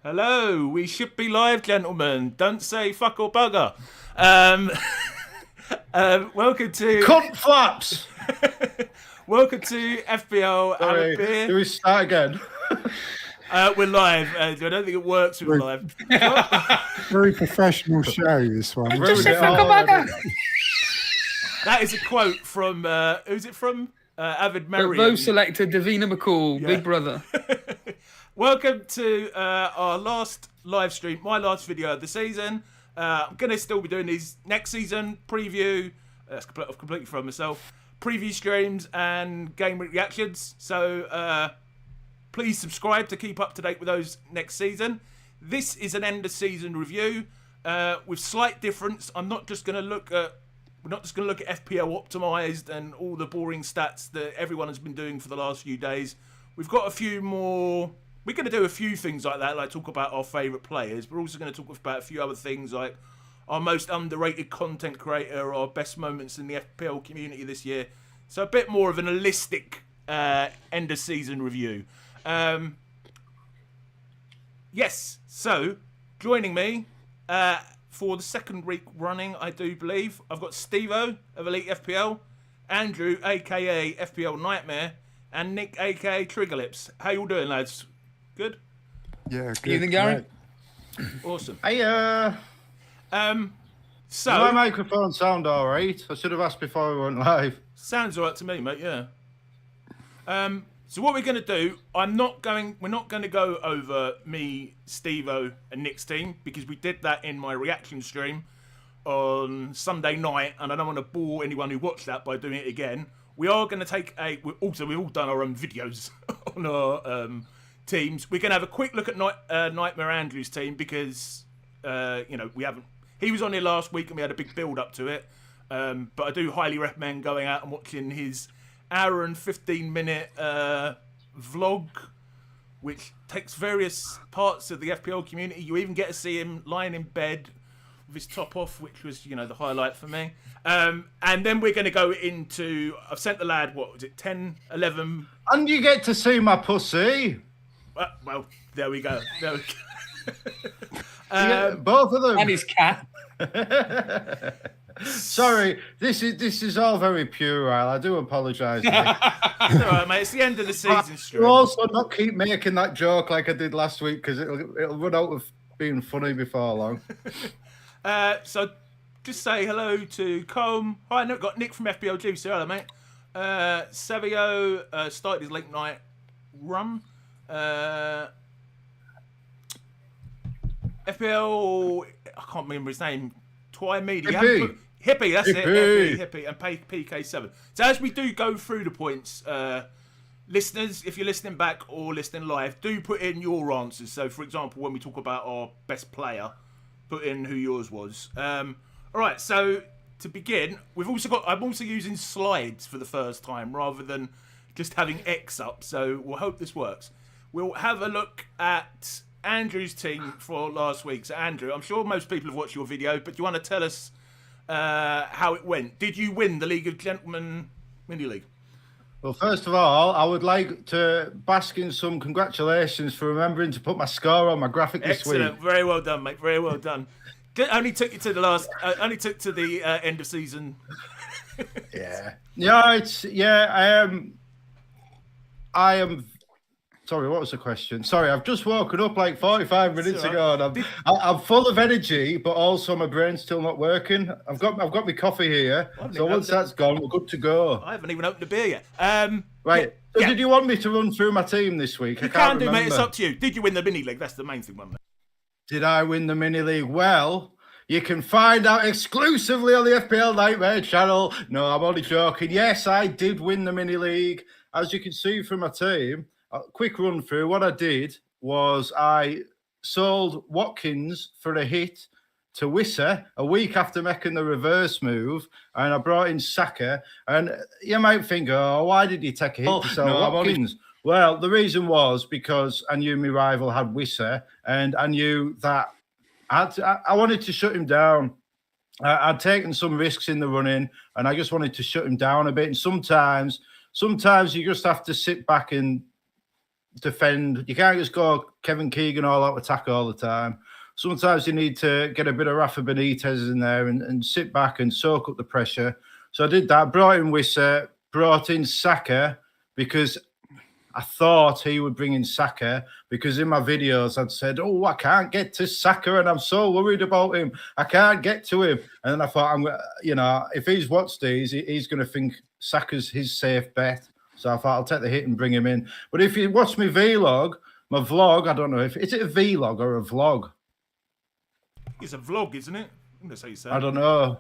Hello, we should be live, gentlemen. Don't say fuck or bugger. Welcome to Cunt flaps. welcome to FPL. Sorry, Have a beer. do we start again? We're live. I don't think it works with live. Very professional show, this one. Just say fuck or bugger. That is a quote from who's it from? Avid Marion. Vote selector Davina McCall, Big Brother. Welcome to our last live stream, my last video of the season. I'm going to still be doing these next season preview. That's completely from myself. Preview streams and game reactions. So please subscribe to keep up to date with those next season. This is an end of season review with slight difference. We're not just going to look at FPL optimized and all the boring stats that everyone has been doing for the last few days. We've got a few more. We're going to do a few things like that, like talk about our favourite players. We're also going to talk about a few other things like our most underrated content creator, our best moments in the FPL community this year. So a bit more of an holistic end of season review. Yes, so joining me for the second week running, I do believe, I've got Steve-O of Elite FPL, Andrew, aka FPL Nightmare, and Nick, aka TriggerLips. How you all doing, lads? Good? Yeah, good. Evening, Gary. Awesome. Hey, So my microphone sound all right? I should have asked before we went live. sounds alright to me, mate, yeah. So what we're going to do, we're not going to go over me, Steve-O, and Nick's team, because we did that in my reaction stream on Sunday night, and I don't want to bore anyone who watched that by doing it again. We are going to take we've all done our own videos on our teams. We're going to have a quick look at Nightmare Andrew's team because, we haven't. He was on here last week and we had a big build up to it. But I do highly recommend going out and watching his hour and 15-minute vlog, which takes various parts of the FPL community. You even get to see him lying in bed with his top off, which was, the highlight for me. And then we're going to go into, I've sent the lad, 10, 11? And you get to see my pussy. Well, there we go. Both of them. And his cat. Sorry, this is all very puerile. I do apologise. It's all right, mate. It's the end of the season stream. We'll also not keep making that joke like I did last week because it'll run out of being funny before long. So just say hello to Combe. Hi, I've got Nick from FPL Juice. Hello, mate. Savio started his late night run. FPL, I can't remember his name. Twy Media. Hippie, that's it. Hippie and PK7. So as we do go through the points, listeners, if you're listening back or listening live, do put in your answers. So, for example, when we talk about our best player, put in who yours was. All right. So to begin, I'm also using slides for the first time rather than just having X up. So we'll hope this works. We'll have a look at Andrew's team for last week. So, Andrew, I'm sure most people have watched your video, but do you want to tell us how it went? Did you win the League of Gentlemen Mini League? Well, first of all, I would like to bask in some congratulations for remembering to put my score on my graphic this week. Excellent. Very well done, mate. Very well done. Only took you to the last. Only took to the end of season. Yeah. I am. Sorry, what was the question? Sorry, I've just woken up like 45 minutes ago, and I'm full of energy, but also my brain's still not working. I've got my coffee here, so once that's gone, we're good to go. I haven't even opened a beer yet. Right. So did you want me to run through my team this week? You can do, mate. It's up to you. Did you win the mini league? That's the main thing, mate. Did I win the mini league? Well, you can find out exclusively on the FPL Nightmare channel. No, I'm only joking. Yes, I did win the mini league. As you can see from my team. A quick run through. What I did was I sold Watkins for a hit to Wissa a week after making the reverse move, and I brought in Saka. And you might think, oh, why did you take a hit to sell Watkins? Well, the reason was because I knew my rival had Wissa, and I knew that I wanted to shut him down. I'd taken some risks in the run-in, and I just wanted to shut him down a bit. And sometimes you just have to sit back and defend. You can't just go Kevin Keegan all out attack all the time. Sometimes you need to get a bit of Rafa Benitez in there and sit back and soak up the pressure. So I did that. Brought in Wissa, brought in Saka because I thought he would bring in Saka because in my videos I'd said, "Oh, I can't get to Saka, and I'm so worried about him. I can't get to him." And then I thought, if he's watched these, he's going to think Saka's his safe bet. So I thought I'll take the hit and bring him in. But if you watch my vlog, I don't know is it a vlog or a vlog? It's a vlog, isn't it? I'm gonna say so. I don't know.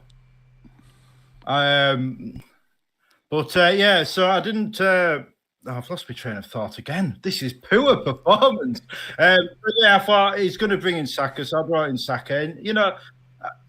So I didn't. I've lost my train of thought again. This is poor performance. But I thought he's going to bring in Saka, so I brought in Saka. And,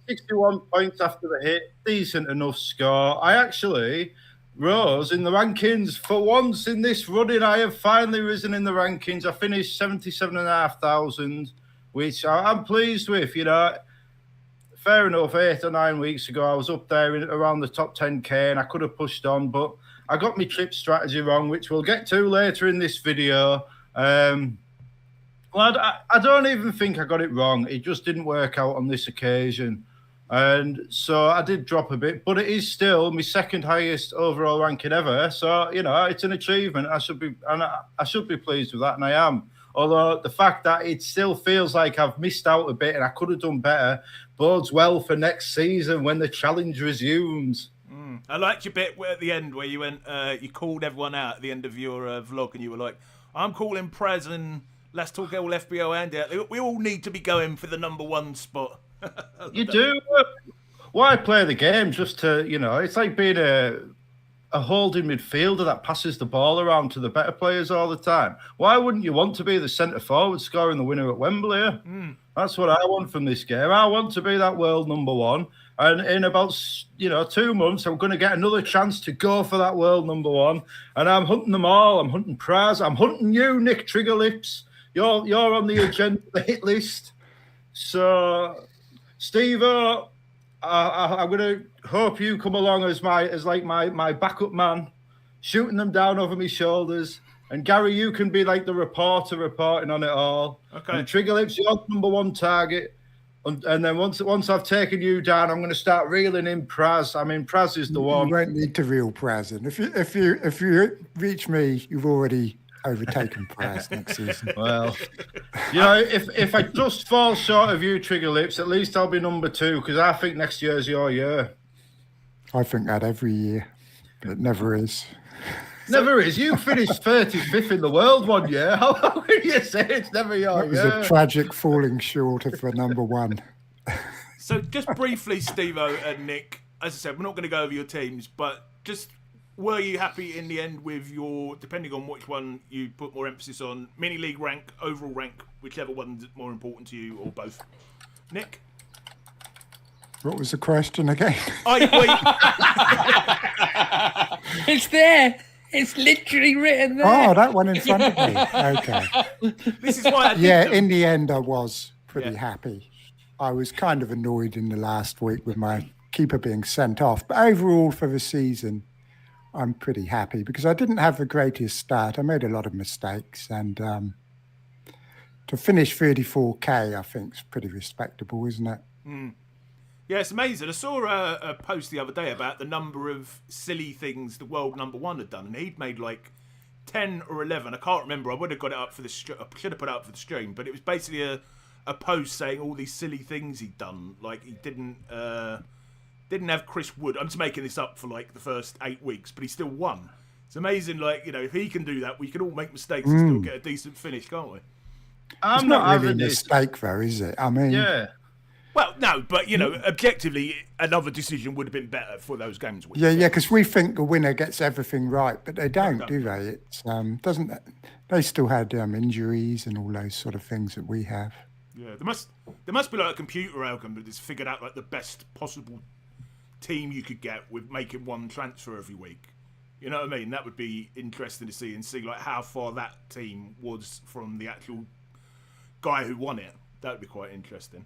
61 points after the hit, decent enough score. I actually rose in the rankings for once in this running. I have finally risen in the rankings. I finished 77,500, which I'm pleased with. Fair enough. 8 or 9 weeks ago, I was up there around the top 10k, and I could have pushed on, but I got my trip strategy wrong, which we'll get to later in this video. I don't even think I got it wrong. It just didn't work out on this occasion. And so I did drop a bit, but it is still my second highest overall ranking ever. So, it's an achievement. I should be pleased with that, and I am. Although the fact that it still feels like I've missed out a bit and I could have done better bodes well for next season when the challenge resumes. I liked your bit at the end where you went, you called everyone out at the end of your vlog, and you were like, "I'm calling Prez and Let's Talk all FPL Andy. We all need to be going for the number 1 spot." You do. Why play the game just to, it's like being a holding midfielder that passes the ball around to the better players all the time. Why wouldn't you want to be the centre forward scoring the winner at Wembley? That's what I want from this game. I want to be that world number 1. And in about 2 months, I'm going to get another chance to go for that world number 1. And I'm hunting them all. I'm hunting Praz. I'm hunting you, Nick TriggerLips. You're on the agenda, the hit list. So, Steve-O, I'm going to hope you come along as my backup man, shooting them down over my shoulders. And Gary, you can be like the reporter reporting on it all. Okay. And TriggerLips, you're number 1 target. And then once I've taken you down, I'm going to start reeling in Praz. I mean, Praz is the one. You won't need to reel Praz in. If you reach me, you've already overtaken Praz next season. Well, if I just fall short of you, TriggerLips, at least I'll be number 2 because I think next year's your year. I think that every year, but it never is. Never is. You finished 35th in the world one year. How can you say it's never your year? It was a tragic falling short of the number 1. So just briefly, Steve-O and Nick, as I said, we're not going to go over your teams, but just were you happy in the end with your, depending on which one you put more emphasis on, mini league rank, overall rank, whichever one's more important to you, or both? Nick? What was the question again? It's there. It's literally written there. Oh, that one in front of me. Okay. This is why I did them. In the end, I was pretty happy. I was kind of annoyed in the last week with my keeper being sent off. But overall, for the season, I'm pretty happy because I didn't have the greatest start. I made a lot of mistakes. And to finish 34k, I think is pretty respectable, isn't it? Yeah, it's amazing. I saw a post the other day about the number of silly things the world number 1 had done, and he'd made like 10 or 11. I can't remember. I would have got it up for the I should have put it up for the stream, but it was basically a post saying all these silly things he'd done. Like he didn't have Chris Wood. I'm just making this up for like the first 8 weeks, but he still won. It's amazing. Like if he can do that, we can all make mistakes and still get a decent finish, can't we? It's not really a mistake, though, is it? I mean, yeah. Well, no, but, objectively, another decision would have been better for those games. Yeah, because we think the winner gets everything right, but they don't, do they? It's they still had injuries and all those sort of things that we have. Yeah, there must be like a computer algorithm that's figured out like the best possible team you could get with making one transfer every week. You know what I mean? That would be interesting to see like how far that team was from the actual guy who won it. That would be quite interesting.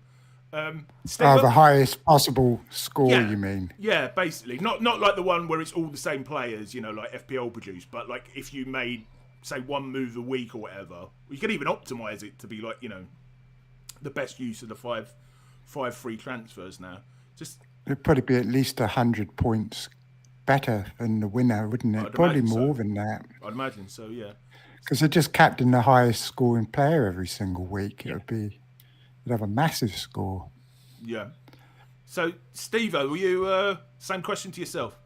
The highest possible score, you mean? Yeah, basically. Not like the one where it's all the same players, like FPL produced, but like if you made say one move a week or whatever. You can even optimize it to be like, the best use of the five free transfers now. It'd probably be at least 100 points better than the winner, wouldn't it? Probably more than that. I'd imagine so, yeah. Because they're just captain the highest scoring player every single week. It'd have a massive score. Yeah. So, Steve-O, were you same question to yourself?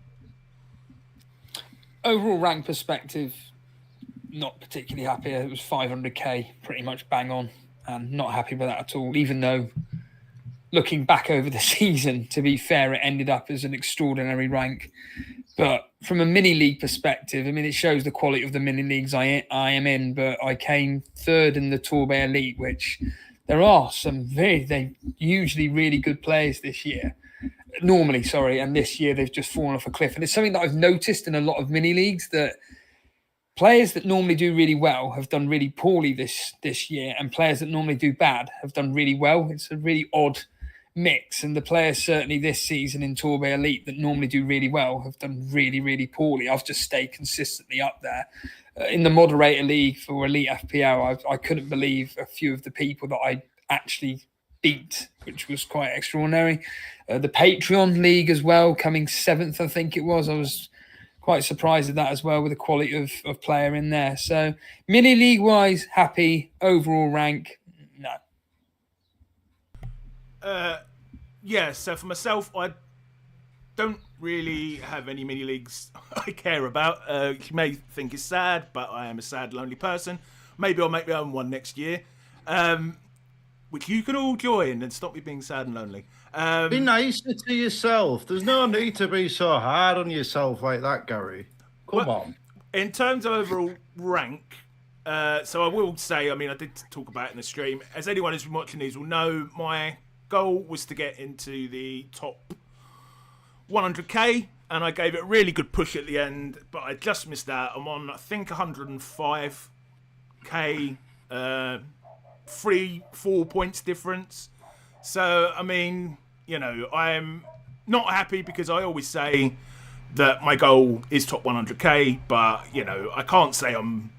Overall rank perspective, not particularly happy. It was 500k, pretty much bang on, and not happy with that at all. Even though, looking back over the season, to be fair, it ended up as an extraordinary rank. But from a mini league perspective, I mean, it shows the quality of the mini leagues I am in. But I came third in the Torbay Elite, which there are some they usually really good players this year. Normally, sorry, and this year they've just fallen off a cliff. And it's something that I've noticed in a lot of mini leagues, that players that normally do really well have done really poorly this year, and players that normally do bad have done really well. It's a really odd mix, and the players certainly this season in Torbay Elite that normally do really well have done really, really poorly. I've just stayed consistently up there. In the moderator league for Elite FPL, I couldn't believe a few of the people that I actually beat, which was quite extraordinary. The Patreon league as well, coming 7th, I think it was. I was quite surprised at that as well, with the quality of player in there. So mini league wise, happy. Overall rank, no. Yeah, so for myself, I don't really have any mini leagues I care about. You may think it's sad, but I am a sad, lonely person. Maybe I'll make my own one next year, which you can all join and stop me being sad and lonely. Be nicer to yourself. There's no need to be so hard on yourself like that, Gary. Come on. In terms of overall rank, so I will say, I mean, I did talk about it in the stream. As anyone who's been watching these will know, my goal was to get into the top 100k, and I gave it a really good push at the end, but I just missed out. I'm on, I think, 105k, 3-4 points difference. So, I mean, I'm not happy, because I always say that my goal is top 100k, but I can't say I'm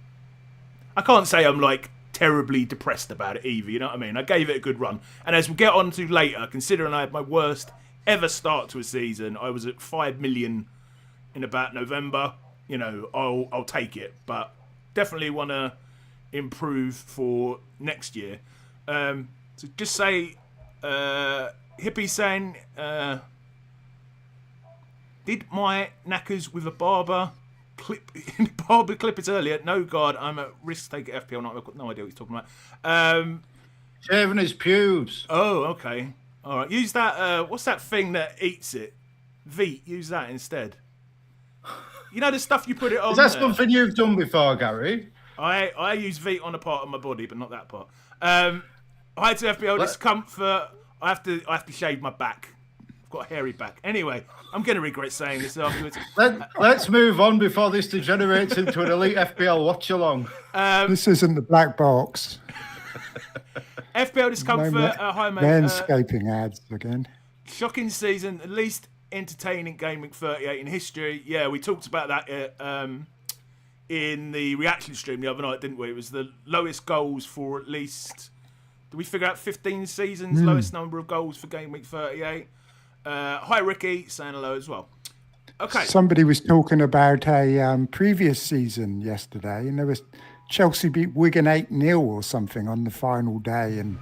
like terribly depressed about it either. You know what I mean? I gave it a good run, and as we'll get on to later, considering I had my worst ever start to a season, I was at 5 million in about November. I'll take it, but definitely want to improve for next year. So just say, Hippie saying, did my knackers with a barber clip it earlier? No, God, I'm at risk taking FPL Nightmare. I've got no idea what he's talking about. Shaving his pubes. Oh, okay. All right. Use that. What's that thing that eats it? Veet. Use that instead. The stuff you put it on. Is that something you've done before, Gary? I use Veet on a part of my body, but not that part. Hi to FPL discomfort. I have to shave my back. I've got a hairy back. Anyway, I'm going to regret saying this afterwards. Let's move on before this degenerates into an Elite FPL watch-along. This isn't the black box. FPL discomfort. Hi, mate. Manscaping ads again. Shocking season. At least entertaining Game Week 38 in history. Yeah, we talked about that in the reaction stream the other night, didn't we? It was the lowest goals for at least... Did we figure out 15 seasons? Lowest number of goals for Game Week 38. Hi, Ricky, saying hello as well. Okay. Somebody was talking about a previous season yesterday, and there was Chelsea beat Wigan 8-0 or something on the final day, and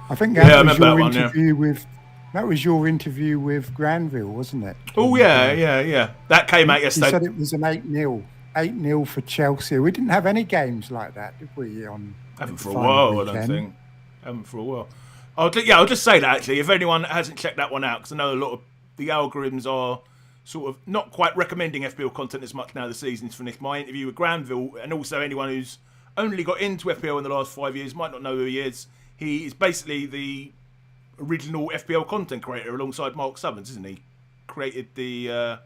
I think that was your interview with. That was your interview with Granville, wasn't it? Oh yeah. That came out yesterday. He said it was an 8-0 for Chelsea. We didn't have any games like that, did we? Haven't for a while, I don't think. Haven't for a while. I'll just say that, actually, if anyone hasn't checked that one out, because I know a lot of the algorithms are sort of not quite recommending FPL content as much now the season's finished. My interview with Granville, and also anyone who's only got into FPL in the last 5 years might not know who he is. He is basically the original FPL content creator alongside Mark Southerns, isn't he? Created the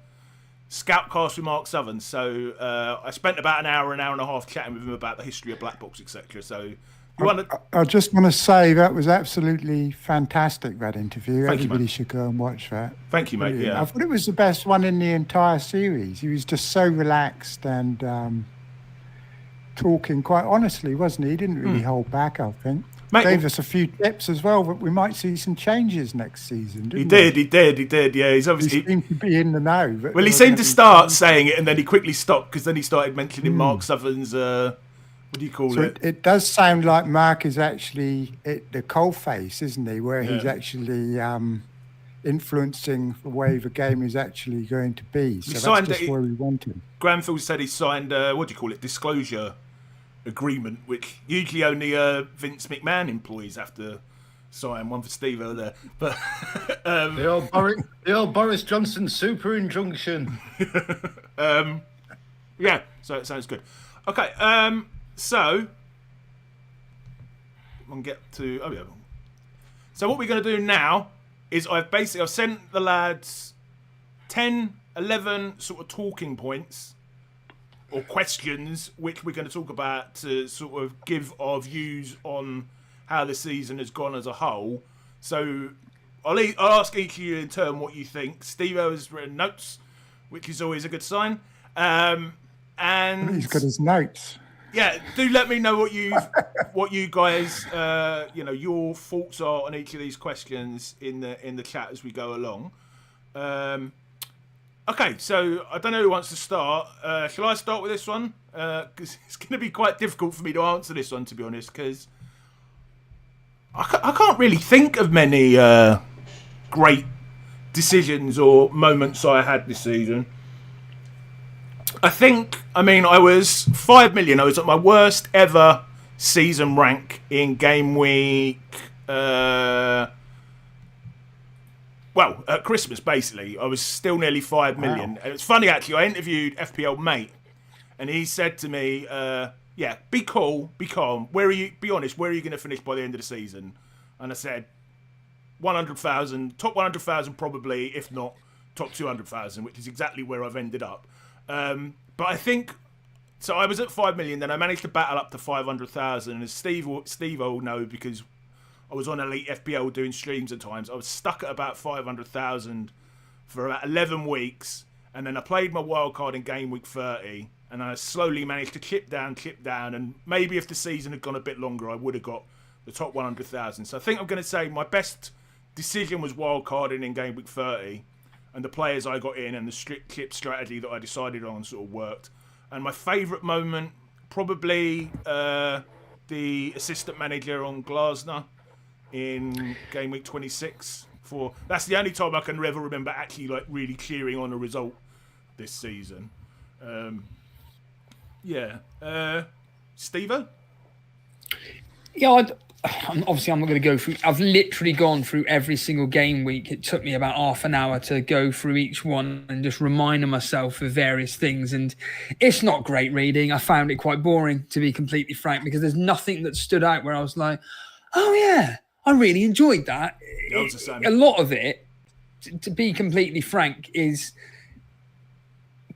Scoutcast with Mark Southerns. So I spent about an hour and a half chatting with him about the history of Black Box, etc. So I just want to say that was absolutely fantastic, that interview. Everybody should go and watch that. Thank you, mate. Brilliant. Yeah. I thought it was the best one in the entire series. He was just so relaxed, and talking quite honestly, wasn't he? He didn't really hold back, I think. Mate, Gave us a few tips as well that we might see some changes next season, didn't he did. Yeah, he's he? obviously. He seemed to be in the know. Well, he seemed to start saying it, and then he quickly stopped because then he started mentioning Mark Southern's. What do you call it? It does sound like Mark is actually the coalface, isn't he? Where he's actually influencing the way the game is actually going to be. So that's just where we want him. Granville said he signed. What do you call it? Disclosure agreement, which usually only Vince McMahon employees have to sign. One for Steve-O there, but the old Boris Johnson super injunction. Yeah, so it sounds good. Okay, so we'll get to. Oh yeah. So what we're going to do now is I've sent the lads 10, 11 sort of talking points or questions, which we're going to talk about to sort of give our views on how the season has gone as a whole. So I'll ask each of you in turn what you think. Steve-O has written notes, which is always a good sign. And he's got his notes. Yeah, do let me know what you guys, your thoughts are on each of these questions in the chat as we go along. Okay, so I don't know who wants to start. Shall I start with this one? Because it's going to be quite difficult for me to answer this one, to be honest, because I can't really think of many great decisions or moments I had this season. I was 5 million. I was at my worst ever season rank in game week. At Christmas, basically, I was still nearly 5 million. Wow. And it's funny, actually, I interviewed FPL Mate, and he said to me, be cool, be calm. Be honest, where are you going to finish by the end of the season? And I said, 100,000, top 100,000 probably, if not top 200,000, which is exactly where I've ended up. But I think, so I was at 5 million, then I managed to battle up to 500,000. And as Steve will know, because I was on Elite FPL doing streams at times, I was stuck at about 500,000 for about 11 weeks. And then I played my wild card in game week 30. And I slowly managed to chip down. And maybe if the season had gone a bit longer, I would have got the top 100,000. So I think I'm going to say my best decision was wild carding in game week 30. And the players I got in and the strict chip strategy that I decided on sort of worked. And my favourite moment, probably the assistant manager on Glasner in game week 26. That's the only time I can ever remember actually really cheering on a result this season. Steve-O? Yeah, I'm not going to go through. I've literally gone through every single game week. It took me about half an hour to go through each one and just reminding myself of various things. And it's not great reading. I found it quite boring, to be completely frank, because there's nothing that stood out where I was like, oh yeah, I really enjoyed that. A lot of it, to be completely frank, is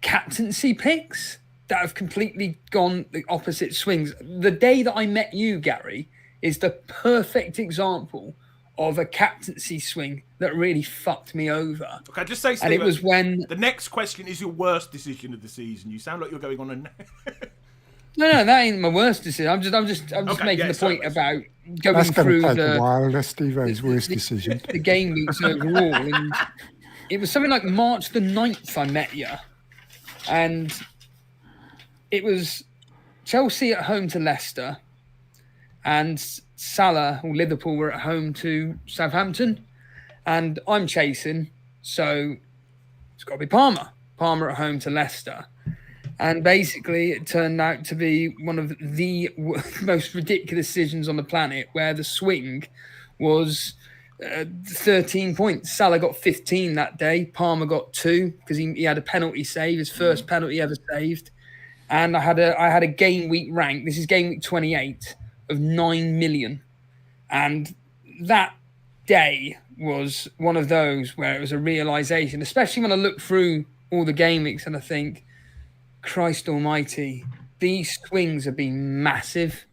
captaincy picks that have completely gone the opposite swings. The day that I met you, Gary, is the perfect example of a captaincy swing that really fucked me over. Okay, just say, Steve, and it was when the next question is your worst decision of the season. You sound like you're going on a. No, that ain't my worst decision. I'm just making the point about going through a while. That's Steve-O's worst decision. The game weeks overall, and it was something like March the 9th I met you, and it was Chelsea at home to Leicester. And Salah or Liverpool were at home to Southampton. And I'm chasing, so it's got to be Palmer. Palmer at home to Leicester. And basically it turned out to be one of the most ridiculous decisions on the planet, where the swing was 13 points. Salah got 15 that day. Palmer got 2 because he had a penalty save, his first penalty ever saved. And I had a game week rank. This is game week 28. Of 9 million. And that day was one of those where it was a realization, especially when I look through all the game weeks and I think, Christ almighty, these swings have been massive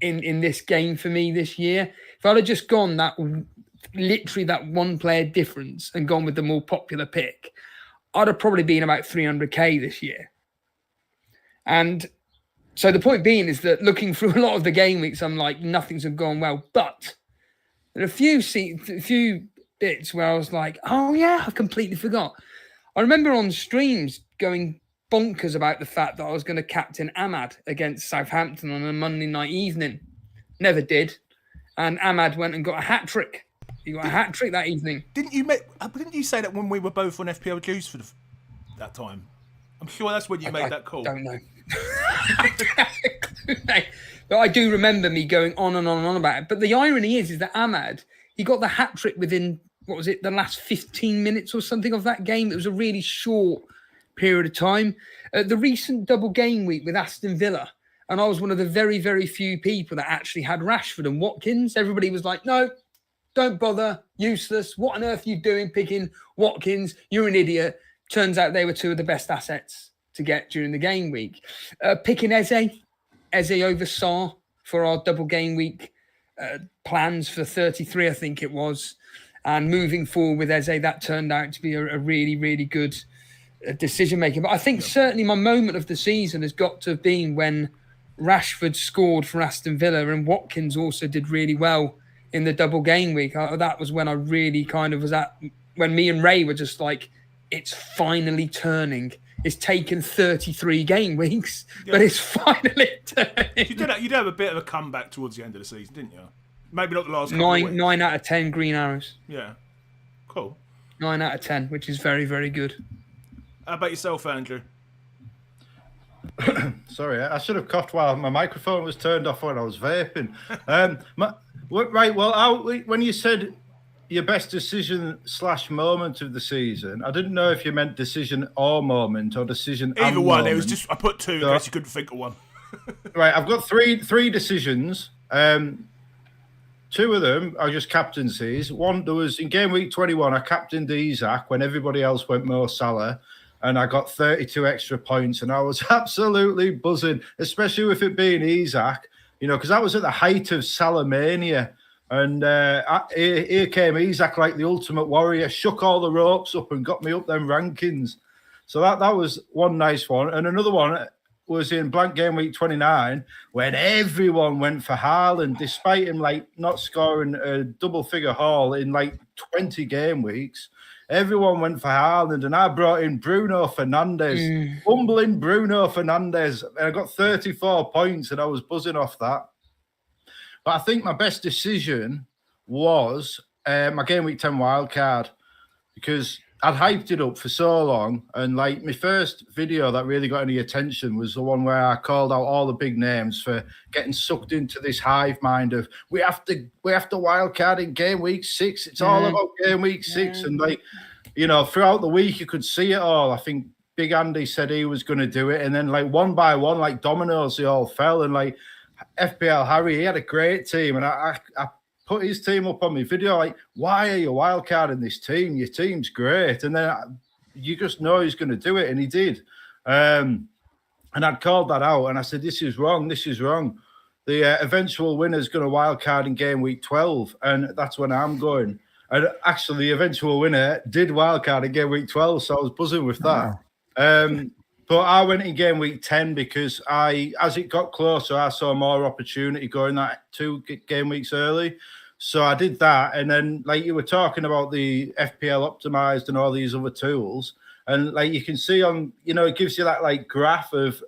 in this game for me this year. If I'd have just gone that one player difference and gone with the more popular pick, I'd have probably been about 300k this year. And So the point being is that looking through a lot of the game weeks, I'm like, nothing's gone well. But there are a few bits where I was like, oh yeah, I completely forgot. I remember on streams going bonkers about the fact that I was going to captain Ahmad against Southampton on a Monday night evening. Never did. And Ahmad went and got a hat-trick. He got a hat-trick that evening. Didn't you say that when we were both on FPL Juice for that time? I'm sure that's when you made that call. I don't know. But I do remember me going on and on and on about it. But the irony is that Ahmad, he got the hat-trick within, the last 15 minutes or something of that game. It was a really short period of time. The recent double game week with Aston Villa, and I was one of the very, very few people that actually had Rashford and Watkins. Everybody was like, no, don't bother, useless. What on earth are you doing picking Watkins? You're an idiot. Turns out they were two of the best assets to get during the game week. Picking Eze over Sarr for our double game week plans for 33, I think it was. And moving forward with Eze, that turned out to be a really, really good decision making. But I think certainly my moment of the season has got to have been when Rashford scored for Aston Villa and Watkins also did really well in the double game week. That was when I really kind of was when me and Ray were just like, it's finally turning. It's taken 33 game weeks, but it's finally turning. You did have a bit of a comeback towards the end of the season, didn't you? Maybe not the last couple of weeks. 9 out of 10 green arrows. Yeah. Cool. 9 out of 10, which is very, very good. How about yourself, Andrew? Sorry, I should have coughed while my microphone was turned off when I was vaping. Right, well, when you said your best decision / moment of the season, I didn't know if you meant decision or moment or decision Either and one. moment. It was just, I put two in case you couldn't think of one. Right, I've got three decisions. Two of them are just captaincies. One, there was in game week 21, I captained Isak when everybody else went Mo Salah, and I got 32 extra points, and I was absolutely buzzing, especially with it being Isak, because that was at the height of Salah mania. And here came Isak like the ultimate warrior, shook all the ropes up and got me up them rankings. So that was one nice one. And another one was in blank game week 29 when everyone went for Haaland, despite him not scoring a double figure haul in 20 game weeks. Everyone went for Haaland, and I brought in Bruno Fernandes, humbling Bruno Fernandes. And I got 34 points, and I was buzzing off that. But I think my best decision was my game week 10 wildcard, because I'd hyped it up for so long. And my first video that really got any attention was the one where I called out all the big names for getting sucked into this hive mind of we have to wildcard in game week 6. It's all about game week 6. And throughout the week you could see it all. I think Big Andy said he was going to do it. And then one by one, like dominoes, they all fell. And FPL Harry, he had a great team. And I put his team up on my video, why are you wildcarding this team? Your team's great. And then you just know he's going to do it, and he did. And I'd called that out, and I said, this is wrong. The eventual winner's going to wildcard in game week 12, and that's when I'm going. And actually, the eventual winner did wildcard in game week 12, so I was buzzing with that. But I went in game week 10 because as it got closer, I saw more opportunity going that 2 game weeks early. So I did that. And then, you were talking about the FPL optimized and all these other tools. And, you can see on, it gives you that, graph of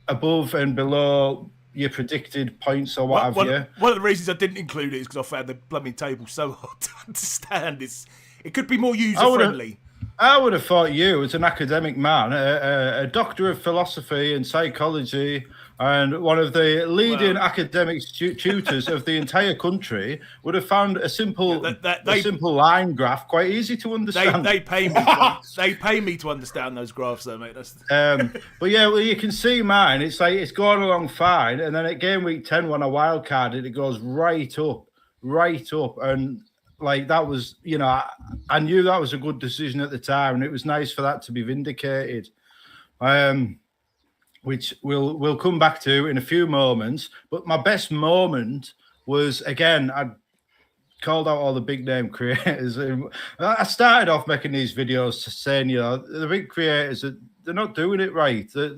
above and below your predicted points or what have you. One of the reasons I didn't include it is because I found the blooming table so hard to understand. It could be more user-friendly. I would have thought you, as an academic man, a doctor of philosophy and psychology, and one of the leading academic tutors of the entire country, would have found a simple line graph quite easy to understand. They pay me to understand those graphs, though, mate. But yeah, well, you can see mine. It's it's going along fine, and then at game week 10, when I wildcarded, it goes right up, and. That was, I knew that was a good decision at the time, and it was nice for that to be vindicated, which we'll come back to in a few moments. But my best moment was, again, I called out all the big name creators. I started off making these videos saying, the big creators, they're not doing it right. They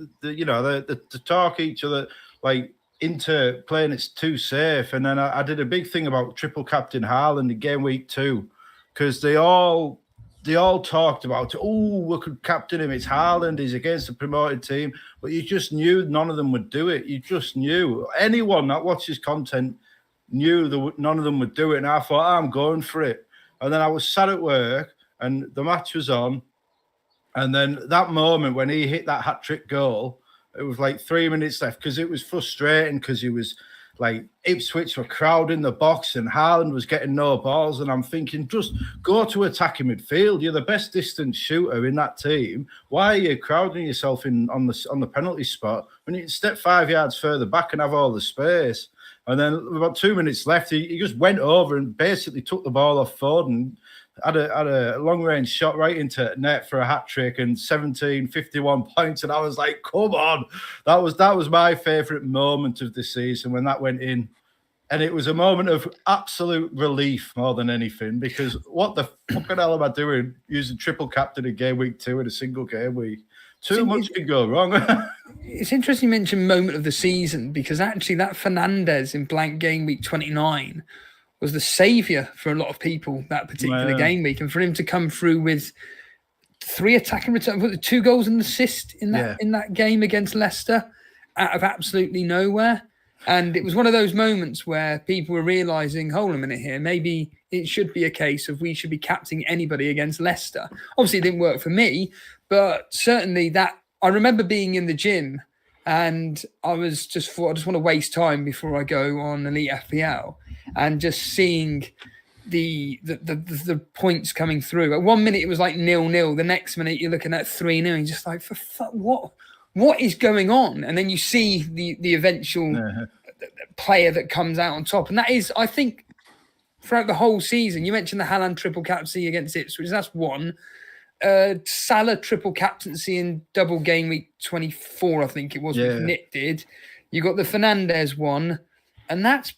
talk each other like into playing it's too safe. And then I did a big thing about triple captain Haaland in game week 2 because they all talked about, we could captain him. It's Haaland. He's against a promoted team. But you just knew none of them would do it. You just knew. Anyone that watches content knew none of them would do it. And I thought, I'm going for it. And then I was sat at work and the match was on. And then that moment when he hit that hat-trick goal, it was like 3 minutes left because it was frustrating because he was like Ipswich were crowding the box and Haaland was getting no balls. And I'm thinking, just go to attacking midfield. You're the best distance shooter in that team. Why are you crowding yourself in on the penalty spot when you can step 5 yards further back and have all the space? And then about 2 minutes left, he just went over and basically took the ball off Foden, had a long-range shot right into net for a hat-trick and 51 points. And I was like, come on. That was my favourite moment of the season when that went in. And it was a moment of absolute relief more than anything because what the fucking hell am I doing using triple captain in game week 2 in a single game week? Too much could go wrong. It's interesting you mentioned moment of the season because actually that Fernandes in blank game week 29 was the saviour for a lot of people that particular game week. And for him to come through with 3 attacking returns, 2 goals and an assist in that game against Leicester out of absolutely nowhere. And it was one of those moments where people were realising, hold on a minute here, maybe it should be a case of we should be captaining anybody against Leicester. Obviously, it didn't work for me, but certainly that I remember being in the gym and I just want to waste time before I go on Elite FPL and just seeing the points coming through. At 1 minute, it was like 0-0. The next minute, you're looking at 3-0. You're just like, for fuck, what is going on? And then you see the eventual player that comes out on top. And that is, I think, throughout the whole season, you mentioned the Haaland triple captaincy against Ipswich. That's one. Salah triple captaincy in double game week 24, I think it was, which Nick did. You got the Fernandes one. And that's,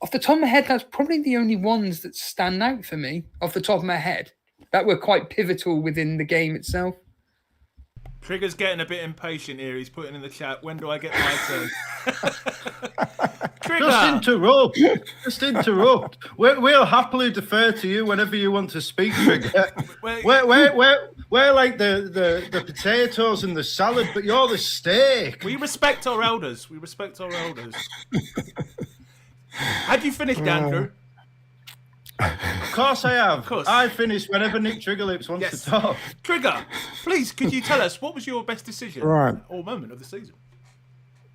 off the top of my head, that's probably the only ones that stand out for me, off the top of my head, that were quite pivotal within the game itself. Trigger's getting a bit impatient here. He's putting in the chat, when do I get my turn? Trigger! Just interrupt. We'll happily defer to you whenever you want to speak, Trigger. We're like the potatoes and the salad, but you're the steak. We respect our elders. Had you finished, Andrew? Of course I have. Of course. I finish whenever Nick TriggerLips wants to talk. Trigger, please, could you tell us what was your best decision or moment of the season?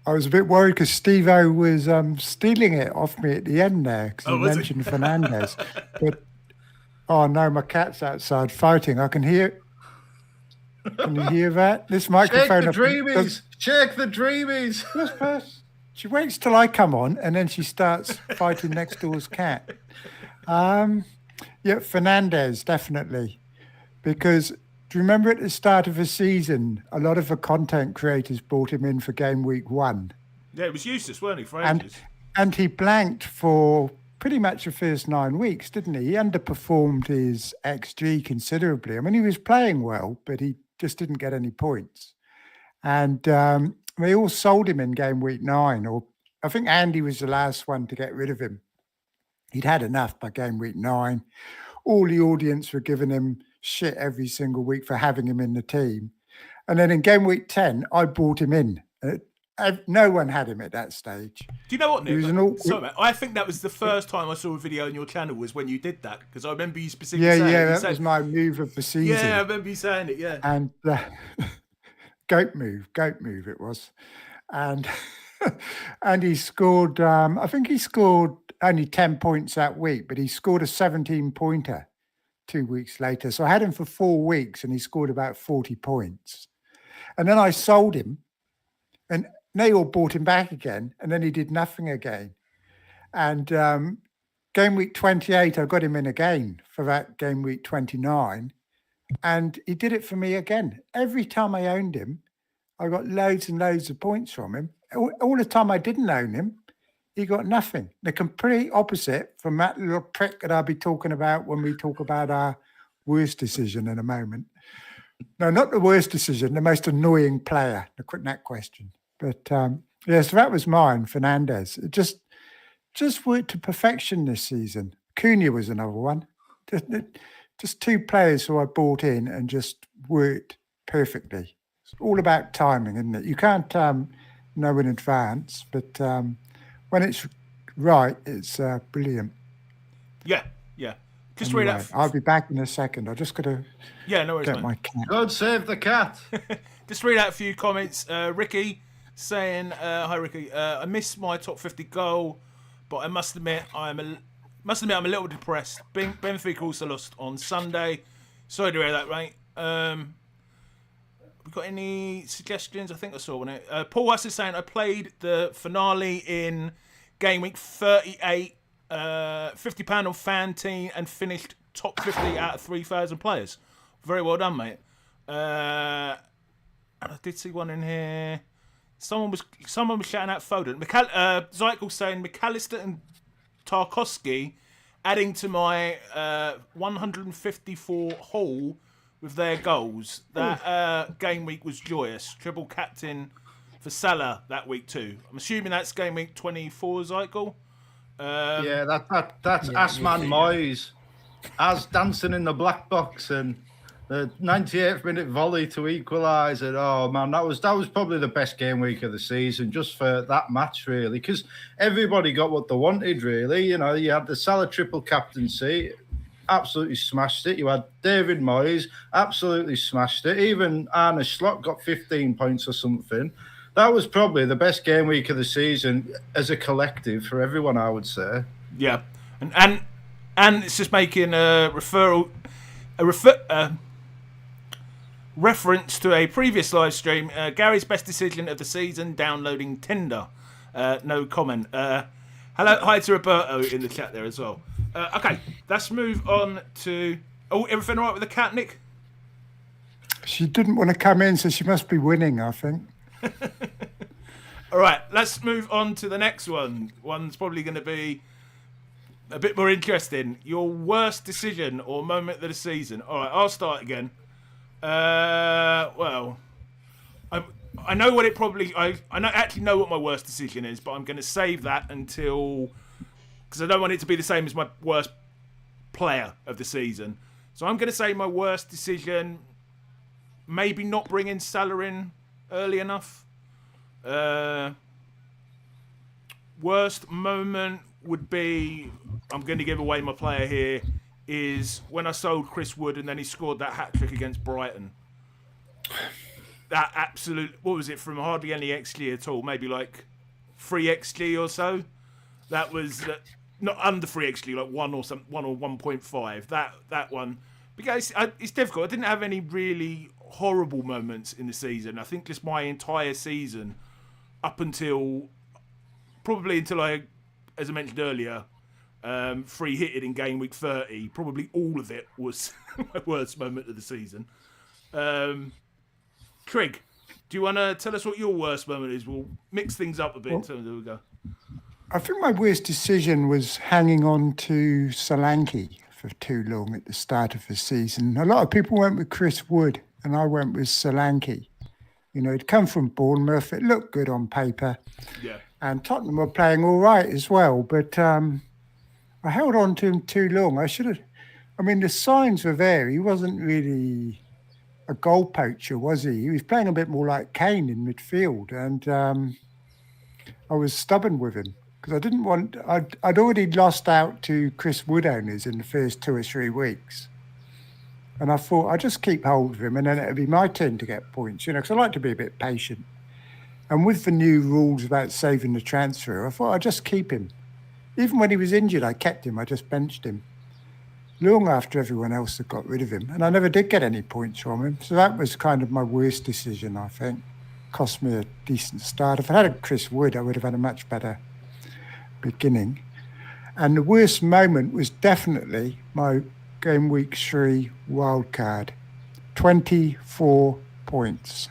I was a bit worried because Steve-O was stealing it off me at the end there because he mentioned Fernandes. But, oh no, my cat's outside fighting. I can hear. Can you hear that? This microphone. Check the dreamies. She waits till I come on and then she starts fighting next door's cat. Fernandes, definitely. Because do you remember at the start of the season, a lot of the content creators brought him in for game week 1. Yeah, it was useless, weren't he, for ages? And he blanked for pretty much the first 9 weeks, didn't he? He underperformed his XG considerably. I mean, he was playing well, but he just didn't get any points. And they all sold him in game week 9, or I think Andy was the last one to get rid of him. He'd had enough by game week 9. All the audience were giving him shit every single week for having him in the team. And then in game week 10, I brought him in. No one had him at that stage. Do you know what, Nick? Sorry, I think that was the first time I saw a video on your channel was when you did that, because I remember you specifically saying it. Yeah, that was my move of the season. Yeah, I remember you saying it, yeah. And goat move it was. And and he scored, I think he scored only 10 points that week, but he scored a 17-pointer 2 weeks later. So I had him for 4 weeks and he scored about 40 points. And then I sold him and they all bought him back again. And then he did nothing again. And game week 28, I got him in again for that game week 29. And he did it for me again. Every time I owned him, I got loads and loads of points from him. All the time I didn't own him, he got nothing. The complete opposite from that little prick that I'll be talking about when we talk about our worst decision in a moment. No, not the worst decision, the most annoying player, that question. But so that was mine, Fernandez. It just worked to perfection this season. Cunha was another one. Just two players who I bought in and just worked perfectly. It's all about timing, isn't it? You can't know in advance, but when it's right, it's brilliant. Yeah. Just read out. I'll be back in a second. I just got to no worries, get my cat. God save the cat. Just read out a few comments. Ricky saying, "Hi Ricky, I missed my top 50 goal, but I must admit I'm a little depressed. Benfica also lost on Sunday. Sorry to hear that, mate. We got any suggestions? I think I saw one. Paul West is saying I played the finale in game week 38, £50 on fan team, and finished top 50 out of 3,000 players. Very well done, mate. And I did see one in here. Someone was shouting out Foden. Zykel saying McAllister and Tarkowski adding to my 154 haul with their goals. That game week was joyous. Triple captain for Salah that week too. I'm assuming that's game week 24, Zykel. That's Asman Moyes as dancing in the black box and the 98th minute volley to equalise it. Oh man, that was probably the best game week of the season, just for that match really, because everybody got what they wanted really. You know, you had the Salah triple captaincy, absolutely smashed it. You had David Moyes, absolutely smashed it. Even Arne Slot got 15 points or something. That was probably the best game week of the season as a collective for everyone, I would say. Yeah, and it's just making a reference to a previous live stream. Gary's best decision of the season: downloading Tinder. No comment. Hi to Roberto in the chat there as well. Okay, let's move on to. Oh, everything all right with the cat, Nick? She didn't want to come in, so she must be winning, I think. All right, let's move on to the next one. One's probably going to be a bit more interesting. Your worst decision or moment of the season. All right, I'll start again. Well, I know what it probably. Actually know what my worst decision is, but I'm going to save that until, because I don't want it to be the same as my worst player of the season. So I'm going to say my worst decision, maybe not bringing Salah in early enough. Worst moment would be, I'm going to give away my player here, is when I sold Chris Wood and then he scored that hat-trick against Brighton. That absolute, what was it, from hardly any XG at all, maybe like 3 XG or so. That was not under 3 XG, like 1 or 1.5. That one. Because it's difficult. I didn't have any really horrible moments in the season. I think just my entire season, up until I, as I mentioned earlier, free hitted in game week 30. Probably all of it was my worst moment of the season. Trig, do you want to tell us what your worst moment is? We'll mix things up a bit in terms of go. I think my worst decision was hanging on to Solanke for too long at the start of the season. A lot of people went with Chris Wood and I went with Solanke. You know, he'd come from Bournemouth. It looked good on paper. Yeah. And Tottenham were playing all right as well. But I held on to him too long. The signs were there. He wasn't really a goal poacher, was he? He was playing a bit more like Kane in midfield. And I was stubborn with him because I didn't want... I'd already lost out to Chris Wood owners in the first 2 or 3 weeks. And I thought, I'd just keep hold of him and then it'd be my turn to get points, you know, because I like to be a bit patient. And with the new rules about saving the transfer, I thought I'd just keep him. Even when he was injured, I kept him. I just benched him long after everyone else had got rid of him. And I never did get any points from him. So that was kind of my worst decision, I think. Cost me a decent start. If I had a Chris Wood, I would have had a much better beginning. And the worst moment was definitely my game week 3 wild card. 24 points.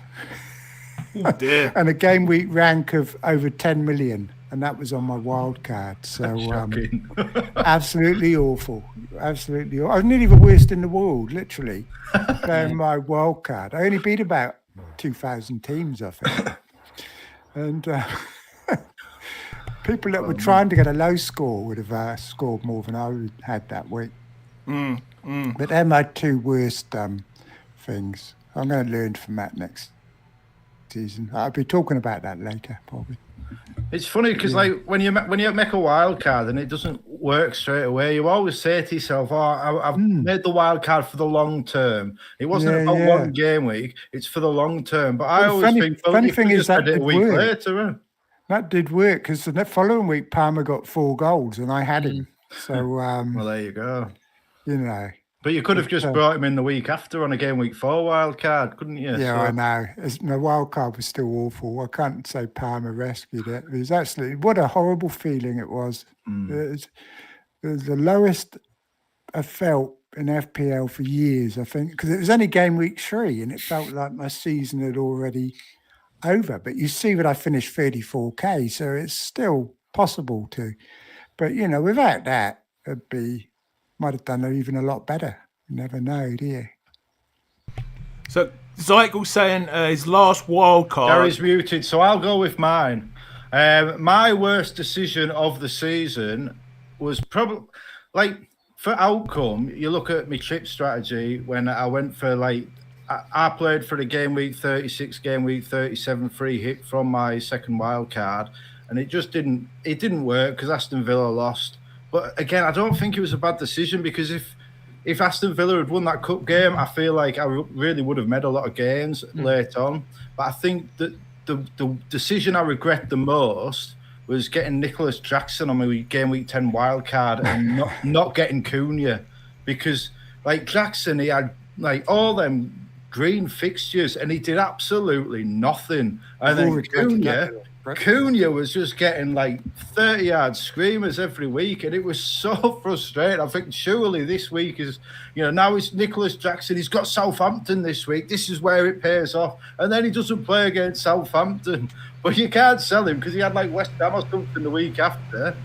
Oh dear. And a game week rank of over 10 million. and that was on my wild card. So Shocking. absolutely awful. Absolutely awful. I was nearly the worst in the world, literally, playing my wild card. I only beat about 2,000 teams, I think. And people that were trying to get a low score would have scored more than I had that week. But they're my two worst things. I'm going to learn from that next season. I'll be talking about that later, probably. It's funny because like when you make a wild card and it doesn't work straight away, you always say to yourself, "Oh, I've made the wild card for the long term. It wasn't about one game week; it's for the long term." But I always think, well, funny you thing could is just that had it a did week work. later. Huh? That did work because the following week Palmer got 4 goals and I had him. So Well, there you go. you know. But you could have just brought him in the week after on a game week 4 wild card, couldn't you? Yeah, I know. My wild card was still awful. I can't say Palmer rescued it. It was absolutely, what a horrible feeling it was. It was the lowest I felt in FPL for years, I think, because it was only game week 3 and it felt like my season had already over. But you see that I finished 34k, so it's still possible to. But, you know, without that, might have done even a lot better. You never know, do you? So Zeichel's saying his last wild card. Gary's muted, so I'll go with mine. My worst decision of the season was probably, like, for outcome, you look at my chip strategy when I went for, like, I played for the game week 36, game week 37 free hit from my second wild card, and it didn't work because Aston Villa lost. But again, I don't think it was a bad decision because if Aston Villa had won that cup game, I feel like I really would have made a lot of gains late on. But I think that the decision I regret the most was getting Nicholas Jackson on my game week 10 wild card and not getting Cunha, because like Jackson, he had like all them green fixtures and he did absolutely nothing. And then Cunha was just getting like 30-yard screamers every week, and it was so frustrating. I think surely this week is, now it's Nicholas Jackson. He's got Southampton this week. This is where it pays off. And then he doesn't play against Southampton. But you can't sell him because he had like West Ham or something the week after.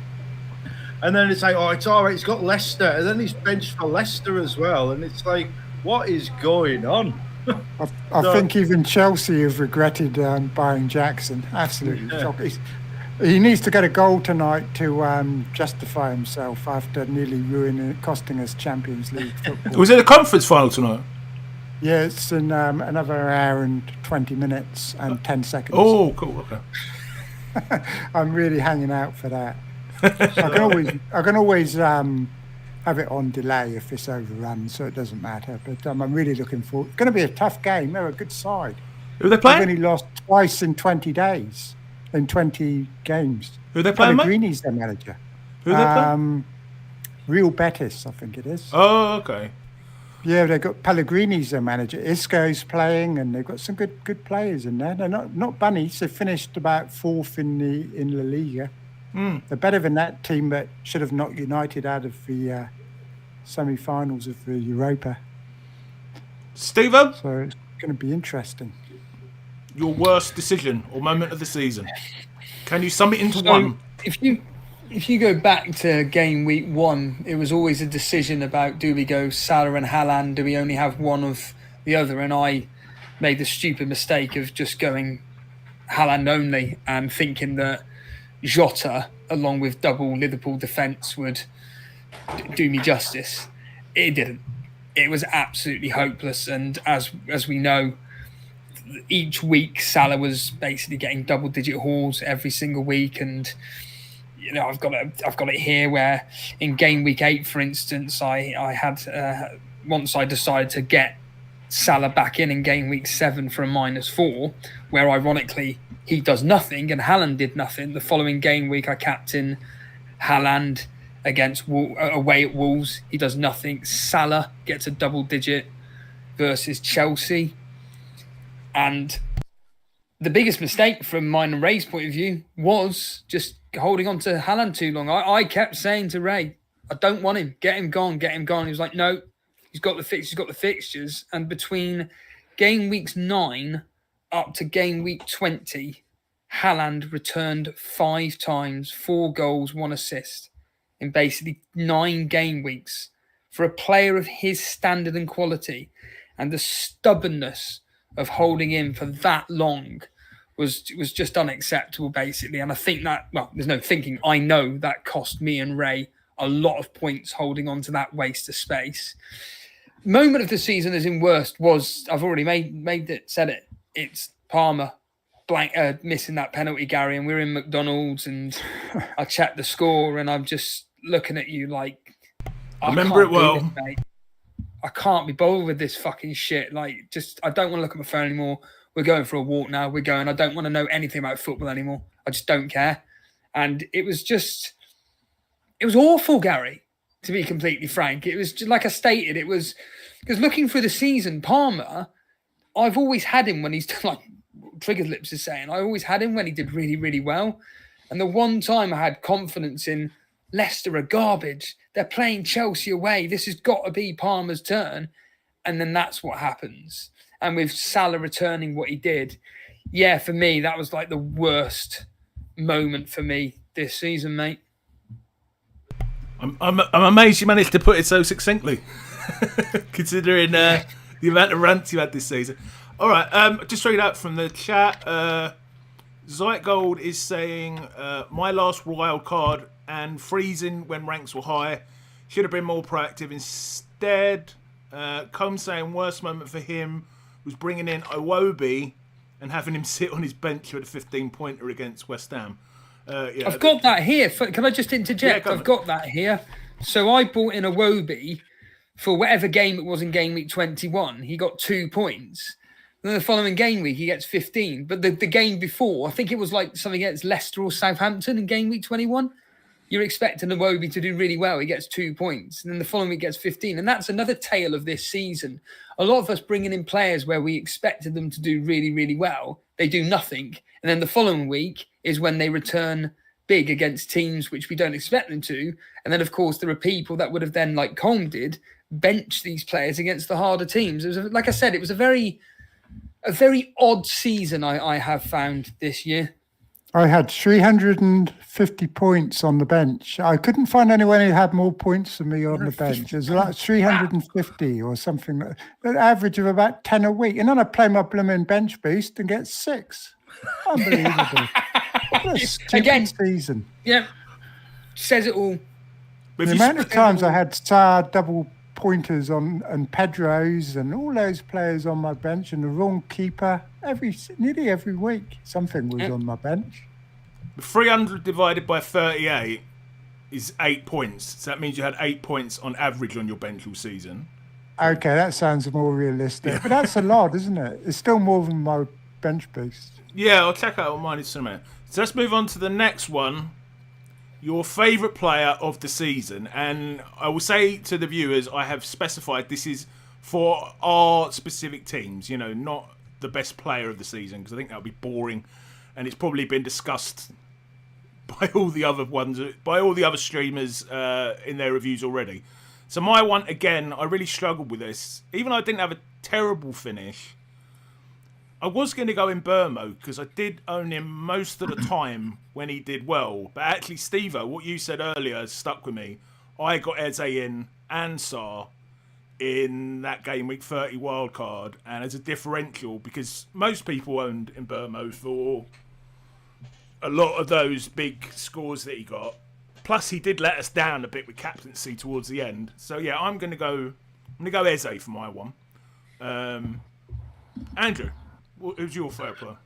And then it's like, oh, it's all right. He's got Leicester. And then he's benched for Leicester as well. And it's like, what is going on? I think even Chelsea have regretted buying Jackson. Absolutely shocking. He needs to get a goal tonight to justify himself after nearly costing us Champions League football. Was it a conference final tonight? Yeah, it's in another hour and 20 minutes and 10 seconds. Oh, cool. Okay. I'm really hanging out for that. I can always have it on delay if it's overrun, so it doesn't matter. But I'm really looking forward. It's going to be a tough game. They're a good side. Who are they playing? They've only lost twice in 20 days, in 20 games. Who are they playing, mate? Pellegrini's their manager. Who are they playing? Real Betis, I think it is. Oh, okay. Yeah, they've got Pellegrini's their manager. Isco's playing, and they've got some good players in there. They're not bunnies. They finished about 4th in La Liga. They're better than that team that should have knocked United out of the semi-finals of the Europa. Steve-O? So it's going to be interesting. Your worst decision or moment of the season? Can you sum it into one? If you go back to game week 1, it was always a decision about, do we go Salah and Haaland? Do we only have one of the other? And I made the stupid mistake of just going Haaland only and thinking that Jota, along with double Liverpool defence, would do me justice. It didn't. It was absolutely hopeless. And as we know, each week Salah was basically getting double-digit hauls every single week. And I've got it here where in game week 8, for instance, I had once I decided to get Salah back in game week 7 for a -4, where ironically he does nothing and Haaland did nothing. The following game week I captain Haaland against away at Wolves. He does nothing. Salah gets a double-digit versus Chelsea. And the biggest mistake from mine and Ray's point of view was just holding on to Haaland too long. I kept saying to Ray, I don't want him. Get him gone. He was like, no, he's got the fixtures. And between game weeks 9 up to game week 20, Haaland returned 5 times, 4 goals, 1 assist in basically 9 game weeks for a player of his standard and quality, and the stubbornness of holding him for that long was just unacceptable, basically. And I think that, well, there's no thinking. I know that cost me and Ray a lot of points holding on to that waste of space. Moment of the season as in worst was, I've already said it. It's Palmer missing that penalty, Gary, and we're in McDonald's and I checked the score and I'm just looking at you like, I remember it well. This, mate. I can't be bothered with this fucking shit. Like, just, I don't want to look at my phone anymore. We're going for a walk now. I don't want to know anything about football anymore. I just don't care. And it was awful, Gary, to be completely frank. It was just, like I stated, it was, because looking through the season, Palmer, I've always had him when he's like TriggerLips is saying, I always had him when he did really, really well. And the one time I had confidence in Leicester are garbage. They're playing Chelsea away. This has got to be Palmer's turn. And then that's what happens. And with Salah returning what he did, yeah, for me, that was like the worst moment for me this season, mate. I'm amazed you managed to put it so succinctly, considering the amount of rants you had this season. All right, just read out from the chat. Zeitgold is saying, my last wild card and freezing when ranks were high. Should have been more proactive instead. Combs saying worst moment for him was bringing in Iwobi and having him sit on his bench with a 15-pointer against West Ham. Yeah, I've got that here. Can I just interject? Yeah, I've got that here. So I bought in Iwobi for whatever game it was in game week 21. He got 2 points. Then the following game week, he gets 15. But the game before, I think it was like something against Leicester or Southampton in game week 21. You're expecting Iwobi to do really well. He gets 2 points. And then the following week gets 15. And that's another tale of this season. A lot of us bringing in players where we expected them to do really, really well. They do nothing. And then the following week is when they return big against teams which we don't expect them to. And then, of course, there are people that would have then, like Colm did, bench these players against the harder teams. It was, like I said, it was a very odd season I have found this year. I had 350 points on the bench. I couldn't find anyone who had more points than me on the bench. It was like 350 or something. An average of about 10 a week. And then I play my blooming bench boost and get 6. Unbelievable. What a stupid season. Yeah. Says it all. The amount of times I had Saar double pointers on and Pedro's and all those players on my bench and the wrong keeper nearly every week something was on my bench. 300 divided by 38 is 8 points. So that means you had 8 points on average on your bench all season. Okay, that sounds more realistic. But that's a lot, isn't it? It's still more than my bench boost. Yeah, I'll check out what mine is in a minute. So let's move on to the next one. Your favourite player of the season. And I will say to the viewers, I have specified this is for our specific teams, you know, not the best player of the season, because I think that would be boring. And it's probably been discussed by all the other ones, by all the other streamers in their reviews already. So my one, again, I really struggled with this. Even though I didn't have a terrible finish, I was going to go in Burmo because I did own him most of the time when he did well. But actually, Steve-O, what you said earlier stuck with me. I got Eze in and Saar in that game week 30 wildcard, and as a differential, because most people owned in Burmo for a lot of those big scores that he got. Plus, he did let us down a bit with captaincy towards the end. So yeah, I'm gonna go Eze for my one. Andrew, who's your favourite player?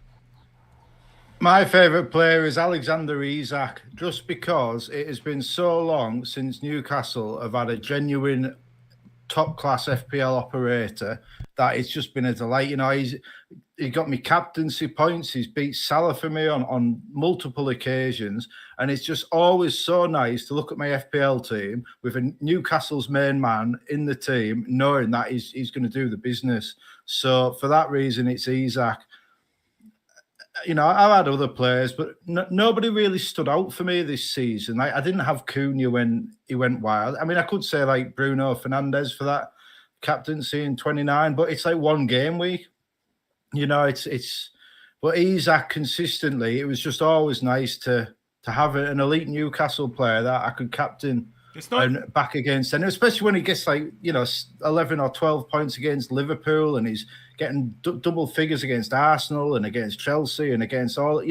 My favourite player is Alexander Isak, just because it has been so long since Newcastle have had a genuine top-class FPL operator that it's just been a delight. You know, he got me captaincy points. He's beat Salah for me on multiple occasions. And it's just always so nice to look at my FPL team with a Newcastle's main man in the team, knowing that he's going to do the business. So for that reason, it's Isak. You know, I've had other players, but nobody really stood out for me this season. I didn't have Cunha when he went wild. I mean, I could say like Bruno Fernandes for that captaincy in 29, but it's like one game week. You know, it's But Isak consistently, it was just always nice to have an elite Newcastle player that I could captain and back against, and especially when he gets 11 or 12 points against Liverpool, and he's getting double figures against Arsenal and against Chelsea and against all.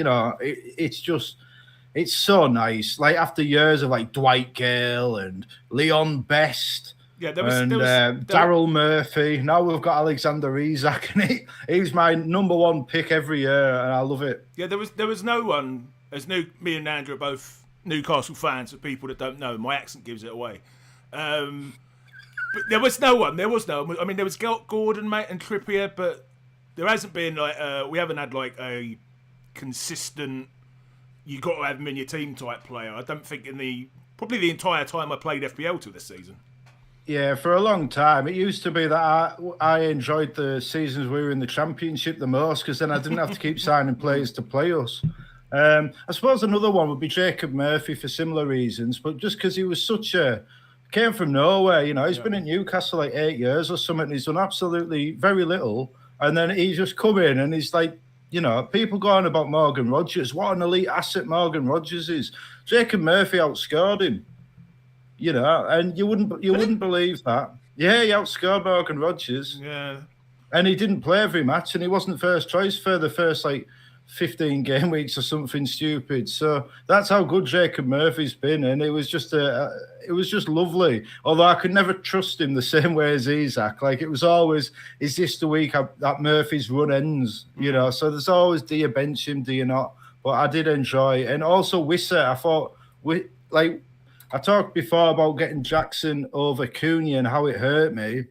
It's so nice. Like after years of like Dwight Gale and Leon Best. Yeah, Daryl Murphy. Now we've got Alexander Isak, and he's my number one pick every year, and I love it. Yeah, there was no one. Me and Andrew are both Newcastle fans. For people that don't know, my accent gives it away. But there was no one. I mean, there was Gordon, mate, and Trippier, but there hasn't been we haven't had like a consistent. You got to have him in your team type player. I don't think probably the entire time I played FPL till this season. Yeah, for a long time. It used to be that I enjoyed the seasons we were in the Championship the most, because then I didn't have to keep signing players to play us. I suppose another one would be Jacob Murphy for similar reasons, but just because he was came from nowhere, he's been in Newcastle like 8 years or something, and he's done absolutely very little, and then he just come in and he's like, people go on about Morgan Rogers, what an elite asset Morgan Rogers is. Jacob Murphy outscored him. And you wouldn't believe that. Yeah, he outscored Morgan Rogers. Yeah. And he didn't play every match, and he wasn't first choice for the first 15 game weeks or something stupid. So that's how good Jacob Murphy's been, and it was just lovely. Although I could never trust him the same way as Isak. Like it was always, is this the week that Murphy's run ends? So there's always, do you bench him? Do you not? But I did enjoy, and also Wissa. I thought I talked before about getting Jackson over Cunha and how it hurt me.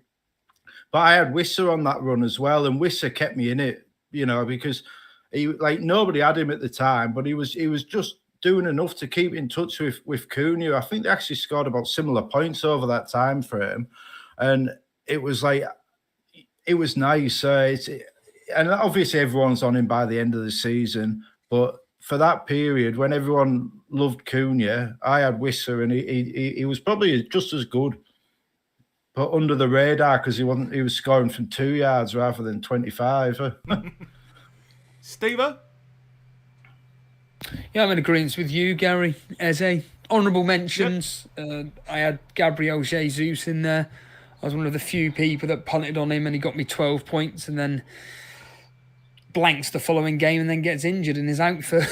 But I had Wissa on that run as well, and Wissa kept me in it, because he nobody had him at the time, but he was just doing enough to keep in touch with Cunha. I think they actually scored about similar points over that time frame, and it was nice. And obviously everyone's on him by the end of the season, but for that period when everyone loved Cunha, I had Wissa, and he was probably just as good, but under the radar because he was scoring from 2 yards rather than 25. Steve-O? Yeah, I'm in agreement with you, Gary. Eze. Honourable mentions. Yep. I had Gabriel Jesus in there. I was one of the few people that punted on him, and he got me 12 points, and then blanks the following game and then gets injured and is out for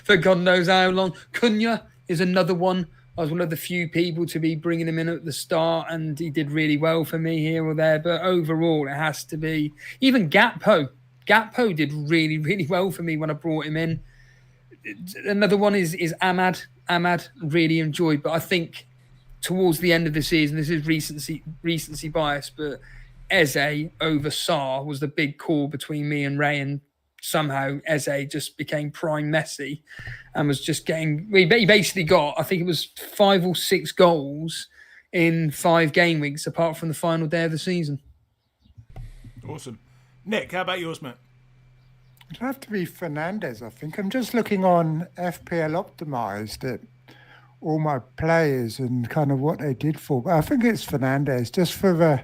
for God knows how long. Cunha is another one. I was one of the few people to be bringing him in at the start, and he did really well for me here or there. But overall, it has to be even Gakpo. Gakpo did really, really well for me when I brought him in. Another one is Ahmad. Ahmad really enjoyed, but I think towards the end of the season, this is recency bias, but Eze over Sarr was the big call between me and Ray, and somehow Eze just became prime Messi and was just getting... He basically got, I think it was 5 or 6 goals in 5 game weeks, apart from the final day of the season. Awesome. Nick, how about yours, mate? It'd have to be Fernandez, I think. I'm just looking on FPL Optimised at all my players and kind of what they did for. But I think it's Fernandez, just for the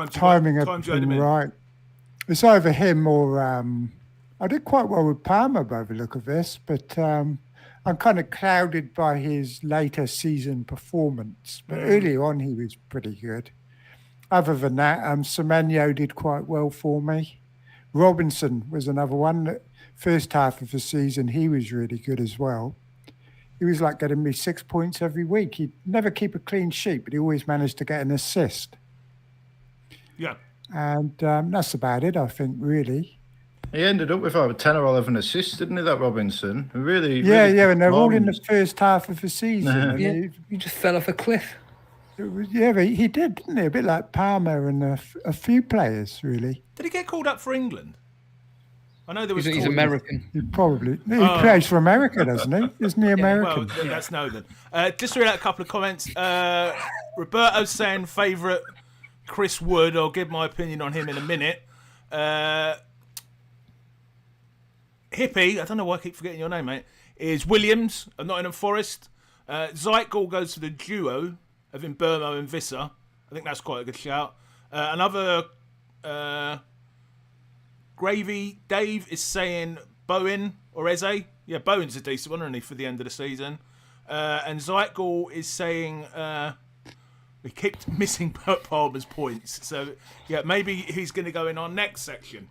timing of being right. It's either him or I did quite well with Palmer by the look of this, but I'm kind of clouded by his later season performance. But early on, he was pretty good. Other than that, Semenyo did quite well for me. Robinson was another one. First half of the season, he was really good as well. He was like getting me 6 points every week. He'd never keep a clean sheet, but he always managed to get an assist. Yeah. And that's about it, I think, really. He ended up with over 10 or 11 assists, didn't he, that Robinson? Really, yeah, and they're all in the first half of the season. Yeah, he just fell off a cliff. But he did, didn't he? A bit like Palmer and a few players, really. Did he get called up for England? I know there was. He's American. He plays for America, doesn't he? Isn't he American? Well, that's no then. Just to read out a couple of comments. Roberto's saying favourite Chris Wood. I'll give my opinion on him in a minute. Hippie, I don't know why I keep forgetting your name, mate, is Williams of Nottingham Forest. Zeichel goes to the duo of Imbermo and Visser. I think that's quite a good shout. Another Gravy Dave is saying Bowen or Eze. Yeah, Bowen's a decent one, isn't he, for the end of the season? And Zykel is saying we kept missing Palmer's points. So, yeah, maybe he's going to go in our next section.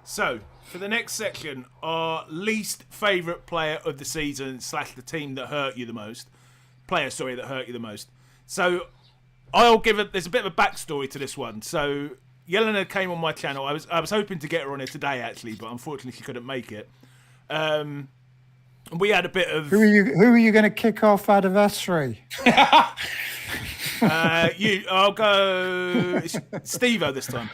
So, for the next section, our least favourite player of the season / the team that hurt you the most. Player, sorry, that hurt you the most. So, I'll give it... There's a bit of a backstory to this one. So, Yelena came on my channel. I was hoping to get her on here today, actually, but unfortunately she couldn't make it. We had a bit of... Who are you going to kick off out of us three? I'll go Steve-O this time.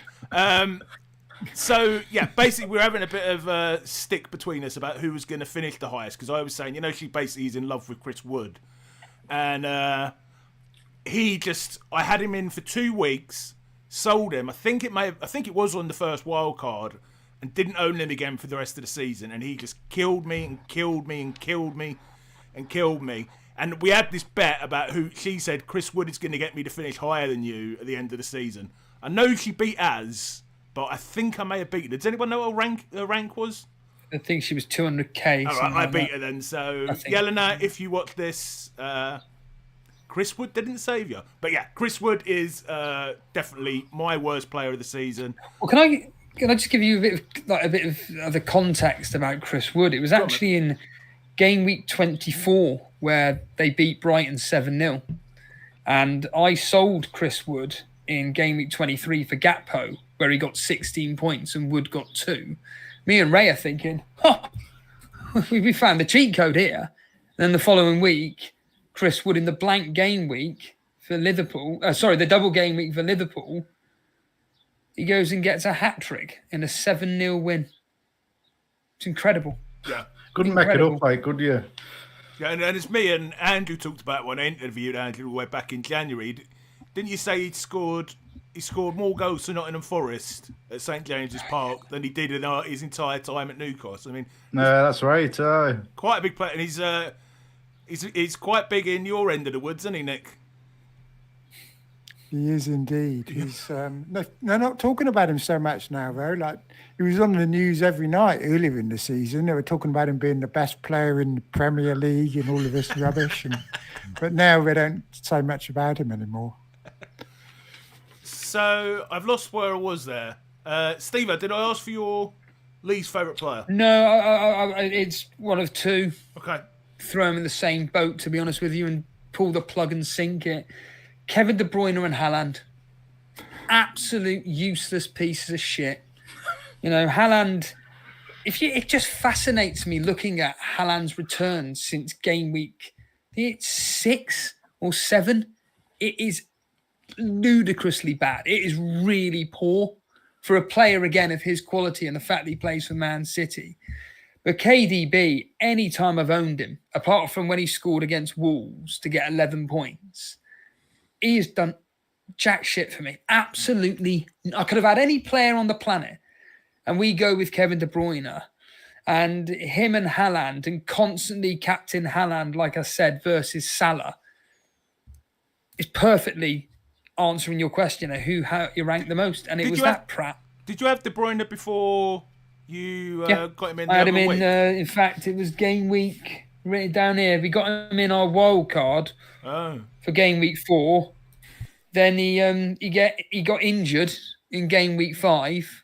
So, yeah, basically we're having a bit of a stick between us about who was going to finish the highest, because I was saying, she basically is in love with Chris Wood. And I had him in for 2 weeks, sold him. I think it was on the first wild card, and didn't own him again for the rest of the season. And he just killed me and killed me and killed me and killed me. And we had this bet about who she said Chris Wood is going to get me to finish higher than you at the end of the season. I know she beat Az, but I think I may have beaten her. Does anyone know what her rank was? I think she was 200k. All right, I beat her then. So, Yelena, if you watch this, Chris Wood didn't save you. But yeah, Chris Wood is definitely my worst player of the season. Well, can I just give you a bit of the context about Chris Wood? It was actually in game week 24 where they beat Brighton 7-0. And I sold Chris Wood in game week 23 for Gakpo, where he got 16 points and Wood got 2. Me and Ray are thinking, we found the cheat code here. And then the following week, Chris Wood in the blank game week for Liverpool, the double game week for Liverpool, he goes and gets a hat-trick in a 7-0 win. It's incredible. Yeah. Couldn't make it up, like, could you? Yeah, and it's me and Andrew talked about when I interviewed Andrew way back in January. Didn't you say he scored more goals for Nottingham Forest at St James's Park than he did in his entire time at Newcastle? I mean, no, that's right. Quite a big player, and he's quite big in your end of the woods, isn't he, Nick? He is indeed. He's they're not talking about him so much now, though. Like, he was on the news every night earlier in the season. They were talking about him being the best player in the Premier League and all of this rubbish. But now they don't say much about him anymore. So I've lost where I was there. Steve-O, did I ask for your least favourite player? No, it's one of two. Okay. Throw him in the same boat, to be honest with you, and pull the plug and sink it. Kevin De Bruyne and Haaland. Absolute useless pieces of shit. Haaland, it just fascinates me looking at Haaland's returns since game week. It's 6 or 7. It is ludicrously bad. It is really poor for a player, again, of his quality and the fact that he plays for Man City. But KDB, any time I've owned him, apart from when he scored against Wolves to get 11 points, he has done jack shit for me. Absolutely. I could have had any player on the planet, and we go with Kevin De Bruyne and him and Haaland, and constantly captain Haaland, like I said, versus Salah, is perfectly answering your question of how you rank the most. And it was that prat. Did you have De Bruyne before you got him in? I had him in. In fact, it was game week written down here. We got him in our wild card for game week 4. Then he got injured in game week 5,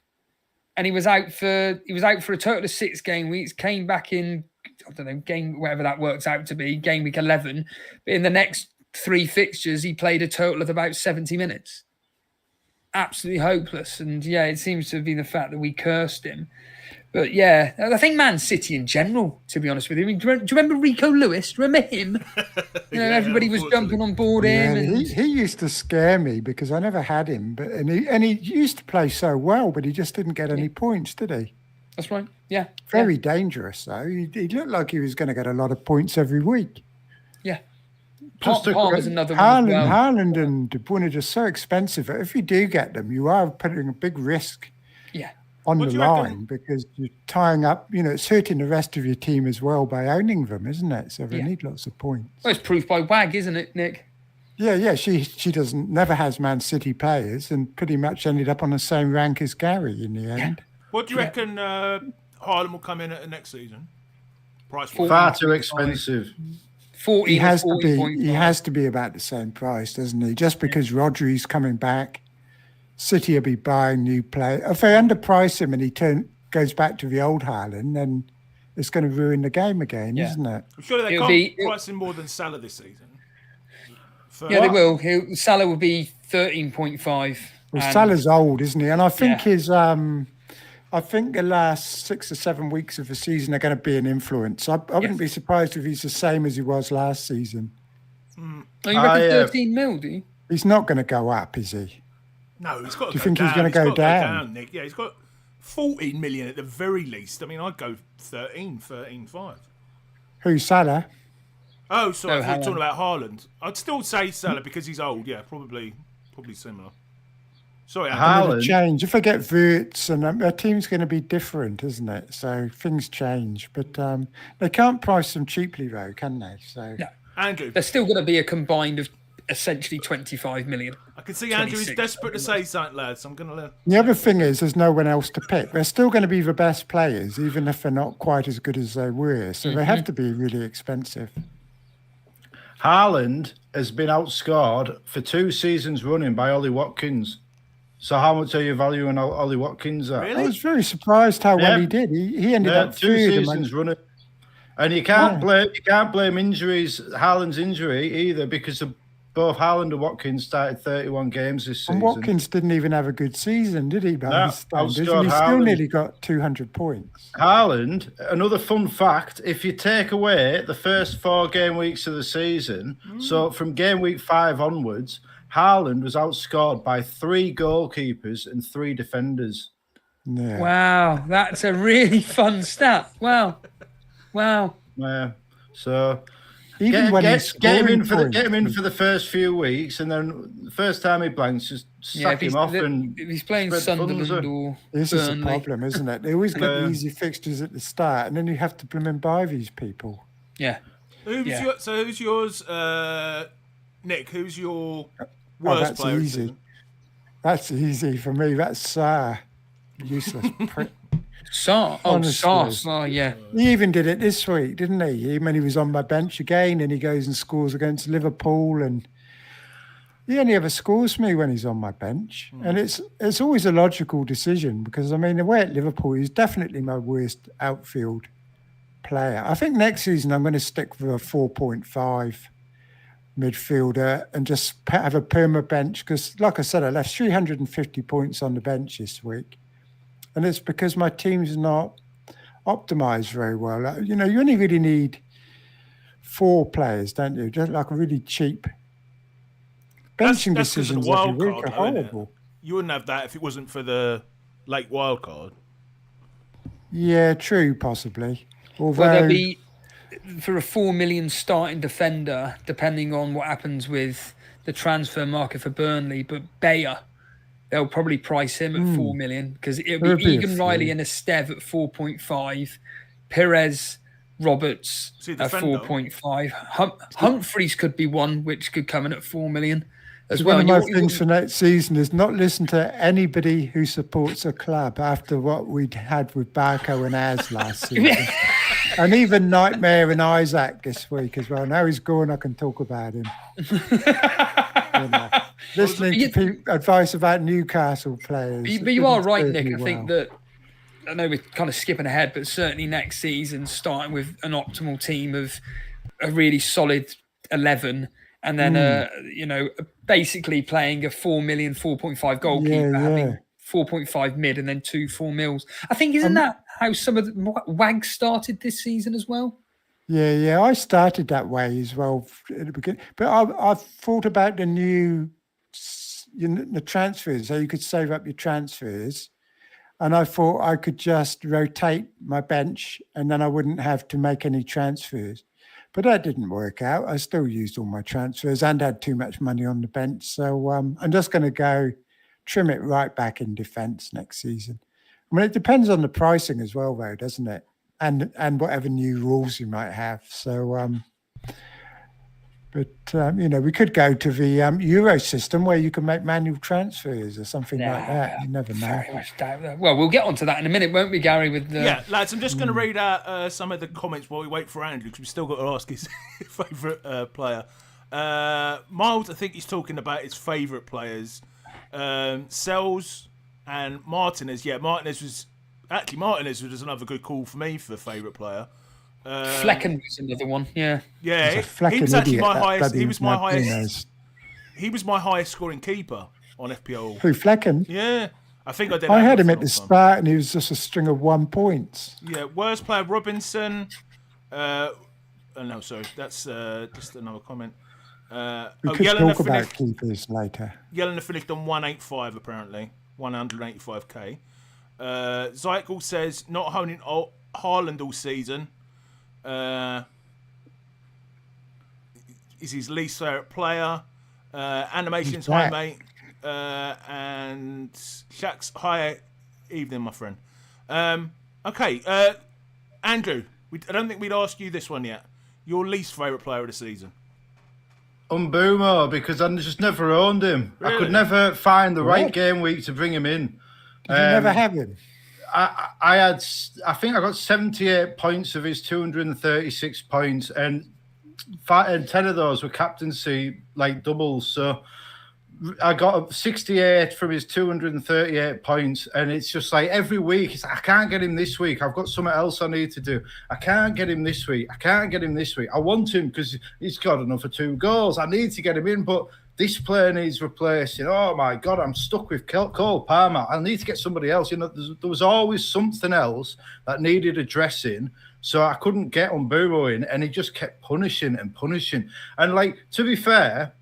and he was out for a total of 6 game weeks. Came back in, I don't know, game whatever that works out to be, game week 11. But in the next 3 fixtures, he played a total of about 70 minutes. Absolutely hopeless. And yeah, it seems to have been the fact that we cursed him. But yeah, I think Man City in general, to be honest with you. I mean, do you remember Rico Lewis? Remember him? Everybody was jumping on board him. And he used to scare me because I never had him. But he used to play so well, but he just didn't get any points, did he? That's right. Yeah. Very dangerous, though. He looked like he was going to get a lot of points every week. Yeah. Palmer's another one. Haaland and De Bruyne are just so expensive. If you do get them, you are putting a big risk. Yeah. On the line, because you're tying up, it's hurting the rest of your team as well by owning them, isn't it? So they need lots of points. Well, it's proof by WAG, isn't it, Nick? Yeah. She never has Man City players, and pretty much ended up on the same rank as Gary in the end. What do you reckon Haaland will come in at the next season? Price Far too expensive. 40 He has to be. 40.5. He has to be about the same price, doesn't he? Just because Rodri's coming back, City will be buying new players. If they underprice him and he goes back to the old Haaland, then it's going to ruin the game again, isn't it? I'm sure they can't price him more than Salah this season. Yeah, they will. Salah will be 13.5. Well, Salah's old, isn't he? And I think I think the last 6 or 7 weeks of the season are going to be an influence. I wouldn't be surprised if he's the same as he was last season. Oh, you reckon 13 mil, do you? He's not going to go up, is he? No, he's got to Do you think he's going to go down? Nick? Yeah, he's got 14 million at the very least. I mean, I'd go 13.5. Who, Salah? Oh, sorry, you're talking about Haaland. I'd still say Salah because he's old. Yeah, probably similar. Sorry, Haaland. Change. If I get Wirtz, and their team's going to be different, isn't it? So things change. But they can't price them cheaply, though, can they? So no. Andrew, they're still going to be a combined of essentially 25 million. I can see Andrew is desperate to say something, lads. I'm going to learn. The other thing is, there's no one else to pick. They're still going to be the best players, even if they're not quite as good as they were. So they have to be really expensive. Haaland has been outscored for 2 seasons running by Ollie Watkins. So how much are you valuing Ollie Watkins at? Really? I was very surprised how well he did. He ended up 2 seasons running. And you can't blame injuries, Haaland's injury either, because both Haaland and Watkins started 31 games this season. And Watkins didn't even have a good season, did he? No, He still nearly got 200 points. Haaland, another fun fact, if you take away the first 4 game weeks of the season, so from game week 5 onwards, Haaland was outscored by 3 goalkeepers and 3 defenders. Yeah. Wow, that's a really fun stat. Wow. Yeah. So Even when he's get him in points, for the first few weeks, and then the first time he blanks, just sack him off. And if he's playing spread the funds Sunderland or this Burnley. is the problem, isn't it? They always get the easy fixtures at the start, and then you have to buy these people. Yeah. Who's yours, Nick? Who's your worst that's player? easy. That's easy for me. That's useless prick. Honestly. Yeah. He even did it this week, didn't he? Even he was on my bench again, and he goes and scores against Liverpool, and he only ever scores me when he's on my bench. And it's always a logical decision because, I mean, the way at Liverpool, he's definitely my worst outfield player. I think next season I'm going to stick with a 4.5 midfielder and just have a perma bench because, like I said, I left 350 points on the bench this week. And it's because my team's not optimized very well. You know, you only really need 4 players, don't you? Just like a really cheap benching decisions every week are horrible. You wouldn't have that if it wasn't for the late wild card. Yeah, true, possibly. Although, Well, there'll be for a 4 million starting defender, depending on what happens with the transfer market for Burnley, but Bayer. They'll probably price him at 4 million because it'll be Egan Riley and Esteve at 4.5, Perez, Roberts at 4.5. Humphreys could be one which could come in at 4 million as well. One of my things for next season is not listen to anybody who supports a club after what we'd had with Barco and Az last season. And even Nightmare and Isaac this week as well. Now he's gone, I can talk about him. Listening to advice about Newcastle players. But you are right, Nick. I think that, I know we're kind of skipping ahead, but certainly next season, starting with an optimal team of a really solid 11, and then, basically playing a 4 million, 4.5 goalkeeper, having 4.5 mid, and then 4 mils. I think, isn't that how some of the WAG started this season as well? Yeah, I started that way as well at the beginning. But I've thought about the transfers, so you could save up your transfers. And I thought I could just rotate my bench and then I wouldn't have to make any transfers. But that didn't work out. I still used all my transfers and had too much money on the bench. So I'm just going to trim it right back in defence next season. I mean, it depends on the pricing as well, though, doesn't it? And whatever new rules you might have. So But, we could go to the Euro system where you can make manual transfers or something like that. You never know. Very much doubt that. Well, we'll get onto that in a minute, won't we, Gary? With the... Yeah, lads, I'm just going to read out some of the comments while we wait for Andrew, because we've still got to ask his favourite player. Miles, I think he's talking about his favourite players. Sells and Martinez. Yeah, Martinez was another good call for me for favourite player. Flecken was another one. Yeah, he was actually my highest. He was my highest. He was my highest scoring keeper on FPL. Who, Flecken? Yeah, I think I did. I had him at the start, and he was just a string of 1 points. Yeah, worst player Robinson. No, sorry, that's just another comment. We could talk about keepers later. Yelena finished on 185 apparently, 185k. Zykel says not honing Haaland all season. Is his least favourite player. Animations, hi mate. And Shaq's hi evening, my friend. Okay, Andrew, I don't think we'd asked you this one yet. Your least favourite player of the season? Mbeumo, because I just never owned him. Really? I could never find the right game week to bring him in. Did you never have him? I think I got 78 points of his 236 points, and 10 of those were captaincy, like doubles. So I got 68 from his 238 points, and it's just like every week, it's like, I can't get him this week. I've got something else I need to do. I can't get him this week. I can't get him this week. I want him because he's got enough for 2 goals. I need to get him in, but this player needs replacing. Oh my God, I'm stuck with Cole Palmer. I need to get somebody else. There was always something else that needed addressing. So I couldn't get Mbeumo in, and he just kept punishing and punishing. And like, to be fair,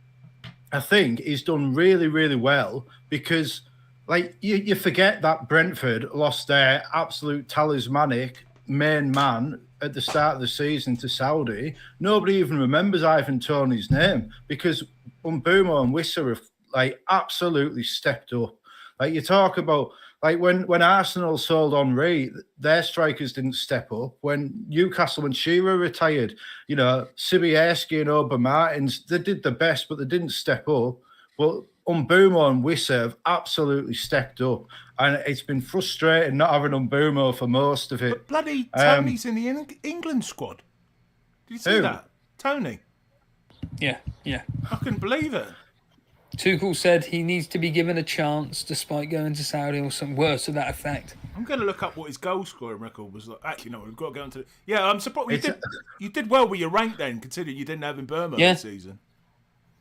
I think he's done really, really well because like you forget that Brentford lost their absolute talismanic main man at the start of the season to Saudi. Nobody even remembers Ivan Toney's name because Mbeumo and Wissa have like absolutely stepped up. Like you talk about like when Arsenal sold Henry, their strikers didn't step up. When Newcastle, when Shearer retired, Sibierski and Oba Martins, they did the best, but they didn't step up. Well, Mbeumo and Wissa have absolutely stepped up. And it's been frustrating not having Mbeumo for most of it. But bloody Tony's in the England squad. Did you see that? Tony. Yeah. I couldn't believe it. Tuchel said he needs to be given a chance despite going to Saudi or some worse to that effect. I'm going to look up what his goal scoring record was like. Actually, no, we've got to go into it. Yeah, I'm surprised. You did well with your rank then, considering you didn't have Mbeumo this season.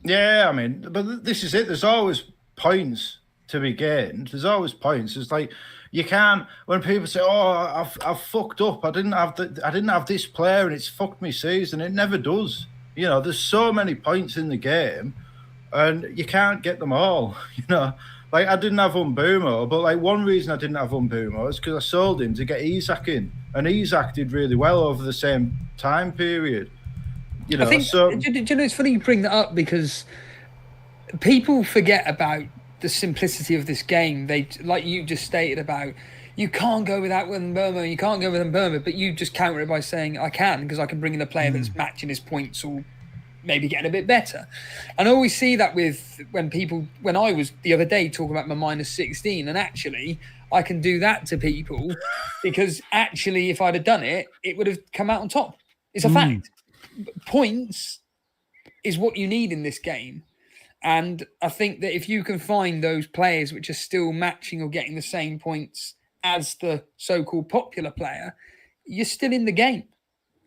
Yeah, I mean, but this is it. There's always points to be gained. There's always points. It's like you can't. When people say, "Oh, I've fucked up. I didn't have this player, and it's fucked me season." It never does. There's so many points in the game, and you can't get them all. Like I didn't have Mbeumo, but like one reason I didn't have Mbeumo is because I sold him to get Isak in, and Isak did really well over the same time period. I think. So, do you know, it's funny you bring that up because people forget about the simplicity of this game. They, like you just stated about, you can't go without Mbeumo, you can't go with Mbeumo, but you just counter it by saying, I can, because I can bring in a player that's matching his points or maybe getting a bit better. And I always see that when I was the other day talking about my -16, and actually I can do that to people because actually if I'd have done it, it would have come out on top. It's a fact. Points is what you need in this game. And I think that if you can find those players which are still matching or getting the same points as the so-called popular player, you're still in the game.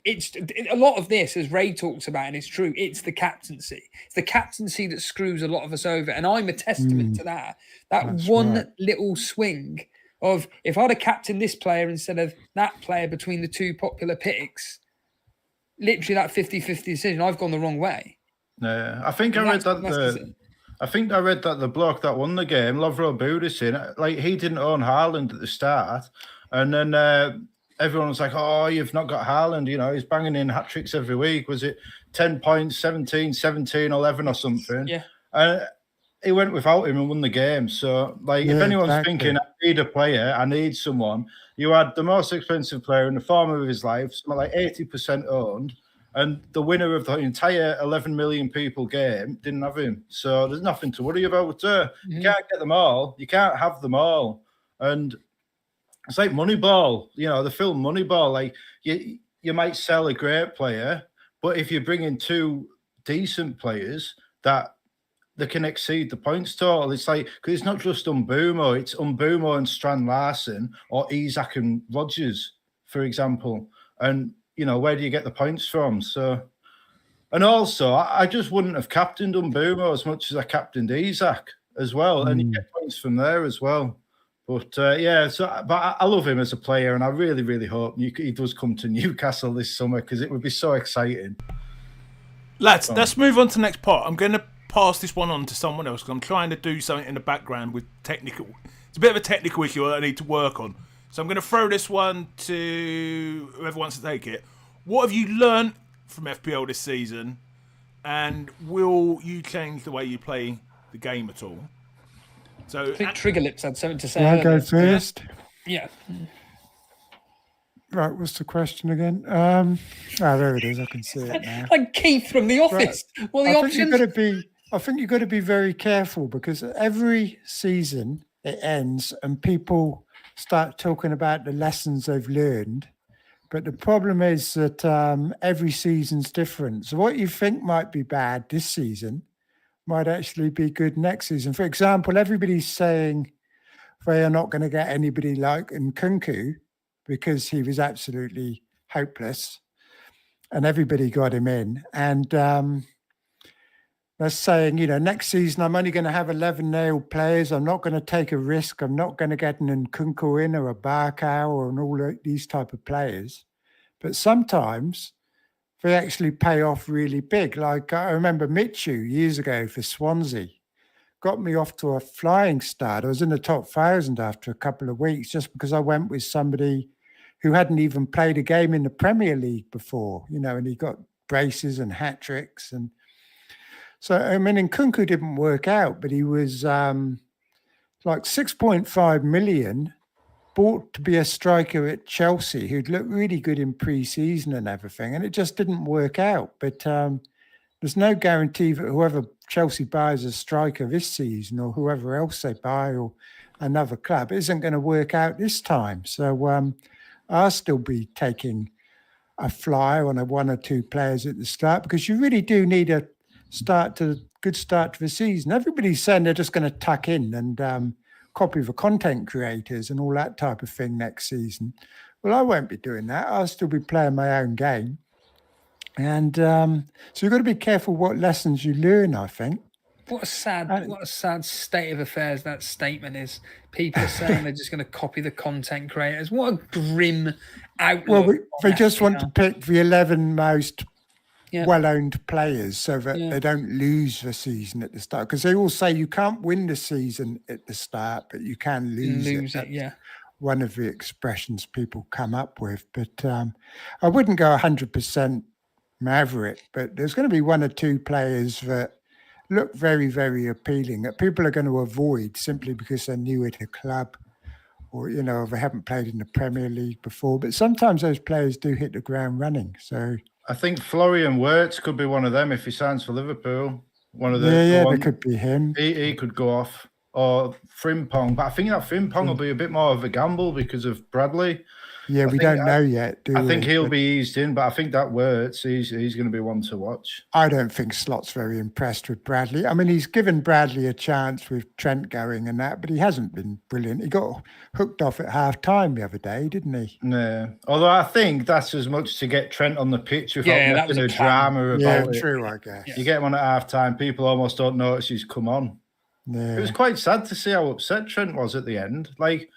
It's a lot of this, as Ray talks about, and it's true, it's the captaincy. It's the captaincy that screws a lot of us over. And I'm a testament to that. That's one little swing of, if I'd have captained this player instead of that player between the two popular picks, literally that 50-50 decision, I've gone the wrong way. Yeah, I think I read that the bloke that won the game, Lovro Budicin, like he didn't own Haaland at the start, and then everyone was like, "Oh, you've not got Haaland. He's banging in hat tricks every week. Was it 10 points, 17, 17, 11 or something?" Yeah. And he went without him and won the game. So, like, if anyone's thinking, "I need a player, I need someone," you had the most expensive player in the form of his life, something like 80% owned. And the winner of the entire 11 million people game didn't have him. So there's nothing to worry about. You can't get them all. You can't have them all. And it's like Moneyball, the film Moneyball. Like you might sell a great player, but if you bring in two decent players that they can exceed the points total, it's like, because it's not just Umbumo, it's Umbumo and Strand Larson or Isak and Rodgers, for example. And where do you get the points from? So, and also, I just wouldn't have captained Umbumo as much as I captained Isak as well, and you get points from there as well. But but I love him as a player, and I really, really hope he does come to Newcastle this summer because it would be so exciting. Lads, let's move on to the next part. I'm going to pass this one on to someone else because I'm trying to do something in the background with technical. It's a bit of a technical issue that I need to work on. So I'm going to throw this one to whoever wants to take it. What have you learned from FPL this season, and will you change the way you play the game at all? So I think TriggerLips had something to say. Can I go first? Yeah. Right, what's the question again? There it is. I can see it now. Like Keith from The Office. Right. Well, the options. I think you've got to be very careful because every season it ends and people start talking about the lessons they've learned. But the problem is that every season's different. So what you think might be bad this season might actually be good next season. For example, everybody's saying they are not going to get anybody like Nkunku because he was absolutely hopeless and everybody got him in. And they're saying, next season I'm only going to have 11 nailed players. I'm not going to take a risk. I'm not going to get an Nkunku in or a Barcow or all these type of players. But sometimes they actually pay off really big. Like I remember Michu years ago for Swansea got me off to a flying start. I was in the top 1,000 after a couple of weeks just because I went with somebody who hadn't even played a game in the Premier League before, and he got braces and hat-tricks. And so, Nkunku didn't work out, but he was like 6.5 million bought to be a striker at Chelsea who'd looked really good in pre-season and everything, and it just didn't work out. But there's no guarantee that whoever Chelsea buys a striker this season or whoever else they buy or another club isn't going to work out this time. So I'll still be taking a flyer on one or two players at the start because you really do need a good start to the season. Everybody's saying they're just going to tuck in and copy the content creators and all that type of thing next season. Well, I won't be doing that. I'll still be playing my own game. And so you've got to be careful what lessons you learn, I think. What a sad state of affairs that statement is. People are saying they're just going to copy the content creators. What a grim outlook. Well, they just want to pick the 11 most well-owned players so that they don't lose the season at the start. Because they all say you can't win the season at the start, but you can lose it. One of the expressions people come up with. But I wouldn't go 100% Maverick, but there's going to be one or two players that look very, very appealing that people are going to avoid simply because they're new at a club or, they haven't played in the Premier League before. But sometimes those players do hit the ground running. So I think Florian Wirtz could be one of them if he signs for Liverpool. One of the it could be him. He could go off. Or Frimpong, but I think that Frimpong will be a bit more of a gamble because of Bradley. Yeah, we don't know yet, do we? I think he'll be eased in, but I think that Wirtz, he's going to be one to watch. I don't think Slot's very impressed with Bradley. I mean, he's given Bradley a chance with Trent going and that, but he hasn't been brilliant. He got hooked off at half-time the other day, didn't he? Yeah. Although I think that's as much to get Trent on the pitch without making a drama about it. Yeah, true, I guess. You get him on at half-time, people almost don't notice he's come on. Yeah. It was quite sad to see how upset Trent was at the end. Like,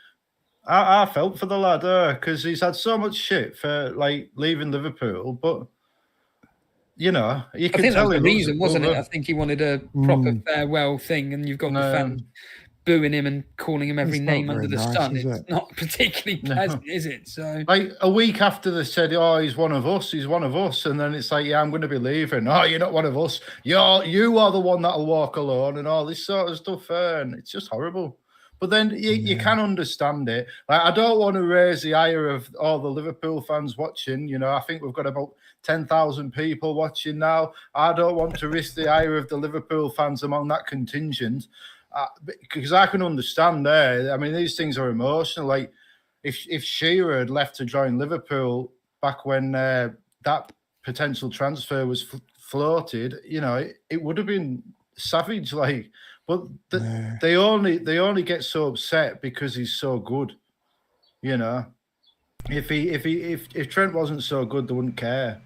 I felt for the lad because he's had so much shit for leaving Liverpool, but you can tell. I think that was the reason, wasn't it? I think he wanted a proper farewell thing, and you've got the fans booing him and calling him every name under the sun. It's not particularly pleasant, is it? So, a week after they said, "Oh, he's one of us," and then it's like, "Yeah, I'm going to be leaving." "Oh, you're not one of us. You are the one that'll walk alone," and all this sort of stuff, and it's just horrible. But then you can understand it. Like, I don't want to raise the ire of all the Liverpool fans watching. You know, I think we've got about 10,000 people watching now. I don't want to risk the ire of the Liverpool fans among that contingent, because I can understand there. I mean, these things are emotional. Like, if Shearer had left to join Liverpool back when that potential transfer was floated, you know, it would have been savage. Like, but they only get so upset because he's so good. You know, if Trent wasn't so good, they wouldn't care.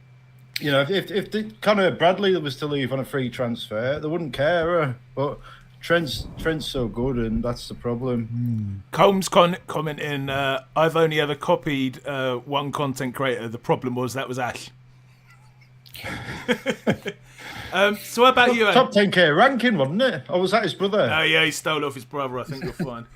You know, if Conor Bradley was to leave on a free transfer, they wouldn't care. But Trent's so good, and that's the problem. Combs commenting, I've only ever copied one content creator. The problem was that was Ash. So how about you? Top 10k ranking, wasn't it? Or was that his brother? Oh yeah, he stole off his brother. I think you're fine.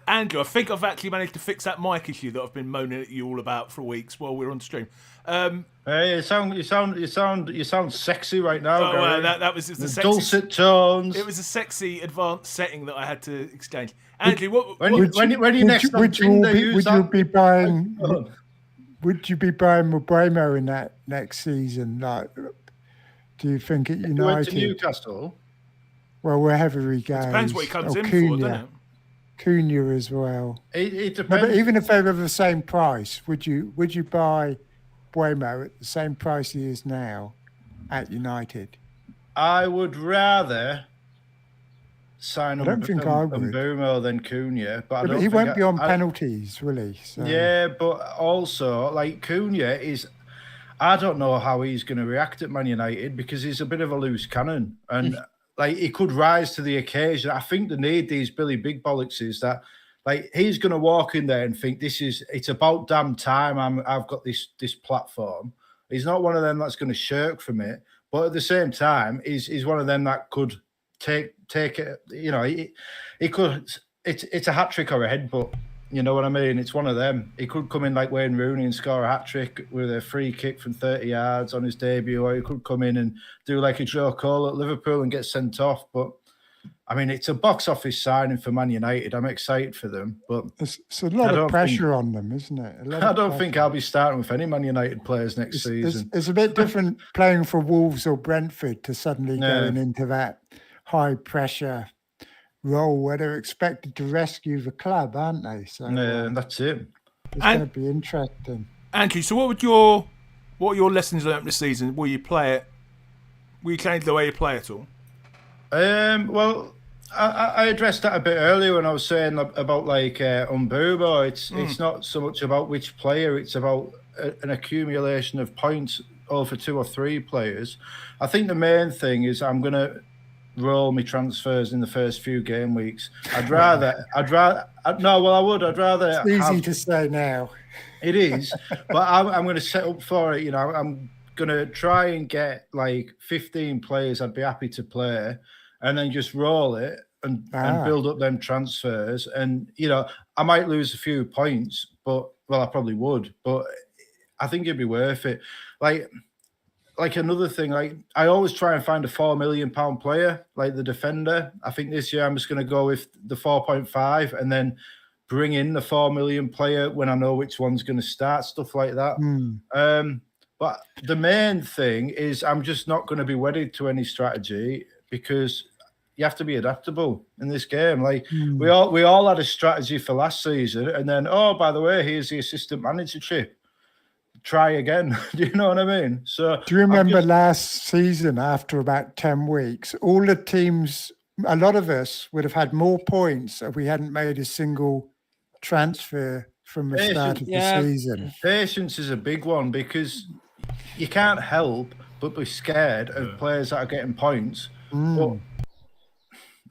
Andrew, I think I've actually managed to fix that mic issue that I've been moaning at you all about for weeks while we're on stream. Hey, you sound sexy right now. Oh, well, that was the sexy, dulcet tones. It was a sexy advanced setting that I had to exchange. Andrew, when you next on Tinder, would you be buying Mbeumo in that next season? Like, do you think at United? Went to Newcastle. Well, wherever he goes. It depends what he comes in Cunha. for, doesn't it? Cunha as well. It depends. No, but even if they were the same price, would you buy Mbeumo at the same price he is now at United? I would rather sign Mbeumo than Cunha, but he won't be on penalties, will he? So. Yeah, but also, like, Cunha is, I don't know how he's going to react at Man United, because he's a bit of a loose cannon, and like, he could rise to the occasion. I think they need these Billy Big Bollockses that, like, he's going to walk in there and think it's about damn time I've got this platform. He's not one of them that's going to shirk from it, but at the same time, he's one of them that could take it. You know, he could. It's a hat trick or a headbutt. You know what I mean? It's one of them. He could come in like Wayne Rooney and score a hat trick with a free kick from 30 yards on his debut, or he could come in and do like a Joe Cole at Liverpool and get sent off. But I mean, it's a box office signing for Man United. I'm excited for them, but it's a lot of pressure on them, isn't it? I don't think I'll be starting with any Man United players next season. It's a bit different playing for Wolves or Brentford to suddenly going into that high pressure role where they're expected to rescue the club, aren't they? So that's it. It's going to be interesting. Andrew, so what are your lessons learned this season? Will you play it? Will you change the way you play it all? Well, I addressed that a bit earlier when I was saying about like Mbeumo. It's not so much about which player; it's about an accumulation of points over 2 or 3 players. I think the main thing is I'm going to roll my transfers in the first few game weeks. I'd rather. It's easy to say now. It is, but I'm going to set up for it. You know, I'm going to try and get like 15 players I'd be happy to play, and then just roll it and build up them transfers. And, you know, I might lose a few points, but, well, I probably would, but I think it'd be worth it. Like another thing, like I always try and find a £4 million player, like the defender. I think this year I'm just going to go with the 4.5 and then bring in the 4 million player when I know which one's going to start, stuff like that. But the main thing is I'm just not going to be wedded to any strategy, because you have to be adaptable in this game. Like we all had a strategy for last season, and then, oh, by the way, here's the assistant managership. Try again. Do you know what I mean? So do you remember last season, after about 10 weeks, all the teams, a lot of us would have had more points if we hadn't made a single transfer from the start of the season. Patience is a big one, because you can't help but be scared of players that are getting points.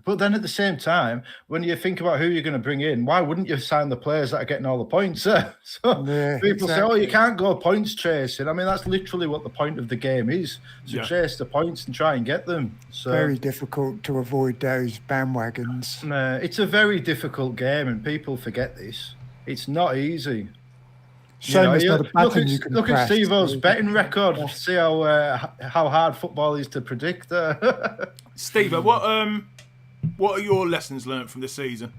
But then at the same time, when you think about who you're going to bring in, why wouldn't you sign the players that are getting all the points? So people say, oh, you can't go points chasing. I mean, that's literally what the point of the game is, to chase the points and try and get them. So very difficult to avoid those bandwagons. It's a very difficult game, and people forget this. It's not easy. Look at Steve-O's betting record. See how hard football is to predict. Steve-O, what are your lessons learned from this season?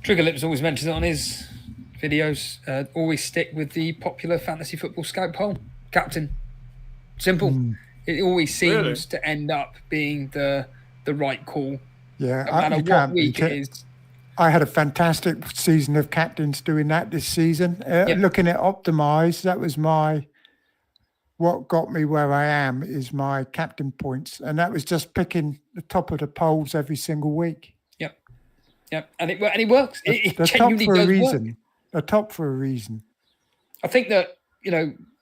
TriggerLips always mentions it on his videos. Always stick with the popular fantasy football scout poll. Captain. Simple. It always seems to end up being the right call. Yeah, no matter what week it is. I had a fantastic season of captains doing that this season. Looking at Optimize, that was what got me where I am is my captain points. And that was just picking the top of the polls every single week. Yep. And it works. It the genuinely top for does a reason. work. The top for a reason. I think that,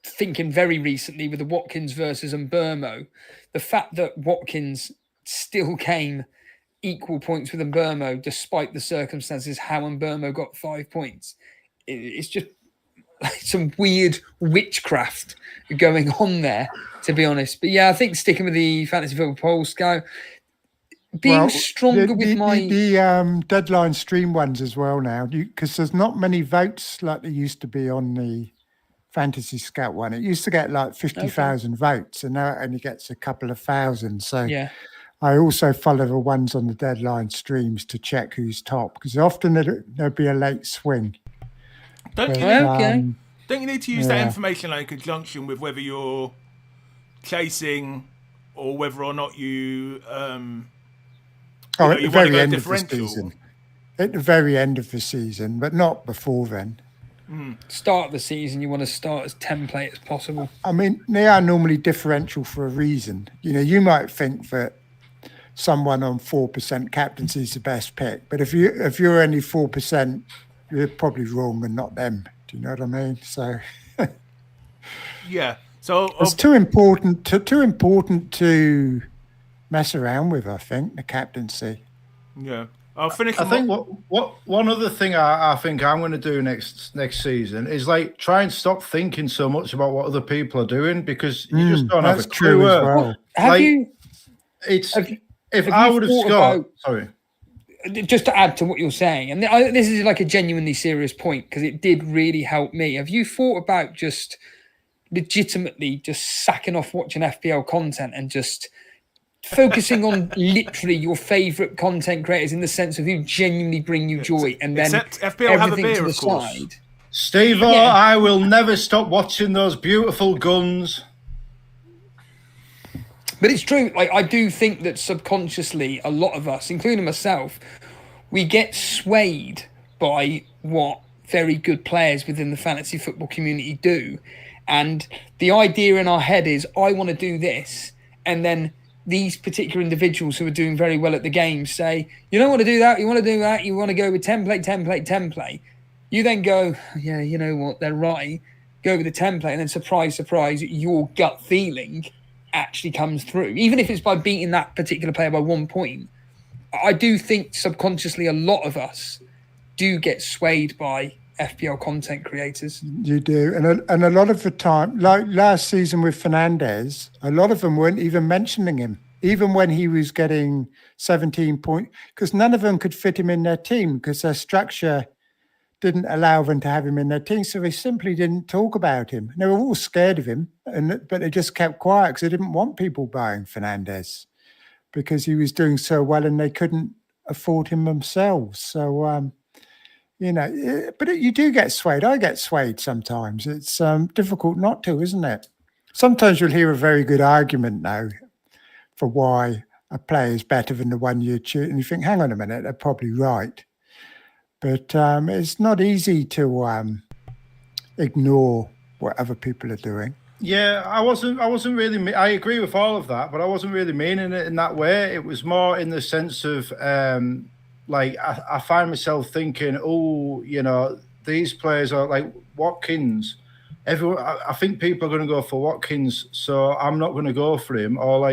thinking very recently with the Watkins versus Mbermo, the fact that Watkins still came equal points with Mbermo, despite the circumstances how Mbermo got 5 points. It's just some weird witchcraft going on there, to be honest. But yeah, I think sticking with the fantasy football poll scout, being stronger with the deadline stream ones as well now, because there's not many votes like there used to be on the fantasy scout one. It used to get like 50,000 votes, and now it only gets a couple of thousand. So yeah. I also follow the ones on the deadline streams to check who's top, because often there'll be a late swing. Don't you need to use that information in conjunction with whether you're chasing or whether or not you at the very end of the season. At the very end of the season, but not before then. Start of the season, you want to start as template as possible. I mean, they are normally differential for a reason. You might think that someone on 4% captaincy is the best pick, but if you're only 4%, you're probably wrong and not them. Do you know what I mean? So yeah, so it's too important to mess around with. I think the captaincy. Yeah, I'll finish. I think what one other thing I think I'm going to do next season is try and stop thinking so much about what other people are doing, because you just don't have a clue. As well. If I would have scored, sorry. Just to add to what you're saying, and this is a genuinely serious point because it did really help me. Have you thought about just legitimately just sacking off watching FPL content and just focusing on literally your favourite content creators in the sense of who genuinely bring you joy, and then except FPL have a beer, to the of course. side? Steve-O, I will never stop watching those beautiful guns. But it's true. I do think that subconsciously, a lot of us, including myself, we get swayed by what very good players within the fantasy football community do. And the idea in our head is, I want to do this. And then these particular individuals who are doing very well at the game say, you don't want to do that, you want to do that, you want to go with template. You then go, yeah, you know what, they're right. Go with the template, and then surprise, your gut feeling actually comes through, even if it's by beating that particular player by 1 point. I do think subconsciously a lot of us do get swayed by FPL content creators. You do, and a lot of the time, like last season with Fernandez, a lot of them weren't even mentioning him, even when he was getting 17 points, because none of them could fit him in their team because their structure didn't allow them to have him in their team, so they simply didn't talk about him. They were all scared of him, but they just kept quiet because they didn't want people buying Fernandez because he was doing so well and they couldn't afford him themselves. So, but you do get swayed. I get swayed sometimes. It's difficult not to, isn't it? Sometimes you'll hear a very good argument now for why a player is better than the one you choose, and you think, hang on a minute, they're probably right. But it's not easy to ignore what other people are doing. Yeah, I wasn't really. I agree with all of that, but I wasn't really meaning it in that way. It was more in the sense of I find myself thinking, these players are like Watkins. Everyone, I think people are going to go for Watkins, so I'm not going to go for him. Or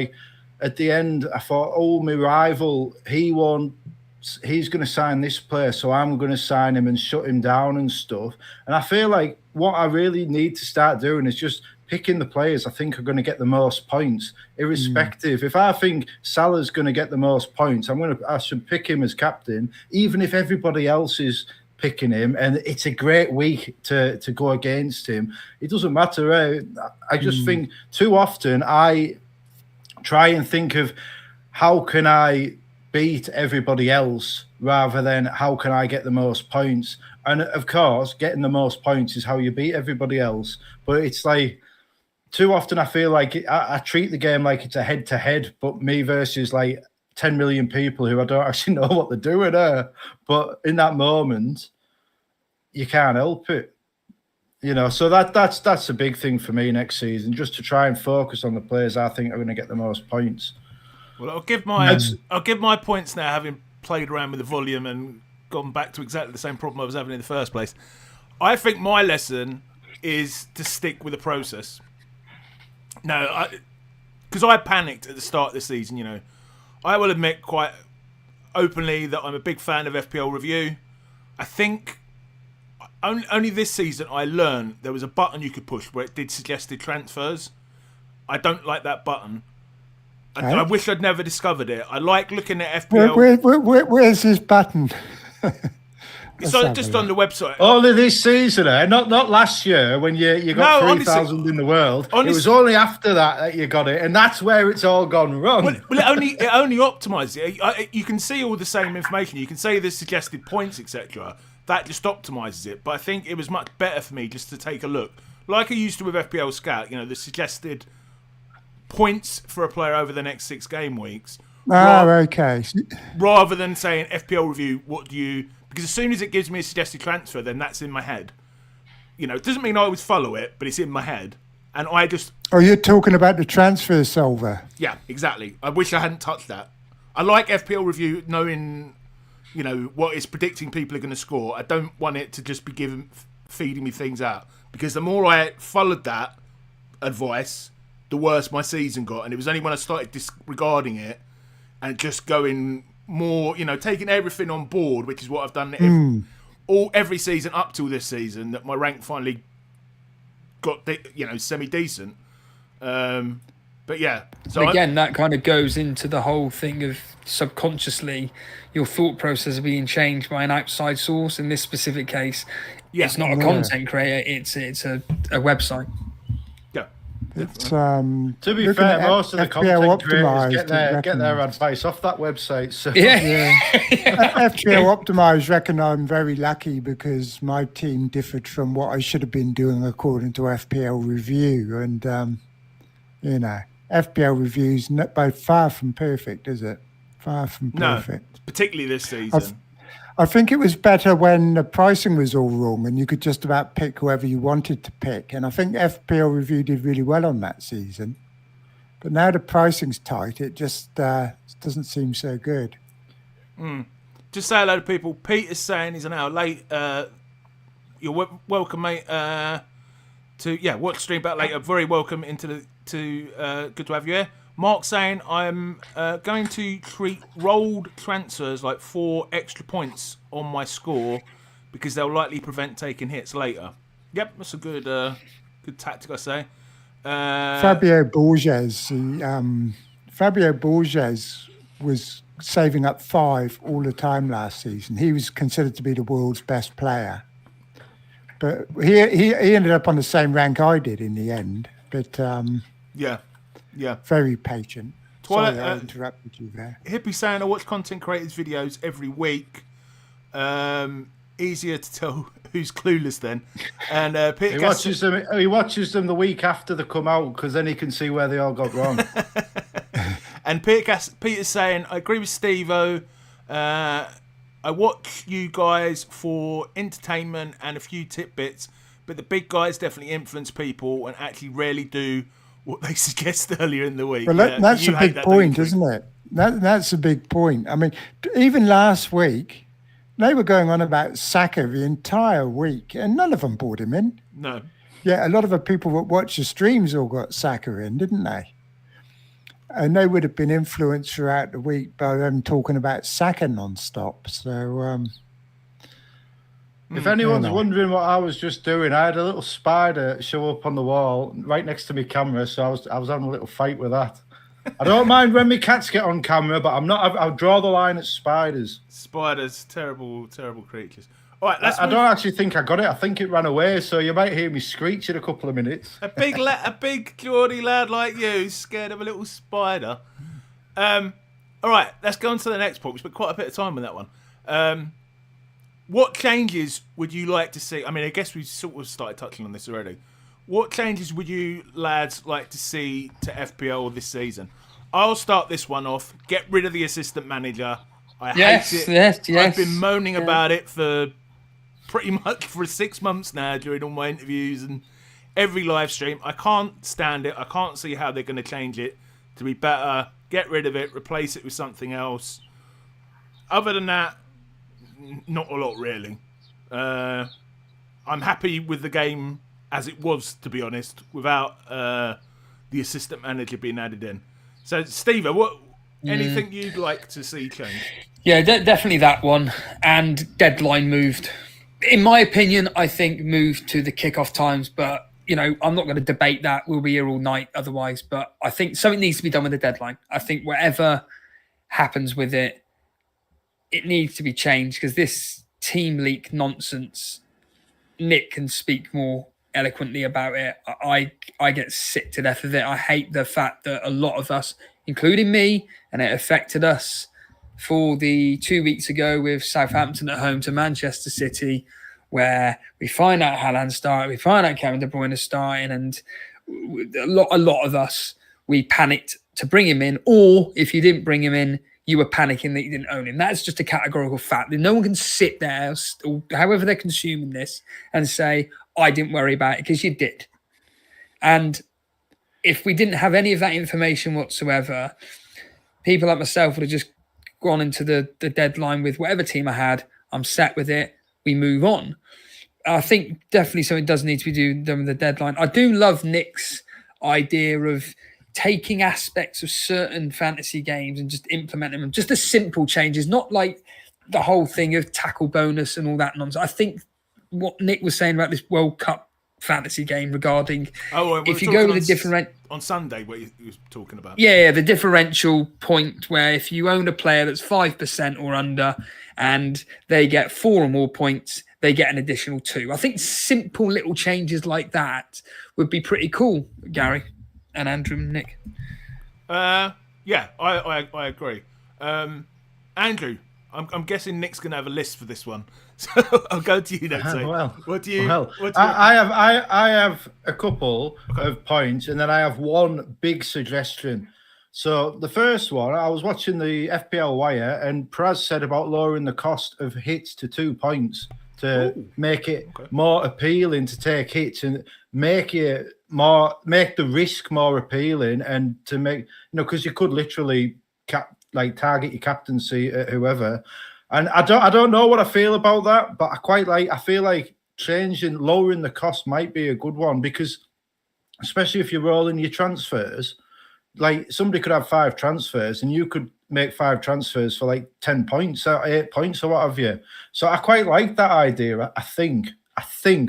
at the end, I thought, my rival, he's going to sign this player, so I'm going to sign him and shut him down and stuff. And I feel like what I really need to start doing is just picking the players I think are going to get the most points, irrespective. If I think Salah's going to get the most points, I should pick him as captain, even if everybody else is picking him and it's a great week to go against him. It doesn't matter. I just think too often I try and think of how can I beat everybody else rather than how can I get the most points. And of course, getting the most points is how you beat everybody else. But it's like too often I feel like I treat the game like it's a head-to-head, but me versus like 10 million people who I don't actually know what they're doing there. But in that moment, you can't help it. So that's a big thing for me next season, just to try and focus on the players I think are going to get the most points. Well, I'll give my points now, having played around with the volume and gone back to exactly the same problem I was having in the first place. I think my lesson is to stick with the process. No, because I panicked at the start of the season. I will admit quite openly that I'm a big fan of FPL Review. I think only this season I learned there was a button you could push where it did suggested transfers. I don't like that button. I wish I'd never discovered it. I like looking at FPL. Where's this button? It's just on the website. Only this season, Not last year when you got 3,000 in the world. Honestly, it was only after that you got it, and that's where it's all gone wrong. Well, it only optimises it. You can see all the same information. You can see the suggested points, etc. That just optimises it. But I think it was much better for me just to take a look, like I used to with FPL Scout. The suggested points for a player over the next 6 game weeks. Okay. Rather than saying FPL Review, what do you? Because as soon as it gives me a suggested transfer, then that's in my head. It doesn't mean I always follow it, but it's in my head. And I just... Oh, you're talking about the transfer solver. Yeah, exactly. I wish I hadn't touched that. I like FPL Review knowing, what it's predicting people are going to score. I don't want it to just be feeding me things out. Because the more I followed that advice, the worse my season got. And it was only when I started disregarding it and just going... more, taking everything on board, which is what I've done every season up till this season, that my rank finally got, semi-decent. But yeah. So again, that kind of goes into the whole thing of subconsciously your thought process being changed by an outside source. In this specific case, it's not a content creator, it's a website. It's to be fair, most of the content creators get their advice off that website. So. Yeah. FPL Optimized reckon I'm very lucky because my team differed from what I should have been doing according to FPL Review, and FPL Review's both far from perfect, is it? Far from perfect. No, particularly this season. I think it was better when the pricing was all wrong and you could just about pick whoever you wanted to pick. And I think FPL Review did really well on that season. But now the pricing's tight, it just doesn't seem so good. Just say hello to people. Peter's saying he's an hour late. You're welcome, mate, to watch the stream back later. Very welcome good to have you here. Mark saying I'm going to treat rolled transfers like 4 extra points on my score because they'll likely prevent taking hits later. Yep, that's a good tactic, I say. Fabio Borges was saving up 5 all the time last season. He was considered to be the world's best player, but he ended up on the same rank I did in the end. But yeah, very patient. Twilight, Sorry, I interrupted you there. Hippie saying I watch content creators' videos every week. Easier to tell who's clueless then. And Peter he watches them the week after they come out because then he can see where they all got wrong. And Peter's saying I agree with Steve-O. I watch you guys for entertainment and a few tidbits, but the big guys definitely influence people and actually rarely do what they suggest earlier in the week. Well, that's a big point, isn't it? That's a big point. I mean, even last week, they were going on about Saka the entire week, and none of them brought him in. No. Yeah, a lot of the people that watch the streams all got Saka in, didn't they? And they would have been influenced throughout the week by them talking about Saka non-stop. So... if anyone's wondering what I was just doing, I had a little spider show up on the wall right next to my camera, so I was having a little fight with that. I don't mind when my cats get on camera, but I'll draw the line at spiders. Spiders, terrible, terrible creatures. All right, I don't actually think I got it. I think it ran away, so you might hear me screech in a couple of minutes. A big Geordie lad like you, scared of a little spider. All All right, let's go on to the next point. We spent quite a bit of time on that one. What changes would you like to see? I mean, I guess we sort of started touching on this already. What changes would you lads like to see to FPL this season? I'll start this one off. Get rid of the assistant manager. I hate it. Yes. I've been moaning about it for pretty much for 6 months now during all my interviews and every live stream. I can't stand it. I can't see how they're going to change it to be better. Get rid of it. Replace it with something else. Other than that, not a lot really. I'm happy with the game as it was, to be honest, without the assistant manager being added in. So, Steve, anything you'd like to see change? Yeah, definitely that one. And deadline moved. In my opinion, I think moved to the kickoff times, but I'm not going to debate that. We'll be here all night otherwise. But I think something needs to be done with the deadline. I think whatever happens with it, it needs to be changed because this team leak nonsense, Nick can speak more eloquently about it. I get sick to death of it. I hate the fact that a lot of us, including me, and it affected us for the 2 weeks ago with Southampton at home to Manchester City, where we find out Haaland starting, we find out Kevin De Bruyne is starting, and a lot of us, we panicked to bring him in, or if you didn't bring him in, you were panicking that you didn't own him. That's just a categorical fact. No one can sit there, or however they're consuming this, and say, I didn't worry about it, because you did. And if we didn't have any of that information whatsoever, people like myself would have just gone into the deadline with whatever team I had. I'm set with it. We move on. I think definitely something does need to be done with the deadline. I do love Nick's idea of taking aspects of certain fantasy games and just implementing them. Just the simple changes, not like the whole thing of tackle bonus and all that nonsense. I think what Nick was saying about this World Cup fantasy game regarding if you go with a different on Sunday, what he was talking about. Yeah, the differential point where if you own a player that's 5% or under and they get 4 or more points, they get an additional 2. I think simple little changes like that would be pretty cool, Gary and Andrew and Nick. Yeah, I agree. Andrew, I'm guessing Nick's going to have a list for this one. So I'll go to you next. I have a couple of points, and then I have one big suggestion. So the first one, I was watching the FPL Wire, and Praz said about lowering the cost of hits to 2 points to make it more appealing to take hits and make the risk more appealing, and to make because you could literally target your captaincy at whoever. And I don't know what I feel about that, but I feel like lowering the cost might be a good one, because especially if you're rolling your transfers, like somebody could have 5 transfers and you could make 5 transfers for like 10 points or 8 points or what have you. So I quite like that idea. I think,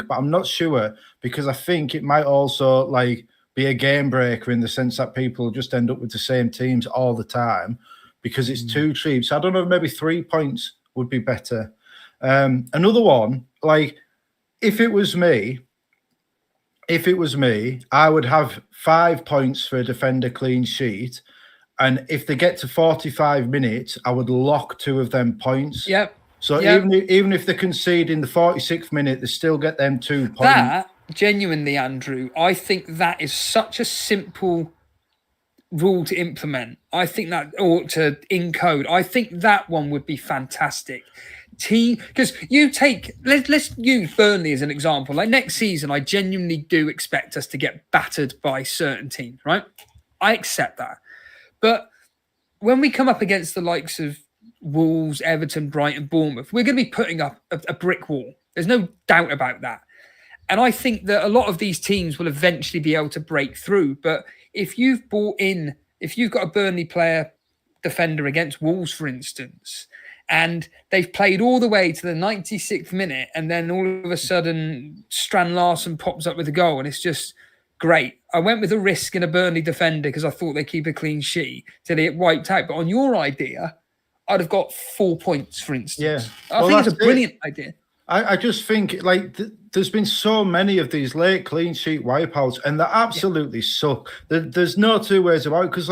but I'm not sure, because I think it might also be a game breaker in the sense that people just end up with the same teams all the time because it's too cheap. So I don't know, maybe 3 points would be better. Another one, if it was me, I would have 5 points for a defender clean sheet. And if they get to 45 minutes, I would lock 2 of them points. Yep. So even if they concede in the 46th minute, they still get them 2 points. That, genuinely, Andrew, I think that is such a simple rule to implement. I think that, or to encode, I think that one would be fantastic. Because let's use Burnley as an example. Like next season, I genuinely do expect us to get battered by certain teams, right? I accept that. But when we come up against the likes of Wolves, Everton, Brighton, Bournemouth, we're going to be putting up a brick wall. There's no doubt about that. And I think that a lot of these teams will eventually be able to break through. But if you've got a Burnley defender against Wolves, for instance, and they've played all the way to the 96th minute, and then all of a sudden Strand Larsen pops up with a goal, and it's just great. I went with a risk in a Burnley defender because I thought they'd keep a clean sheet till they get wiped out. But on your idea, I'd have got 4 points, for instance. Yeah. I think it's a brilliant idea. I just think there's been so many of these late clean sheet wipeouts, and they absolutely suck. There's no 2 ways about it, because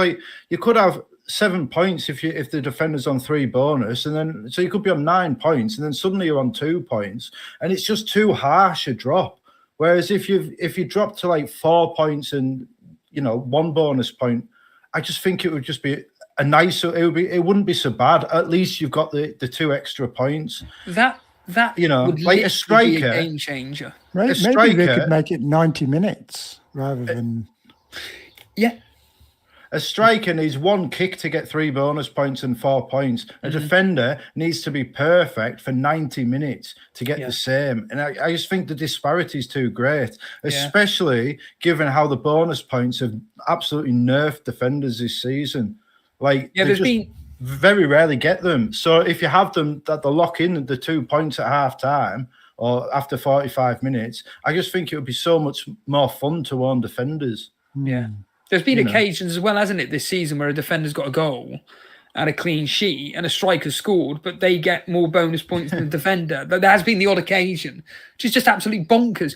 you could have 7 points if the defender's on 3 bonus, and then so you could be on 9 points, and then suddenly you're on 2 points, and it's just too harsh a drop. Whereas if you drop to like 4 points and 1 bonus point, I just think it would just be a nicer. It wouldn't be so bad. At least you've got the 2 extra points. That would like a striker, be a game changer. Maybe they could make it 90 minutes rather than. Yeah. A striker needs 1 kick to get 3 bonus points and 4 points. A defender needs to be perfect for 90 minutes to get the same. And I just think the disparity is too great, especially given how the bonus points have absolutely nerfed defenders this season. Like, there's been very rarely get them. So if you have them that they lock in the 2 points at half time or after 45 minutes, I just think it would be so much more fun to own defenders. Yeah. There's been occasions as well, hasn't it, this season where a defender's got a goal and a clean sheet and a striker scored, but they get more bonus points than the defender. But there has been the odd occasion, which is just absolutely bonkers.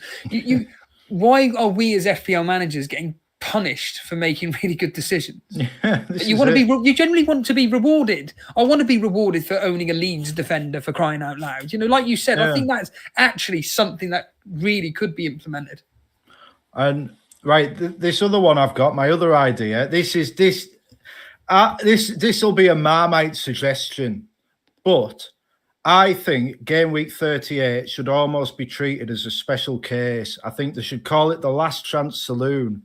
Why are we as FPL managers getting punished for making really good decisions? You generally want to be rewarded. I want to be rewarded for owning a Leeds defender, for crying out loud. Like you said, I think that's actually something that really could be implemented. And right, this other one I've got, my other idea. This will be a Marmite suggestion, but I think game week 38 should almost be treated as a special case. I think they should call it the last chance saloon.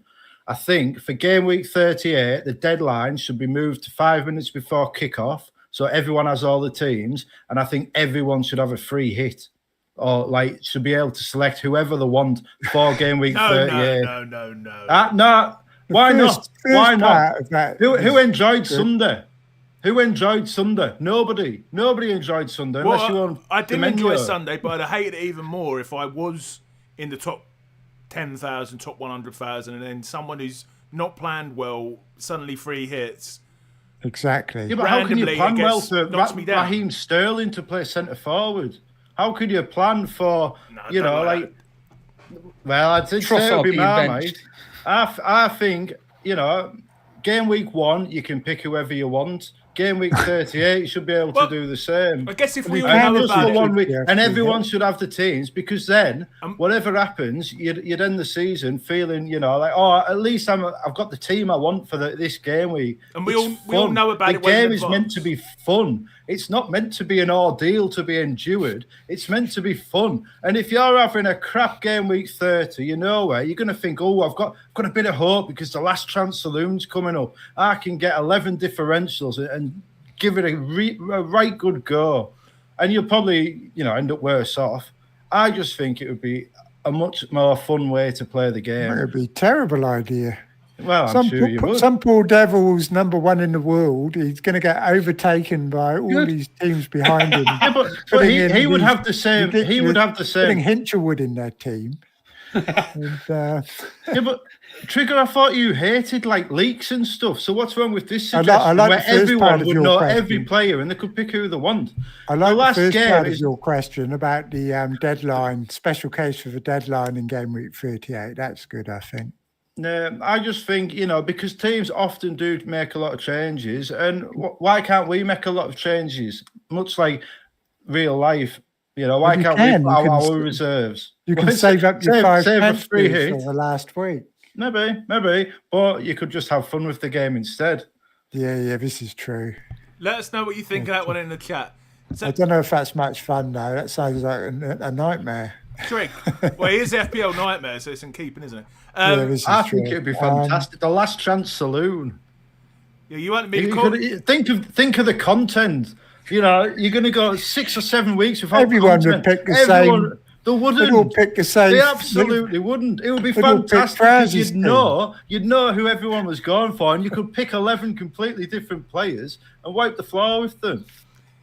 I think for game week 38, the deadline should be moved to 5 minutes before kickoff, so everyone has all the teams, and I think everyone should have a free hit. Or should be able to select whoever they want for game week 38. No. Why not? Why not? Who enjoyed Sunday? Who enjoyed Sunday? Nobody. Nobody enjoyed Sunday unless you own. I didn't enjoy Sunday, but I'd hate it even more if I was in the top 10,000, top 100,000, and then someone who's not planned well suddenly free hits. Exactly. Yeah, but how can you plan well for Raheem Sterling to play centre forward? How could you plan for, well, I'd say it would be Marmite. I think, game week 1, you can pick whoever you want. Game week 38, you should be able to do the same. I guess if we all know about it. And everyone should have the teams, because then, whatever happens, you'd end the season feeling, at least I've got the team I want for this game week. And we all know about it. The game is meant to be fun. It's not meant to be an ordeal to be endured. It's meant to be fun. And if you're having a crap game week 30, you're going to think, I've got a bit of hope because the last chance saloon's coming up. I can get 11 differentials and give it a right good go. And you'll probably, end up worse off. I just think it would be a much more fun way to play the game. It would be a terrible idea. Well, I'm sure you would. Some poor devil's number 1 in the world. He's going to get overtaken by all these teams behind him. Yeah, but he would have the same. He would have the same. Putting Hinchelwood in their team. And, yeah, but Trigger, I thought you hated leaks and stuff. So what's wrong with this suggestion where everyone would know every player and they could pick who they want? I like the first part of your question about the deadline, special case for the deadline in game week 38. That's good, I think. I just think, because teams often do make a lot of changes, and why can't we make a lot of changes? Much like real life, why can't we put our reserves? You can save up your 5 pence for the last week. Maybe, but you could just have fun with the game instead. Yeah, this is true. Let us know what you think of that one in the chat. I don't know if that's much fun, though. That sounds like a nightmare. Trig. Well, it is FPL Nightmare, so it's in keeping, isn't it? I think it'd be fantastic. The last chance saloon. Yeah, you want me to think of the content. You're going to go 6 or 7 weeks without everyone content. would pick the same. They wouldn't. They all pick the same. They absolutely wouldn't. It would be fantastic because you'd know who everyone was going for, and you could pick 11 completely different players and wipe the floor with them.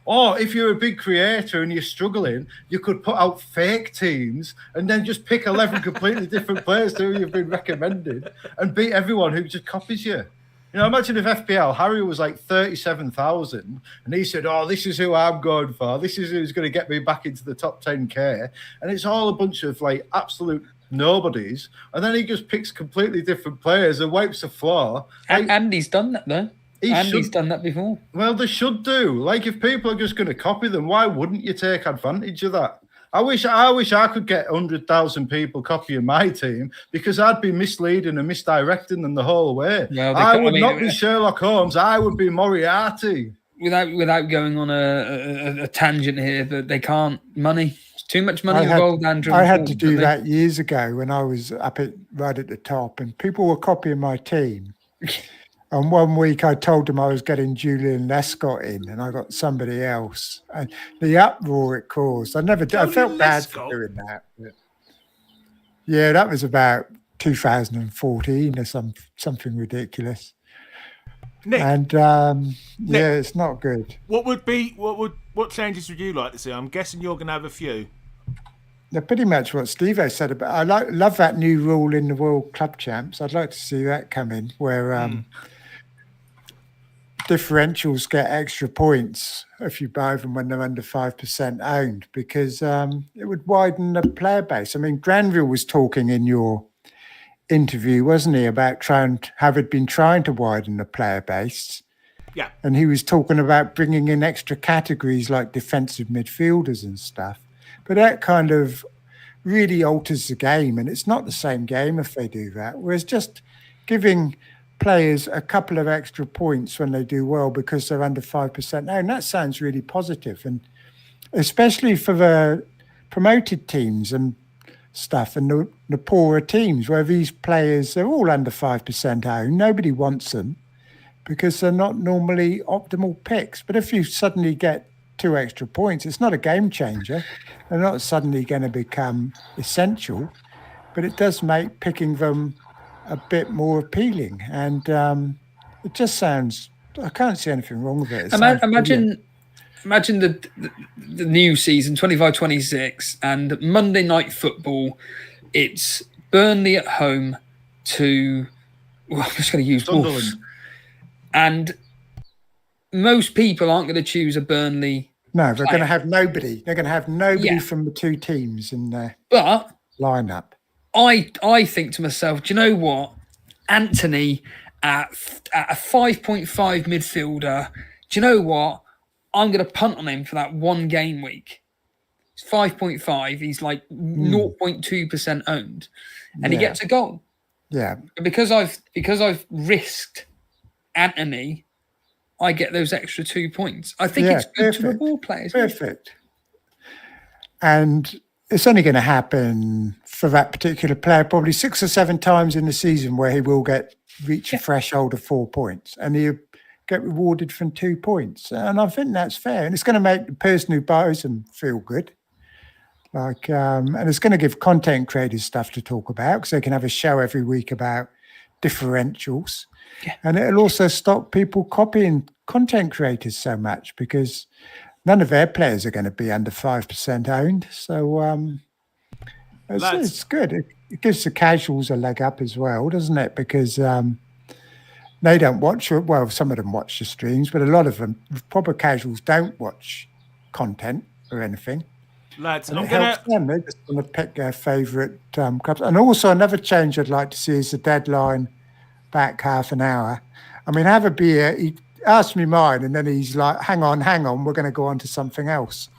Or if you're a big creator and you're struggling, you could put out fake teams and then just pick 11 completely different players who you've been recommended and beat everyone who just copies you. Imagine if FPL, Harry was 37,000 and he said, this is who I'm going for. This is who's going to get me back into the top 10K. And it's all a bunch of absolute nobodies. And then he just picks completely different players and wipes the floor. Andy's done that, though. He's done that before. Well, they should do. Like, if people are just going to copy them, why wouldn't you take advantage of that? I wish I could get 100,000 people copying my team, because I'd be misleading and misdirecting them the whole way. Well, I would not be Sherlock Holmes. I would be Moriarty. Without going on a tangent here, but they can't. Money. It's too much money involved, Andrew. I had to do that years ago when I was right at the top, and people were copying my team. And one week I told them I was getting Julian Lescott in, and I got somebody else. And the uproar it caused, I felt bad for doing that. But yeah, that was about 2014 or something ridiculous. Nick, and Nick, it's not good. What changes would you like to see? I'm guessing you're going to have a few. They're pretty much what Steve-O said about. I love that new rule in the World Club Champs. I'd like to see that come in, where differentials get extra points if you buy them when they're under 5% owned, because it would widen the player base. I mean, Granville was talking in your interview, wasn't he, about been trying to widen the player base. Yeah. And he was talking about bringing in extra categories like defensive midfielders and stuff. But that kind of really alters the game, and it's not the same game if they do that. Whereas just giving players a couple of extra points when they do well because they're under 5% owned, that sounds really positive. And especially for the promoted teams and stuff, and the poorer teams where these players, they're all under 5% owned. Nobody wants them because they're not normally optimal picks. But if you suddenly get 2 extra points, it's not a game changer. They're not suddenly going to become essential, but it does make picking them a bit more appealing. And it just sounds, I can't see anything wrong with it. Imagine the new season, 25-26, and Monday Night Football. It's Burnley at home to, I'm just going to use Wolves. And most people aren't going to choose a Burnley. No, they're going to have nobody. They're going to have nobody from the two teams in their lineup. I think to myself, do you know what? Anthony at a 5.5 midfielder, do you know what? I'm going to punt on him for that one game week. It's 5.5. He's like 0.2% owned, and he gets a goal. Yeah. Because I've risked Anthony, I get those extra 2 points. I think it's good to reward players. Perfect. And it's only going to happen for that particular player probably 6 or 7 times in the season where he will reach a threshold of 4 points, and he'll get rewarded from 2 points. And I think that's fair. And it's going to make the person who buys them feel good. And it's going to give content creators stuff to talk about, because they can have a show every week about differentials. Yeah. And it'll also stop people copying content creators so much, because none of their players are going to be under 5% owned. So it's good. It gives the casuals a leg up as well, doesn't it? Because they don't watch it. Well, some of them watch the streams, but a lot of them, proper casuals, don't watch content or anything. Lads, and it helps them. They just want to pick their favourite clubs. And also another change I'd like to see is the deadline back half an hour. I mean, have a beer. He asked me mine, and then he's like, hang on, we're going to go on to something else.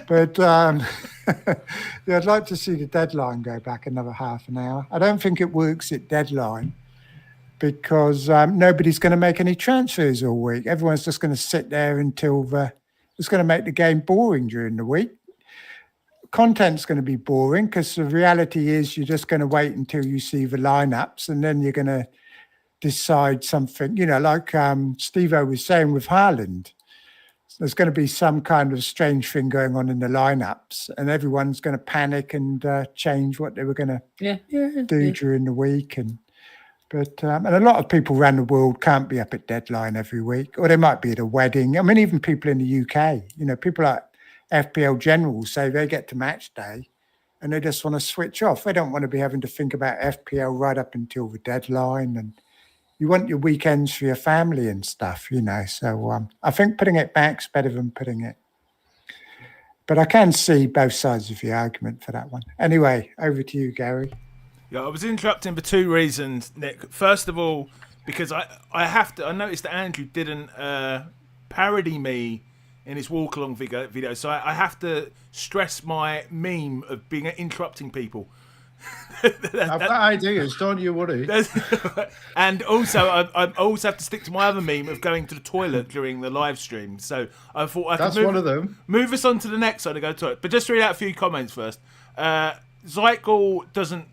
But I'd like to see the deadline go back another half an hour. I don't think it works at deadline because nobody's going to make any transfers all week. Everyone's just going to sit there until it's going to make the game boring during the week. Content's going to be boring because the reality is you're just going to wait until you see the lineups, and then you're going to decide something, like Steve-O was saying with Haaland. There's going to be some kind of strange thing going on in the lineups, and everyone's going to panic and change what they were going to do during the week. And a lot of people around the world can't be up at deadline every week, or they might be at a wedding. I mean, even people in the UK, people like FPL generals say they get to match day and they just want to switch off. They don't want to be having to think about FPL right up until the deadline, and you want your weekends for your family and stuff, So I think putting it back's better than putting it. But I can see both sides of the argument for that one. Anyway, over to you, Gary. Yeah, I was interrupting for 2 reasons, Nick. First of all, because I have to. I noticed that Andrew didn't parody me in his walk along video, so I have to stress my meme of being interrupting people. I've got ideas, don't you worry. And also, I also have to stick to my other meme of going to the toilet during the live stream. So I thought I That's could one of them. Move us on to the next one and go to it. But just read out a few comments first. Zykel doesn't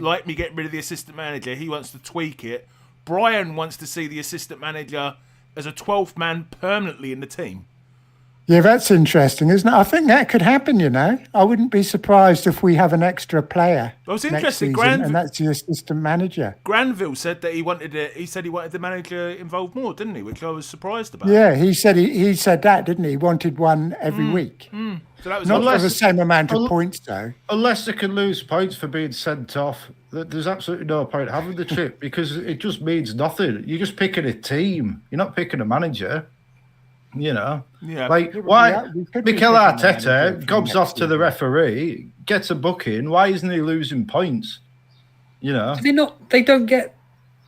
like me getting rid of the assistant manager. He wants to tweak it. Brian wants to see the assistant manager as a 12th man permanently in the team. Yeah, that's interesting, isn't it? I think that could happen, you know. I wouldn't be surprised if we have an extra player. Well, it's next interesting. season, and that's the assistant manager. Granville said that he wanted it. He said he wanted the manager involved more, didn't he? Which I was surprised about. Yeah, he said that, didn't he? He wanted one every week. So that was Not for the same amount of points, though. Unless they can lose points for being sent off, there's absolutely no point having the trip because it just means nothing. You're just picking a team. You're not picking a manager. You know, like why Mikel Arteta gobs off to the referee, gets a booking. Why isn't he losing points? You know, They don't get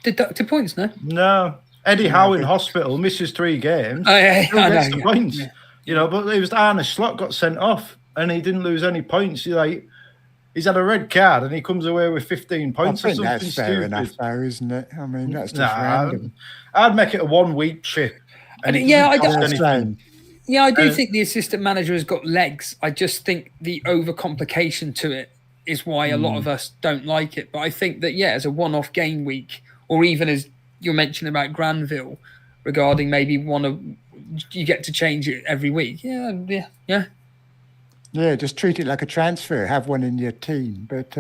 deducted points, no. No, Eddie Howe in hospital misses 3 games. I Gets know, the points. Yeah. You know, but it was Arne Slot got sent off, and he didn't lose any points. He's had a red card, and he comes away with 15 points. I think or something that's fair stupid. enough, though, isn't it? I mean, that's just random. I'd make it a 1-week trip. And I do think the assistant manager has got legs. I just think the overcomplication to it is why a lot of us don't like it. But I think that, as a one-off game week, or even as you're mentioning about Granville, regarding maybe you get to change it every week. Yeah. Yeah, just treat it like a transfer. Have one in your team. But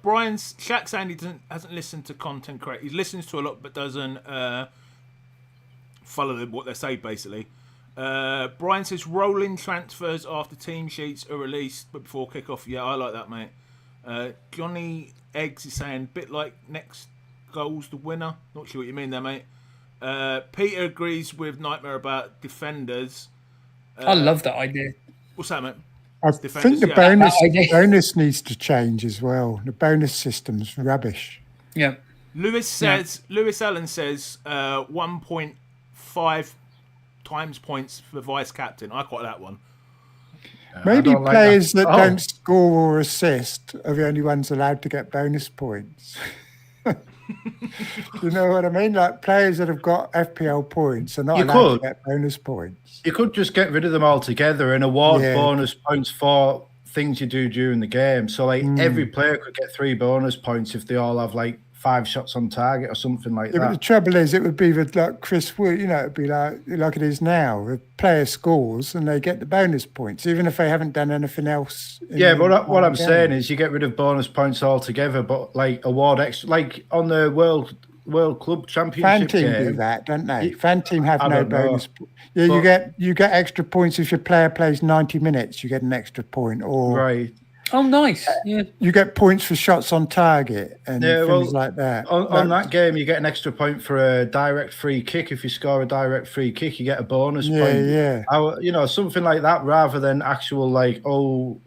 Brian's Shaq saying he hasn't listened to content correct. He listens to a lot, but doesn't follow what they say, basically. Brian says rolling transfers after team sheets are released but before kickoff. Yeah, I like that, mate. Johnny Eggs is saying bit like next goal's the winner. Not sure what you mean there, mate. Peter agrees with Nightmare about defenders. I love that idea. What's that, mate? I think the bonus needs to change as well. The bonus system's rubbish. Yeah. Lewis Allen says 1.5 times points for vice captain. I quite that one. Maybe players that don't score or assist are the only ones allowed to get bonus points. You know what I mean? Like players that have got FPL points are not allowed to get bonus points. You could just get rid of them altogether and award bonus points for things you do during the game. So every player could get 3 bonus points if they all have 5 shots on target or something like that. But the trouble is, it would be with Chris Wood. You know, it'd be like it is now. The player scores and they get the bonus points, even if they haven't done anything else. But what I'm saying is, you get rid of bonus points altogether, but award extra, on the World Club Championship. Fan team do that, don't they? Fan team have no bonus. Yeah, you get extra points if your player plays 90 minutes. You get an extra point, or Oh, nice. Yeah. You get points for shots on target and things like that. On that game, you get an extra point for a direct free kick. If you score a direct free kick, you get a bonus point. Yeah. Something like that, rather than actual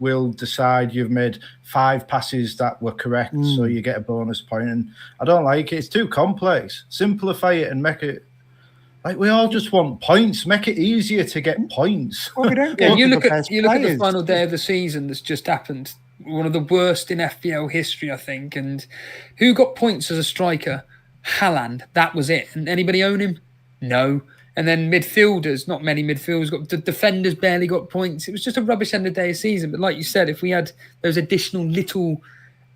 we'll decide you've made 5 passes that were correct, so you get a bonus point. And I don't like it. It's too complex. Simplify it and make it. We all just want points. Make it easier to get points. Well, we don't get you look at the final day of the season that's just happened. One of the worst in FPL history, I think. And who got points as a striker? Haaland. That was it. And anybody own him? No. And then midfielders, not many midfielders got. The defenders barely got points. It was just a rubbish end of day of season. But like you said, if we had those additional little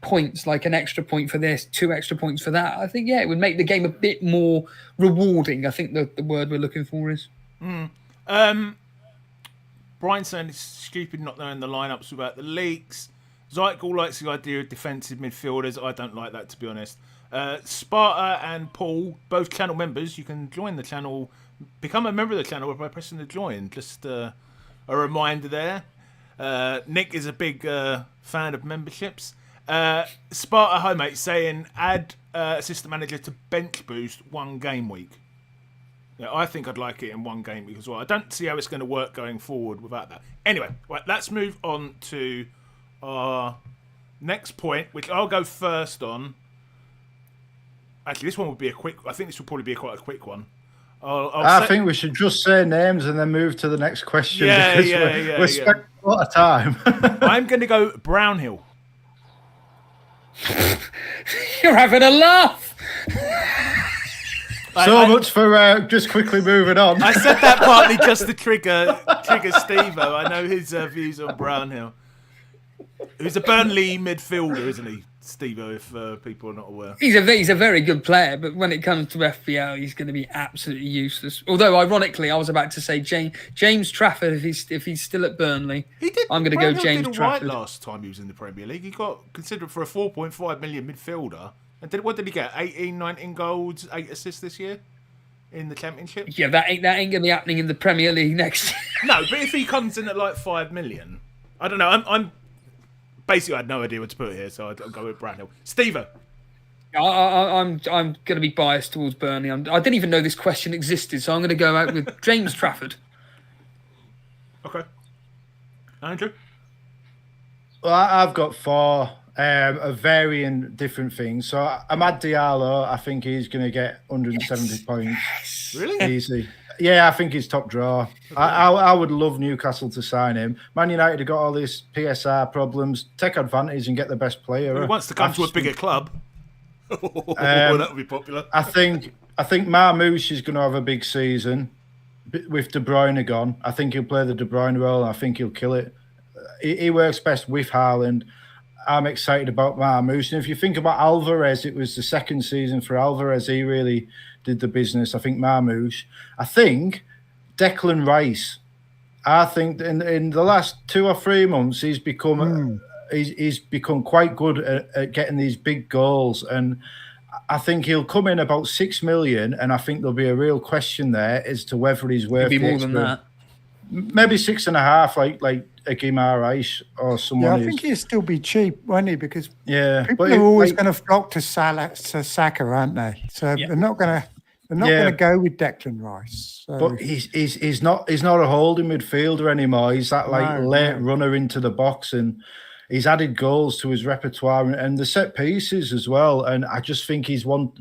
points, like an extra point for this, 2 extra points for that, I think it would make the game a bit more rewarding. I think the word we're looking for is. Brian saying it's stupid not knowing the lineups without the leaks. Zykel likes the idea of defensive midfielders. I don't like that, to be honest. Sparta and Paul, both channel members. You can join the channel, become a member of the channel by pressing the join. Just a reminder there. Nick is a big fan of memberships. Sparta Homemate saying add assistant manager to bench boost 1 game week. Yeah, I think I'd like it in 1 game week as well. I don't see how it's going to work going forward without that. Anyway, right, let's move on to our next point, which I'll go first on. Actually, this one would be a quick. I think this will probably be quite a quick one. I think we should just say names and then move to the next question. Yeah, because yeah, we're spending a lot of time. I'm going to go Brownhill. You're having a laugh. So much for just quickly moving on. I said that partly just to trigger Steve-O. I know his views on Brownhill. He's a Burnley midfielder, isn't he, Steve-O, if people are not aware? He's a very good player, but when it comes to FPL, he's going to be absolutely useless. Although, ironically, I was about to say James Trafford, if he's still at Burnley, I'm going to go James Trafford. Last time he was in the Premier League, he got considered for a 4.5 million midfielder. And what did he get? 18, 19 goals, 8 assists this year in the Championship? Yeah, that ain't going to be happening in the Premier League next year. No, but if he comes in at like 5 million, I don't know. I'm basically, I had no idea what to put here, so I'll go with Brownhill. Steve-O. I'm going to be biased towards Burnley. I didn't even know this question existed, so I'm going to go out with James Trafford. Okay. Andrew? Well, I've got 4 of varying different things. So Amad Diallo, I think he's going to get 170 points. Really? Easy. Yeah, I think he's top draw. I would love Newcastle to sign him. Man United have got all these PSR problems. Take advantage and get the best player. He wants to come to a bigger club. That would be popular. I think Marmoush is going to have a big season with De Bruyne gone. I think he'll play the De Bruyne role. I think he'll kill it. He works best with Haaland. I'm excited about Marmoush. And if you think about Alvarez, it was the second season for Alvarez. He really did the business. I think Marmoush. I think Declan Rice. I think in the last 2 or 3 months, he's become quite good at getting these big goals. And I think he'll come in about 6 million. And I think there'll be a real question there as to whether he's worth Maybe more than that. Maybe 6.5, like a Guimaraes or someone. Yeah, I think he'll still be cheap, won't he? Because people but are always going to flock to Saka, aren't they? So they're not going to go with Declan Rice. So. But he's not a holding midfielder anymore. He's that late runner into the box, and he's added goals to his repertoire and the set pieces as well. And I just think he's one.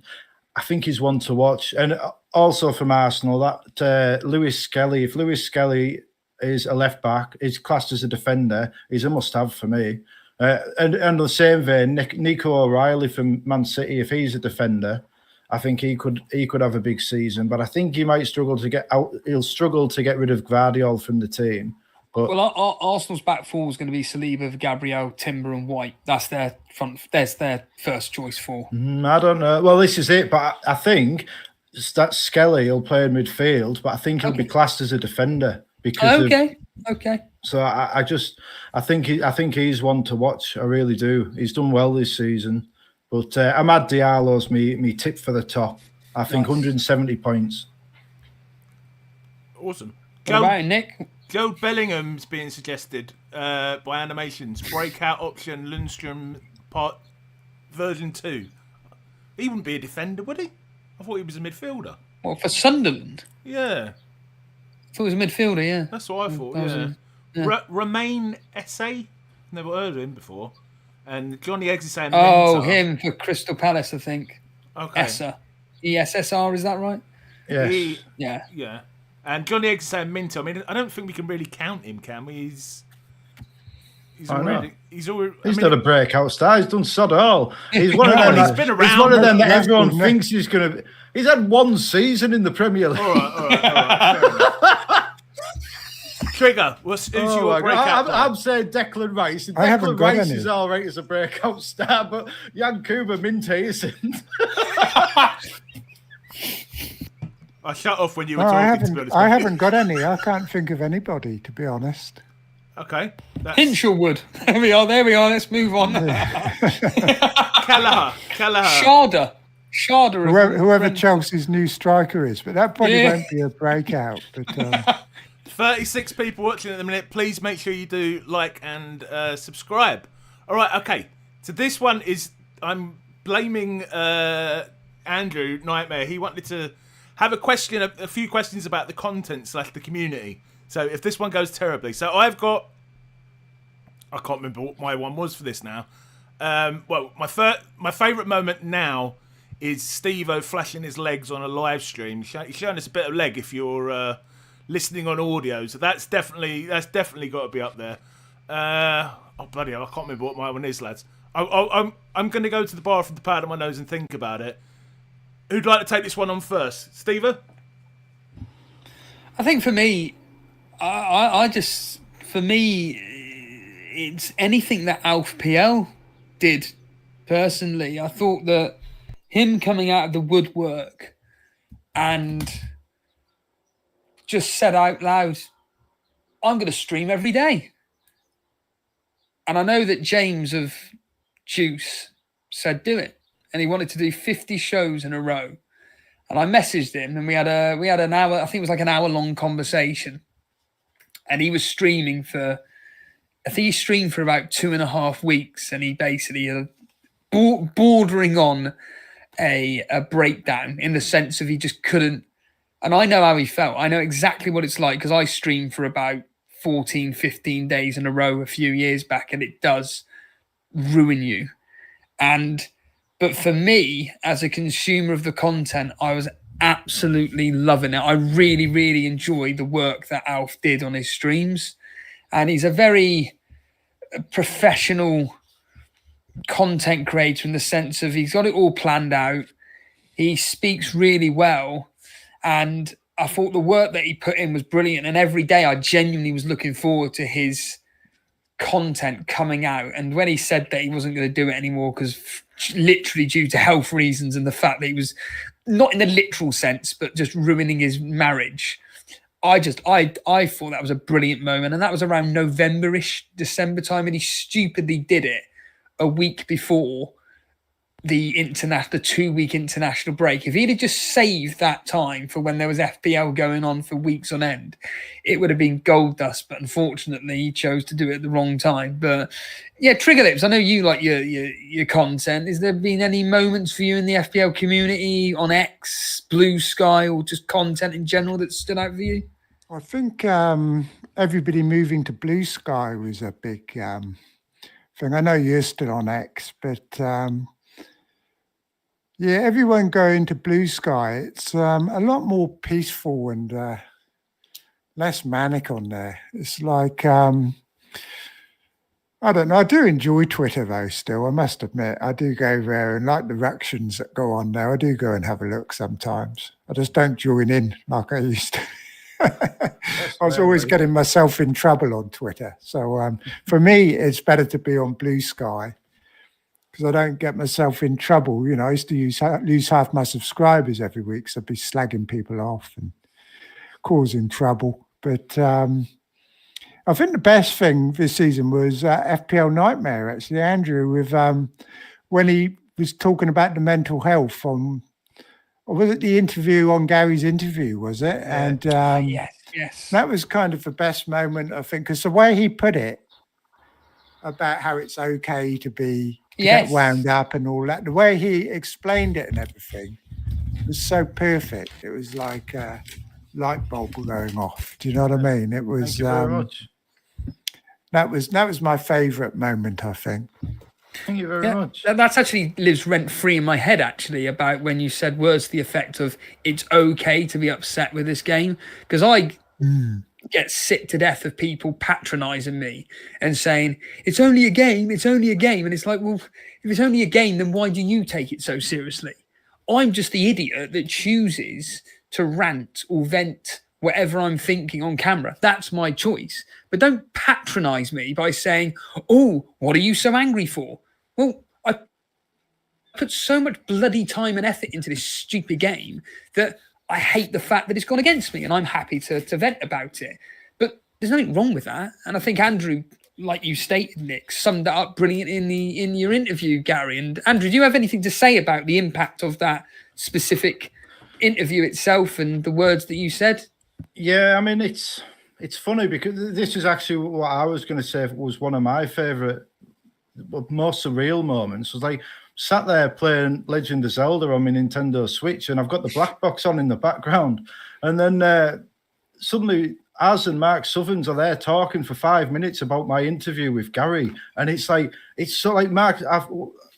I think he's one to watch. And also from Arsenal, that Lewis Skelly. If Lewis Skelly is a left back, is classed as a defender, he's a must-have for me. And the same vein, Nico O'Reilly from Man City, if he's a defender, I think he could have a big season. But I think he might struggle to get out. He'll struggle to get rid of Gvardiol from the team. But Arsenal's back four is going to be Saliba, Gabriel, Timber, and White. That's their front. There's their first choice four. I don't know. Well, this is it. But I think that Skelly will play in midfield, but I think he'll be classed as a defender because. Okay. So I think he's one to watch. I really do. He's done well this season. But Amad Diallo's me tip for the top. I think 170 points. Awesome. What about Nick? Joe Bellingham's being suggested by Animations. Breakout option, Lundstrom part version 2. He wouldn't be a defender, would he? I thought he was a midfielder. What, for Sunderland? Yeah. I thought he was a midfielder, yeah. That's what I thought, Romain Esse? Never heard of him before. And Johnny Eggs is saying Mentor. Him for Crystal Palace, I think. Okay. Essa. ESSR, is that right? Yes. Yeah. And Johnny Eggs is saying Minto. I mean, I don't think we can really count him, can we? He's not a breakout star. He's done sod all. He's one of them. He's been around. He's one of them that everyone thinks he's going to. He's had one season in the Premier League. All right. Trigger, who's your breakout? I'm saying Declan Rice. And Declan Rice is all right as a breakout star, but Yankuba Minte isn't. I shut off when you were talking. I haven't got any. I can't think of anybody, to be honest. Okay. Hinshelwood. There we are. Let's move on. Kelleher. Sharda. Whoever Chelsea's new striker is, but that probably won't be a breakout. But 36 people watching at the minute. Please make sure you do like and subscribe. All right. Okay. So this one is I'm blaming Andrew Nightmare. He wanted to have a few questions about the content / the community. So if this one goes terribly, so I can't remember what my one was for this now. Well, my favourite moment now is Steve-O flashing his legs on a live stream. He's showing us a bit of leg if you're listening on audio. So that's definitely got to be up there. Oh bloody hell, I can't remember what my one is, lads. I'm going to go to the bar from the pad of my nose and think about it. Who'd like to take this one on first, Steve-O? I think for me, for me, it's anything that Alf PL did. Personally, I thought that him coming out of the woodwork and just said out loud, "I'm going to stream every day." And I know that James of Juice said do it, and he wanted to do 50 shows in a row. And I messaged him, and we had an hour. I think it was like an hour-long conversation. And he was streaming for, I think he streamed for about 2.5 weeks, and he basically bordering on a breakdown in the sense of he just couldn't. And I know how he felt. I know exactly what it's like because I streamed for about 14, 15 days in a row a few years back, and it does ruin you. But for me, as a consumer of the content, I was absolutely loving it. I really, really enjoyed the work that Alf did on his streams. And he's a very professional content creator in the sense of he's got it all planned out. He speaks really well. And I thought the work that he put in was brilliant. And every day I genuinely was looking forward to his content coming out. And when he said that he wasn't going to do it anymore because literally due to health reasons and the fact that he was not in the literal sense, but just ruining his marriage, I thought that was a brilliant moment. And that was around November-ish, December time. And he stupidly did it a week before the 2-week international break. If he'd have just saved that time for when there was FPL going on for weeks on end, it would have been gold dust. But unfortunately, he chose to do it at the wrong time. But yeah, TriggerLips, I know you like your content. Has there been any moments for you in the FPL community on X, Blue Sky, or just content in general that stood out for you? I think everybody moving to Blue Sky was a big thing. I know you're still on X, but yeah, everyone going to Blue Sky, it's a lot more peaceful and less manic on there. It's like, I don't know, I do enjoy Twitter though still, I must admit. I do go there and like the reactions that go on there. I do go and have a look sometimes. I just don't join in like I used to. I was always getting myself in trouble on Twitter. So for me, it's better to be on Blue Sky because I don't get myself in trouble. You know, I used to lose half my subscribers every week, so I'd be slagging people off and causing trouble. But I think the best thing this season was FPL Nightmare, actually, Andrew, with when he was talking about the mental health on, or was it the interview on Gary's interview, was it? Yeah. And Yes. that was kind of the best moment, I think, because the way he put it about how it's okay to get wound up and all that, the way he explained it and everything was so perfect. It was like a light bulb going off. Do you know what I mean? It was. Thank you very much. That was my favourite moment, I think. Thank you very much. That's actually lives rent-free in my head, actually, about when you said words to the effect of it's okay to be upset with this game. Because I get sick to death of people patronising me and saying, it's only a game, it's only a game. And it's like, well, if it's only a game, then why do you take it so seriously? I'm just the idiot that chooses to rant or vent whatever I'm thinking on camera. That's my choice. But don't patronise me by saying, oh, what are you so angry for? Well, I put so much bloody time and effort into this stupid game that I hate the fact that it's gone against me, and I'm happy to vent about it. But there's nothing wrong with that. And I think Andrew, like you stated, Nick, summed that up brilliant in your interview, Gary. And Andrew, do you have anything to say about the impact of that specific interview itself and the words that you said? Yeah, I mean, it's funny because this is actually what I was going to say was one of my favourite, most surreal moments. Was like sat there playing Legend of Zelda on my Nintendo Switch, and I've got the black box on in the background, and then suddenly Az and Mark Southerns are there talking for 5 minutes about my interview with Gary, and it's so like Mark,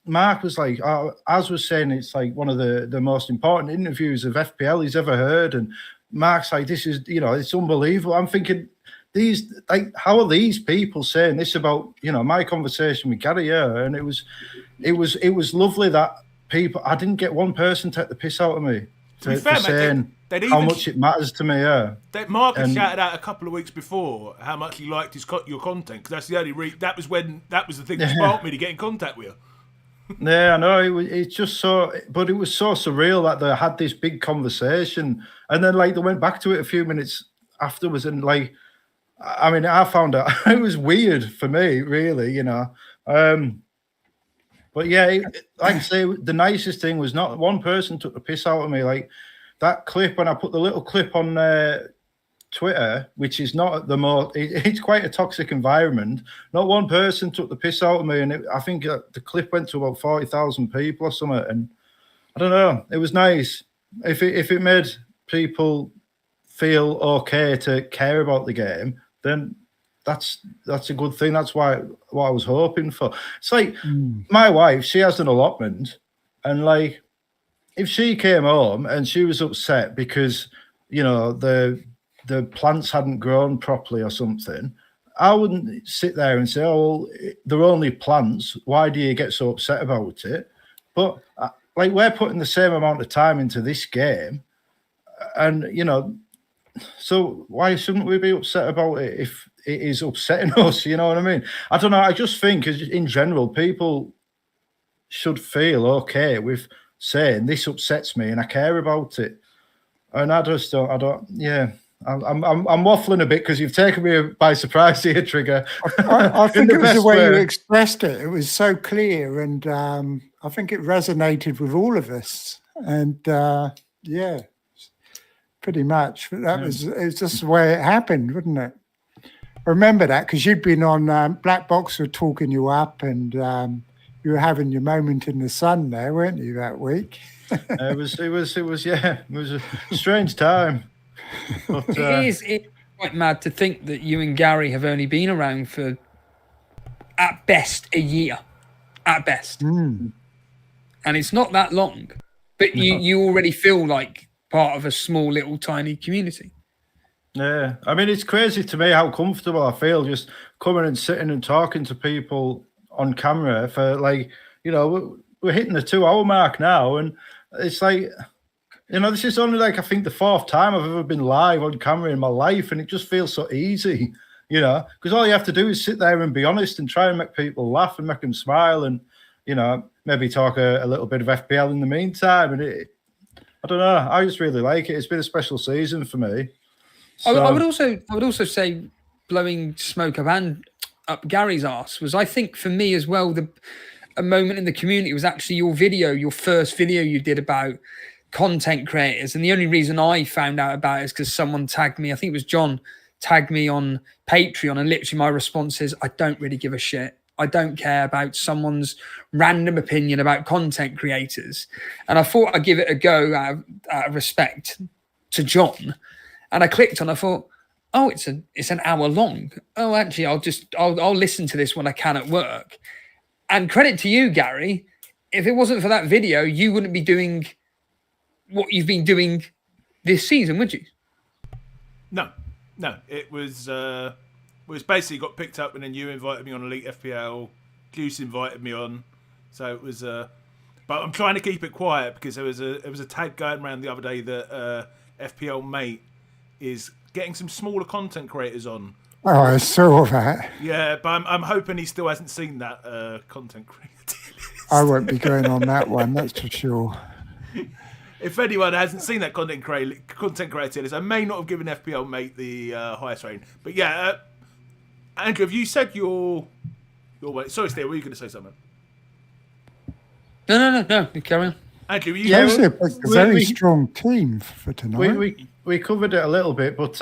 Mark was like, as was saying, it's like one of the most important interviews of FPL he's ever heard. And Mark's like, this is, it's unbelievable. I'm thinking, how are these people saying this about, my conversation with Gary here? And it was lovely that I didn't get one person take the piss out of me to be fair, saying how much it matters to me. Yeah, Mark had shouted out a couple of weeks before how much he liked your content, because that's the only that was the thing that sparked me to get in contact with you. Yeah, I know. It's just so, but it was so surreal that they had this big conversation, and then they went back to it a few minutes afterwards, and I found out it was weird for me, really, But yeah, like I say, the nicest thing was not one person took the piss out of me. Like that clip, when I put the little clip on Twitter, which is not the most, it's quite a toxic environment. Not one person took the piss out of me, and I think the clip went to about 40,000 people or something. And I don't know, it was nice. If it made people feel okay to care about the game, then that's a good thing. That's what I was hoping for. It's like my wife, she has an allotment, and if she came home and she was upset because the plants hadn't grown properly or something, I wouldn't sit there and say, "Oh, well, they're only plants. Why do you get so upset about it?" But we're putting the same amount of time into this game, and so why shouldn't we be upset about it if it is upsetting us? You know what I mean? I don't know. I just think, in general, people should feel okay with saying this upsets me and I care about it. And I just don't. Yeah, I'm waffling a bit because you've taken me by surprise here, Trigger. I think it was the way you expressed it. It was so clear, and I think it resonated with all of us. And yeah. Pretty much. It was just the way it happened, wouldn't it? I remember that because you'd been on Black Box were talking you up, and you were having your moment in the sun there, weren't you, that week? It was a strange time. But, it's quite mad to think that you and Gary have only been around for at best a year. At best. And it's not that long. But you already feel like part of a small little tiny community. Yeah, I mean, it's crazy to me how comfortable I feel just coming and sitting and talking to people on camera for we're hitting the 2-hour mark now, and it's this is only I think the 4th time I've ever been live on camera in my life, and it just feels so easy, because all you have to do is sit there and be honest and try and make people laugh and make them smile, and maybe talk a little bit of FPL in the meantime, and I don't know. I just really like it. It's been a special season for me. So, I would also say, blowing smoke up Gary's arse was, I think, for me as well, a moment in the community was actually your first video you did about content creators. And the only reason I found out about it is because someone tagged me. I think it was John tagged me on Patreon, and literally my response is, I don't really give a shit. I don't care about someone's random opinion about content creators. And I thought I'd give it a go out of respect to John. And I clicked on, I thought, oh, it's an hour long. Oh, actually, I'll listen to this when I can at work. And credit to you, Gary. If it wasn't for that video, you wouldn't be doing what you've been doing this season, would you? No. It was basically got picked up, and then you invited me on Elite FPL. Goose invited me on, so it was. But I'm trying to keep it quiet because there was a tag going around the other day that FPL Mate is getting some smaller content creators on. Oh, I saw that. Yeah, but I'm hoping he still hasn't seen that content creator list. I won't be going on that one, that's for sure. If anyone hasn't seen that content creator list, I may not have given FPL Mate the highest rating. But yeah, Andrew, have you said your way? Sorry, Steve, were you going to say something? No. You carry on. Andrew, were you? Yeah, it's a very strong team for tonight. We covered it a little bit, but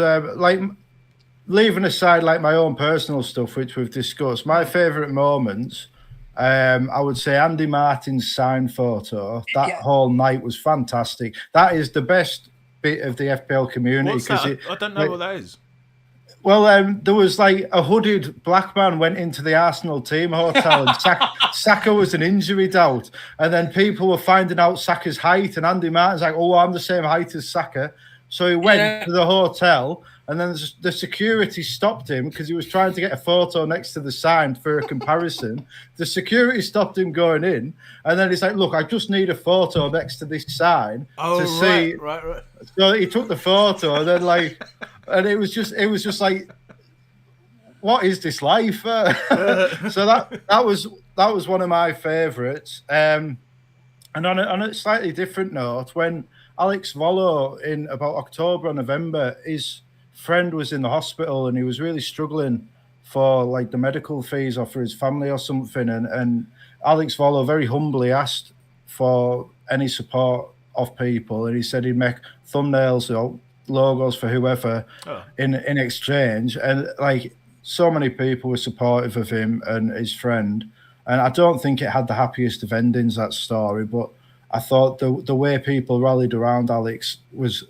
leaving aside my own personal stuff, which we've discussed, my favourite moments, I would say Andy Martin's sign photo. That whole night was fantastic. That is the best bit of the FPL community. What's that? I don't know what that is. there was like a hooded black man went into the Arsenal team hotel and Saka was an injury doubt. And then people were finding out Saka's height, and Andy Martin's like, oh, I'm the same height as Saka. So he went to the hotel, and then the security stopped him because he was trying to get a photo next to the sign for a comparison. The security stopped him going in, and then he's like, look, I just need a photo next to this sign to see. Right. So he took the photo, and then like... And it was just like, what is this life? So that was one of my favourites. And on a slightly different note, when Alex Vollo in about October or November, his friend was in the hospital and he was really struggling for like the medical fees or for his family or something. And Alex Vollo very humbly asked for any support of people, and he said he'd make thumbnails or logos for whoever in exchange, and like so many people were supportive of him and his friend. And I don't think it had the happiest of endings, that story, but I thought the way people rallied around Alex was,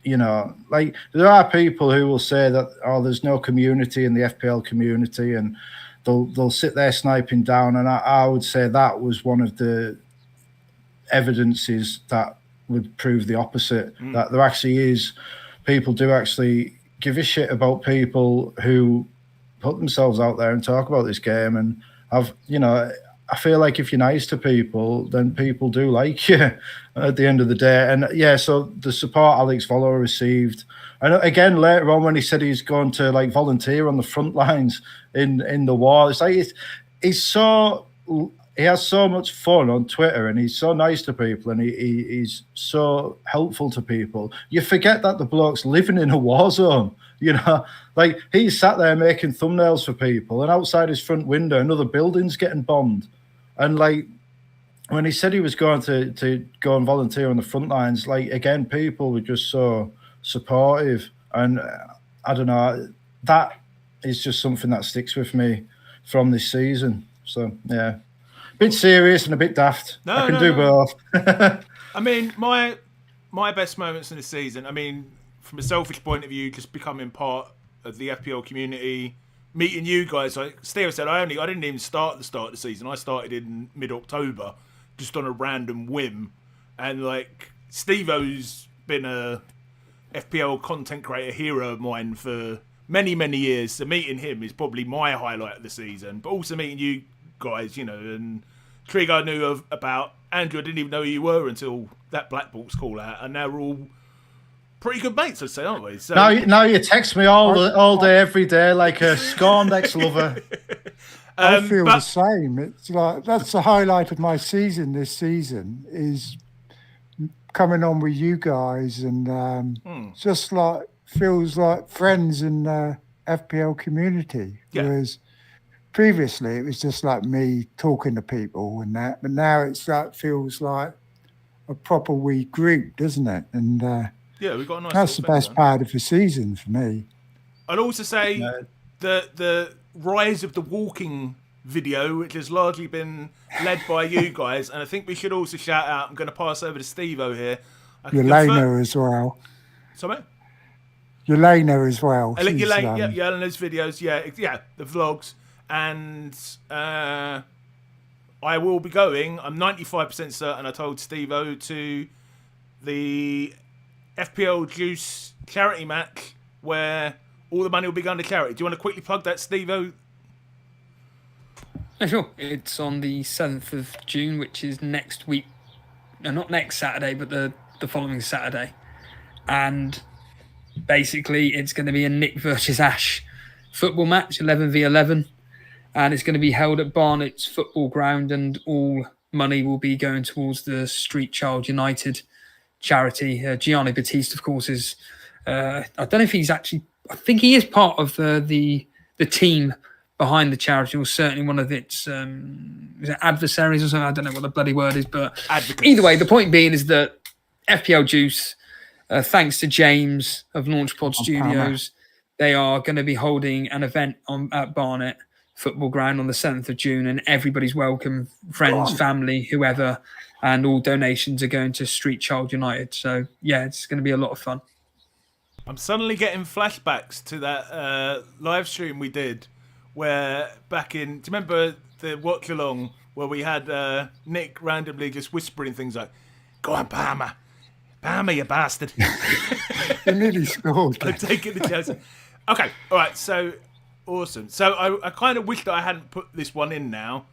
you know, like there are people who will say that, oh, there's no community in the FPL community, and they'll sit there sniping down, and I would say that was one of the evidences that would prove the opposite, that there actually is people do actually give a shit about people who put themselves out there and talk about this game. And I've, you know, I feel like if you're nice to people, then people do like you at the end of the day. And yeah, so the support Alex Vollo received, and again later on when he said he's going to like volunteer on the front lines in the war, it's like he has so much fun on Twitter, and he's so nice to people, and he's so helpful to people. You forget that the bloke's living in a war zone, you know? Like, he's sat there making thumbnails for people, and outside his front window, another building's getting bombed. And, like, when he said he was going to go and volunteer on the front lines, like, again, people were just so supportive. And I don't know, that is just something that sticks with me from this season. So, yeah. Bit serious and a bit daft. I can do both. I mean, my best moments in the season, I mean, from a selfish point of view, just becoming part of the FPL community, meeting you guys. Like Steve said, I didn't even start at the start of the season. I started in mid-October, just on a random whim. And like Steve-O's been a FPL content creator hero of mine for many, many years. So meeting him is probably my highlight of the season. But also meeting you guys, you know, and Trig I knew about. Andrew, I didn't even know who you were until that Black Box call out, and now we're all pretty good mates, I'd say, aren't we? So now you text me all day, every day, like a scorned ex-lover. I feel the same. It's like that's the highlight of my season this season is coming on with you guys, and just like feels like friends in the FPL community. Yeah. Whereas previously it was just like me talking to people and that, but now it's like feels like a proper wee group, doesn't it? And yeah, we've got a nice. That's the best part of the season for me. I'd also say the rise of the walking video, which has largely been led by you guys, and I think we should also shout out. I'm going to pass over to Steve-O here. Yelena as well. Sorry. Yelena as well. Yelena's videos, yeah, the vlogs. And I will be going, I'm 95% certain, I told Steve-O, to the FPL Juice charity match where all the money will be going to charity. Do you want to quickly plug that, Steve-O? Yeah, sure. It's on the 7th of June, which is next week. No, not next Saturday, but the following Saturday. And basically it's going to be a Nick versus Ash football match, 11v11. And it's going to be held at Barnet's football ground, and all money will be going towards the Street Child United charity. Gianni Battiste, of course, is... I don't know if he's actually... I think he is part of the team behind the charity, or certainly one of its is it adversaries or something. I don't know what the bloody word is, but Advocates. Either way, the point being is that FPL Juice, thanks to James of Launchpod Studios, they are going to be holding an event at Barnet Football Ground on the 7th of June, and everybody's welcome, friends, family, whoever, and all donations are going to Street Child United. So yeah, it's going to be a lot of fun. I'm suddenly getting flashbacks to that live stream we did where back in... Do you remember the watch along where we had Nick randomly just whispering things like, "Go on, Palmer. Palmer, you bastard." You nearly scored. I'm taking the chance. Okay, all right, so awesome. So I kind of wish that I hadn't put this one in now,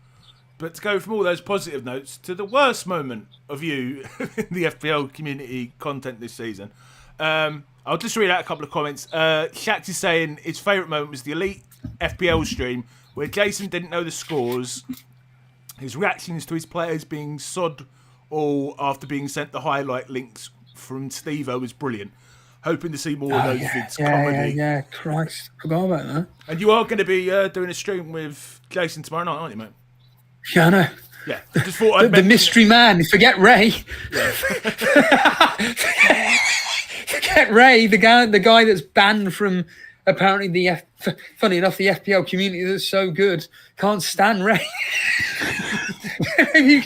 but to go from all those positive notes to the worst moment of you in the FPL community content this season. I'll just read out a couple of comments. Shax is saying his favourite moment was the Elite FPL stream where Jason didn't know the scores. His reactions to his players being sod all after being sent the highlight links from Steve-O was brilliant. Hoping to see more of those vids. Comedy. Yeah, Christ. Forgot about that. And you are going to be doing a stream with Jason tomorrow night, aren't you, mate? Yeah, I know. Yeah. Just thought The mystery man. Forget Ray. Yeah. Forget Ray, the guy that's banned from apparently funny enough, the FPL community that's so good. Can't stand Ray. You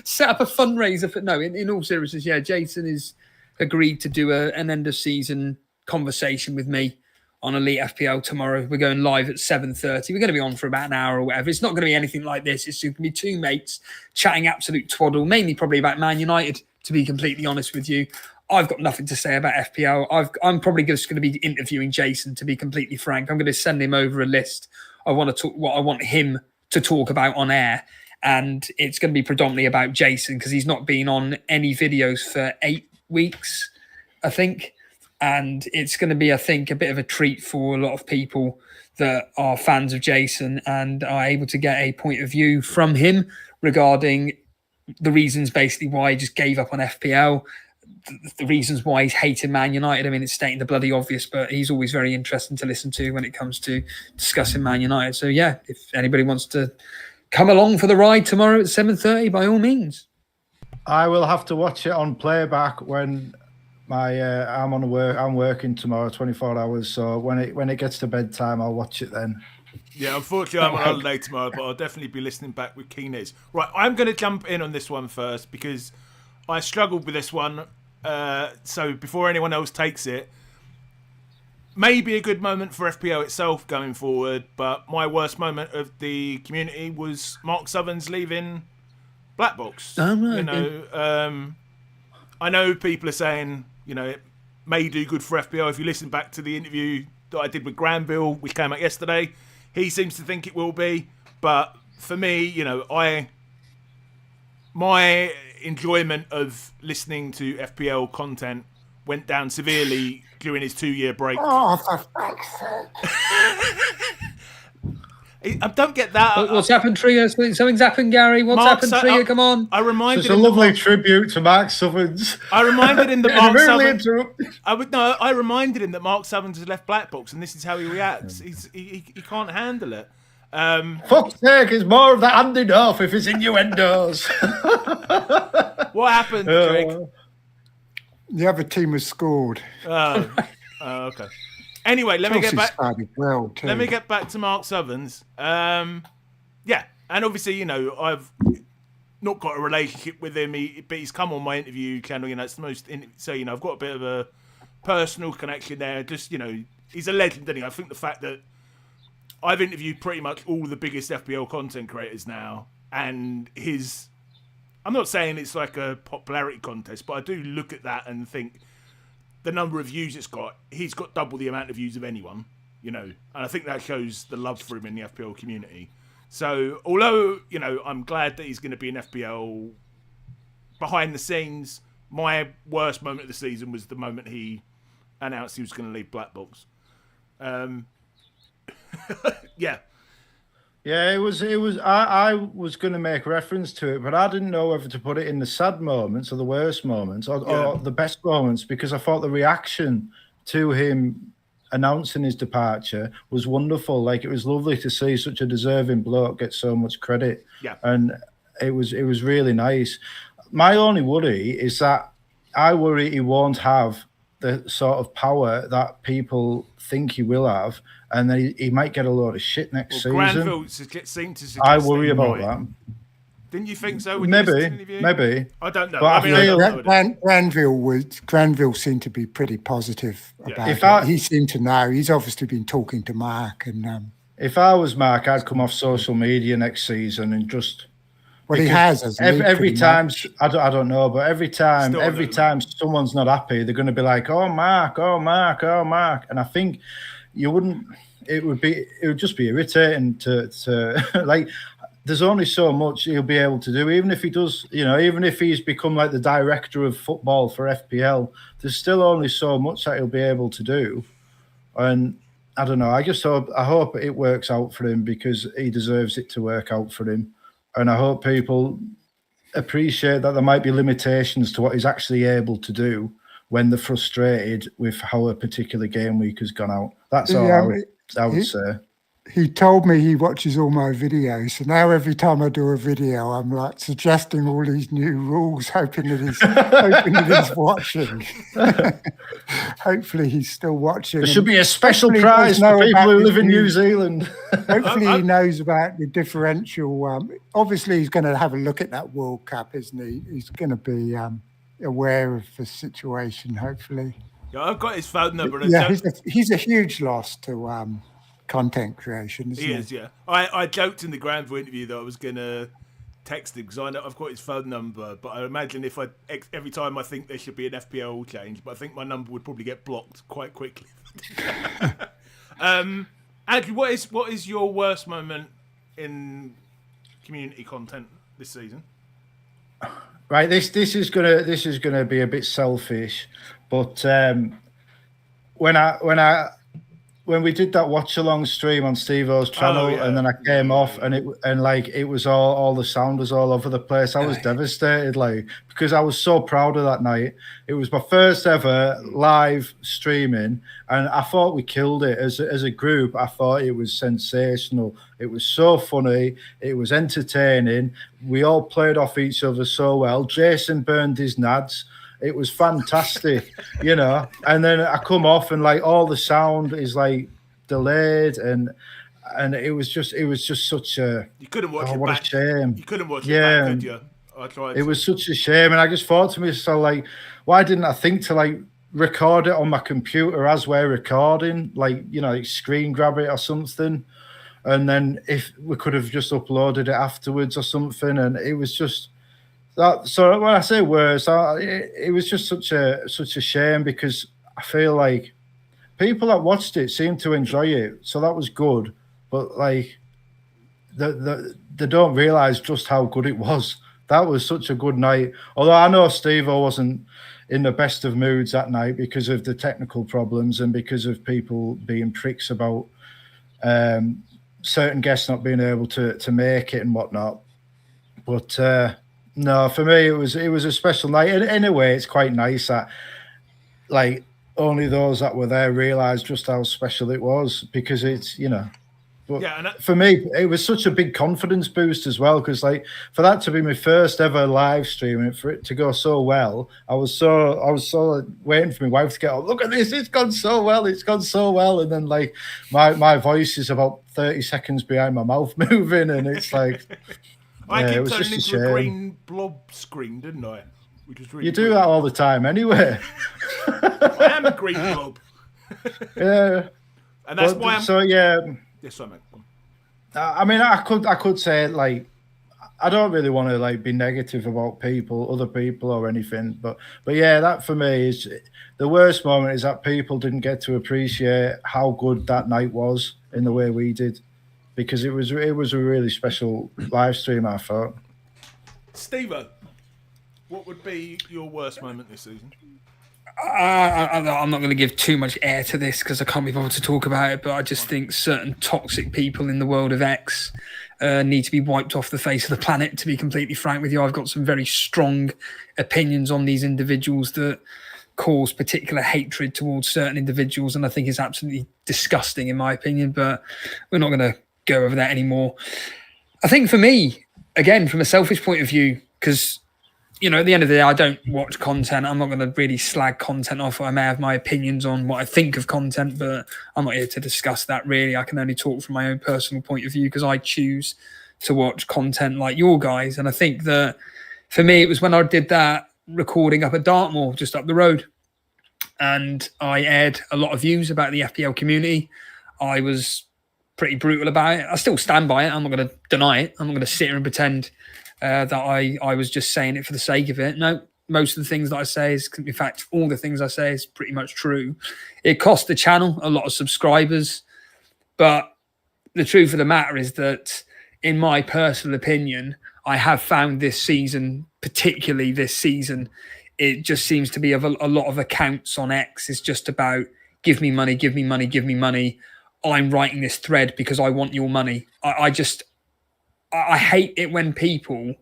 set up a fundraiser for... No, in all seriousness, yeah, Jason is agreed to do an end of season conversation with me on Elite FPL tomorrow. We're going live at 7:30. We're going to be on for about an hour or whatever. It's not going to be anything like this. It's going to be two mates chatting absolute twaddle, mainly probably about Man United, to be completely honest with you. I've got nothing to say about FPL. I'm probably just going to be interviewing Jason, to be completely frank. I'm going to send him over a list. I want to talk what I want him to talk about on air. And it's going to be predominantly about Jason because he's not been on any videos for 8 weeks, I think. And it's going to be, I think, a bit of a treat for a lot of people that are fans of Jason and are able to get a point of view from him regarding the reasons basically why he just gave up on FPL, the reasons why he's hated Man United. I mean, it's stating the bloody obvious, but he's always very interesting to listen to when it comes to discussing Man United. So, yeah, if anybody wants to come along for the ride tomorrow at 7:30, by all means. I will have to watch it on playback when I'm working tomorrow 24 hours. So when it gets to bedtime, I'll watch it then. Yeah, unfortunately, I'm on holiday tomorrow, but I'll definitely be listening back with keen ears. Right, I'm going to jump in on this one first because I struggled with this one. So before anyone else takes it, maybe a good moment for FPL itself going forward, but my worst moment of the community was Mark Southerns leaving Black Box. Oh, right, you know, I know people are saying, you know, it may do good for FPL. If you listen back to the interview that I did with Granville, which came out yesterday, he seems to think it will be. But for me, you know, my enjoyment of listening to FPL content went down severely during his 2-year break. Oh, for fuck's sake. I don't get that. What's happened, Trigger? Something's happened, Gary. What's happened, Trigger? Come on. I reminded It's a lovely tribute to Mark Southerns. I reminded him that Mark really Southerns. I reminded him that Mark Southerns has left Black Box, and this is how he reacts. He can't handle it. Fuck's sake, it's more of the Andy Duff if it's innuendos. What happened, Trig? The other team has scored. Oh, okay. Anyway, let me get back. Well, too. Let me get back to Mark Southerns. Yeah, and obviously, you know, I've not got a relationship with him, but he's come on my interview channel. You know, it's the most. So you know, I've got a bit of a personal connection there. Just, you know, he's a legend. Anyway, I think the fact that I've interviewed pretty much all the biggest FPL content creators now, and I'm not saying it's like a popularity contest, but I do look at that and think the number of views it's got, he's got double the amount of views of anyone, you know, and I think that shows the love for him in the FPL community. So, although, you know, I'm glad that he's going to be in FPL behind the scenes, my worst moment of the season was the moment he announced he was going to leave Black Box. Yeah. Yeah, it was. I was going to make reference to it, but I didn't know whether to put it in the sad moments or the worst moments or the best moments, because I thought the reaction to him announcing his departure was wonderful. Like, it was lovely to see such a deserving bloke get so much credit. Yeah, and it was really nice. My only worry is that I worry he won't have the sort of power that people think he will have, and then he might get a load of shit next season. Granville seems to suggest I worry about that. Didn't you think so? When you listened to the interview? Maybe. I don't know. But I feel Granville seemed to be pretty positive about it. He seemed to know. He's obviously been talking to Mark. And if I was Mark, I'd come off social media next season and just. Well, he has. Every time, I don't know, but every time someone's not happy, they're going to be like, "Oh, Mark, oh, Mark, oh, Mark," and I think you wouldn't. It would just be irritating to like. There's only so much he'll be able to do, even if he does, even if he's become like the director of football for FPL. There's still only so much that he'll be able to do, and I don't know. I hope it works out for him because he deserves it to work out for him. And I hope people appreciate that there might be limitations to what he's actually able to do when they're frustrated with how a particular game week has gone out. That's all I would say. He told me he watches all my videos. So now every time I do a video, I'm like suggesting all these new rules, hoping that he's watching. Hopefully he's still watching. There should be a special prize for people who live in New Zealand. Hopefully he knows about the differential. Obviously he's going to have a look at that World Cup, isn't he? He's going to be aware of the situation, hopefully. Yeah, I've got his phone number. Yeah, he's a huge loss to content creation, isn't he? He is, yeah. I joked in the Granville interview that I was going to text him because I know I've got his phone number, but I imagine if every time I think there should be an FPL change, but I think my number would probably get blocked quite quickly. Andrew, what is your worst moment in community content this season? Right, this is gonna be a bit selfish, but when we did that watch along stream on Steve-O's channel, and then I came off, and it was all the sound was all over the place. I was devastated, because I was so proud of that night. It was my first ever live streaming, and I thought we killed it as a group. I thought it was sensational. It was so funny. It was entertaining. We all played off each other so well. Jason burned his nads. It was fantastic, and then I come off and all the sound is delayed and it was just such a. You couldn't watch it what back. A shame. You couldn't watch it back, could you? I tried. It was such a shame, and I just thought to myself, why didn't I think to record it on my computer as we're recording, screen grab it or something, and then if we could have just uploaded it afterwards or something, and it was just. So when I say worse, it was just such a shame because I feel like people that watched it seemed to enjoy it, so that was good. But they don't realise just how good it was. That was such a good night. Although I know Steve-O wasn't in the best of moods that night because of the technical problems and because of people being pricks about certain guests not being able to make it and whatnot. But. No, for me it was a special night. And in a way, it's quite nice that only those that were there realised just how special it was because it's But for me, it was such a big confidence boost as well because for that to be my first ever live stream and for it to go so well, I was so waiting for my wife to get, look at this, it's gone so well, and then my voice is about 30 seconds behind my mouth moving, and it's I kept turning into a green blob screen, didn't I? Which was really do that all the time anyway. I am a green blob. Yeah. And that's why I'm... So, yeah. Yes, I mean. I mean, I could say, I don't really want to, be negative about other people or anything. But yeah, that for me is... The worst moment is that people didn't get to appreciate how good that night was in the way we did. Because it was a really special live stream, I thought. Steve-O, what would be your worst moment this season? I'm not going to give too much air to this because I can't be bothered to talk about it, but I just think certain toxic people in the world of X need to be wiped off the face of the planet, to be completely frank with you. I've got some very strong opinions on these individuals that cause particular hatred towards certain individuals, and I think it's absolutely disgusting in my opinion, but we're not going to go over that anymore. I think for me, again, from a selfish point of view, because at the end of the day, I don't watch content. I'm not going to really slag content off. I may have my opinions on what I think of content, but I'm not here to discuss that really. I can only talk from my own personal point of view because I choose to watch content like your guys. And I think that for me, it was when I did that recording up at Dartmoor, just up the road. And I aired a lot of views about the FPL community. I was pretty brutal about it. I still stand by it. I'm not going to deny it. I'm not going to sit here and pretend that I was just saying it for the sake of it. No, most of the things that I say is, in fact, all the things I say is pretty much true. It cost the channel a lot of subscribers, but the truth of the matter is that, in my personal opinion, I have found this season, particularly this season, it just seems to be a lot of accounts on X. It's just about give me money, give me money, give me money. I'm writing this thread because I want your money. I hate it when people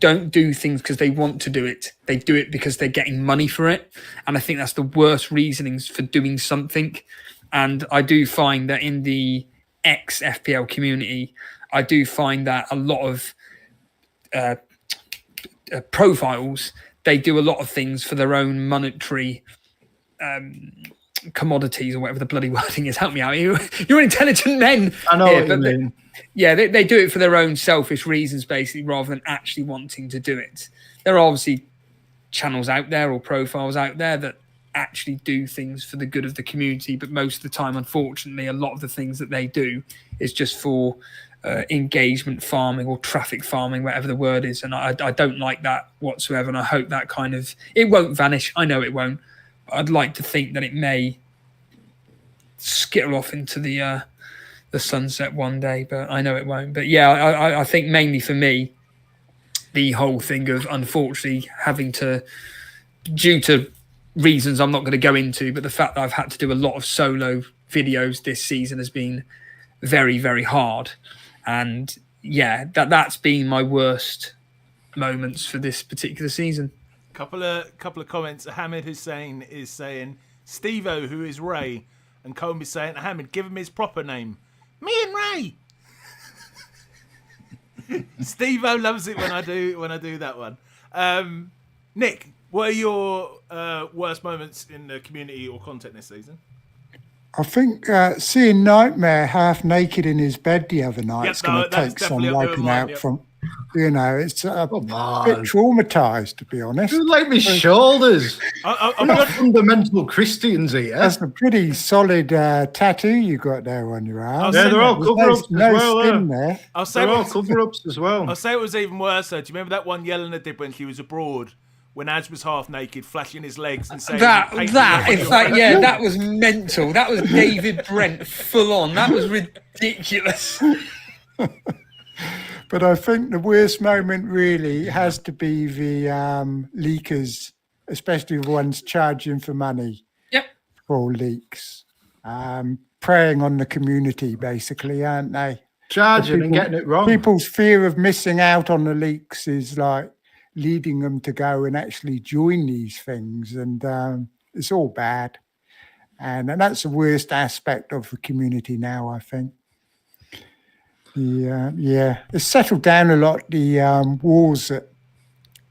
don't do things because they want to do it. They do it because they're getting money for it. And I think that's the worst reasonings for doing something. And I do find that in the ex-FPL community, I do find that a lot of profiles, they do a lot of things for their own monetary commodities or whatever the bloody wording is. Help me out. You're intelligent men. I know what you mean. Yeah, they do it for their own selfish reasons, basically, rather than actually wanting to do it. There are obviously channels out there or profiles out there that actually do things for the good of the community, but most of the time, unfortunately, a lot of the things that they do is just for engagement farming or traffic farming, whatever the word is. And I don't like that whatsoever. And I hope that it won't vanish. I know it won't. But I'd like to think that it may skittle off into the sunset one day, but I know it won't. But yeah, I think mainly for me, the whole thing of unfortunately having to, due to reasons I'm not going to go into, but the fact that I've had to do a lot of solo videos this season has been very, very hard. And yeah, that's been my worst moments for this particular season. Couple of comments. Hamid Hussein is saying Steve-O, who is Ray, and Combe is saying Hamid, give him his proper name. Me and Ray. Steve-O loves it when I do that one. Nick, what are your worst moments in the community or content this season? I think seeing Nightmare half naked in his bed the other night is going to take some wiping out from. It's a bit traumatized, to be honest. You like my shoulders. I'm not fundamental Christians here. That's a pretty solid tattoo you got there on your arm. Yeah, they're all cover-ups as well. Skin there. They're all cover-ups as well. I'll say it was even worse, though. Do you remember that one Yelena did when she was abroad? When Az was half naked, flashing his legs and saying... That was mental. That was David Brent full on. That was ridiculous. But I think the worst moment really has to be the leakers, especially the ones charging for money for leaks. Preying on the community, basically, aren't they? Charging and getting it wrong. People's fear of missing out on the leaks is like leading them to go and actually join these things. And it's all bad. And that's the worst aspect of the community now, I think. It's settled down a lot. The wars that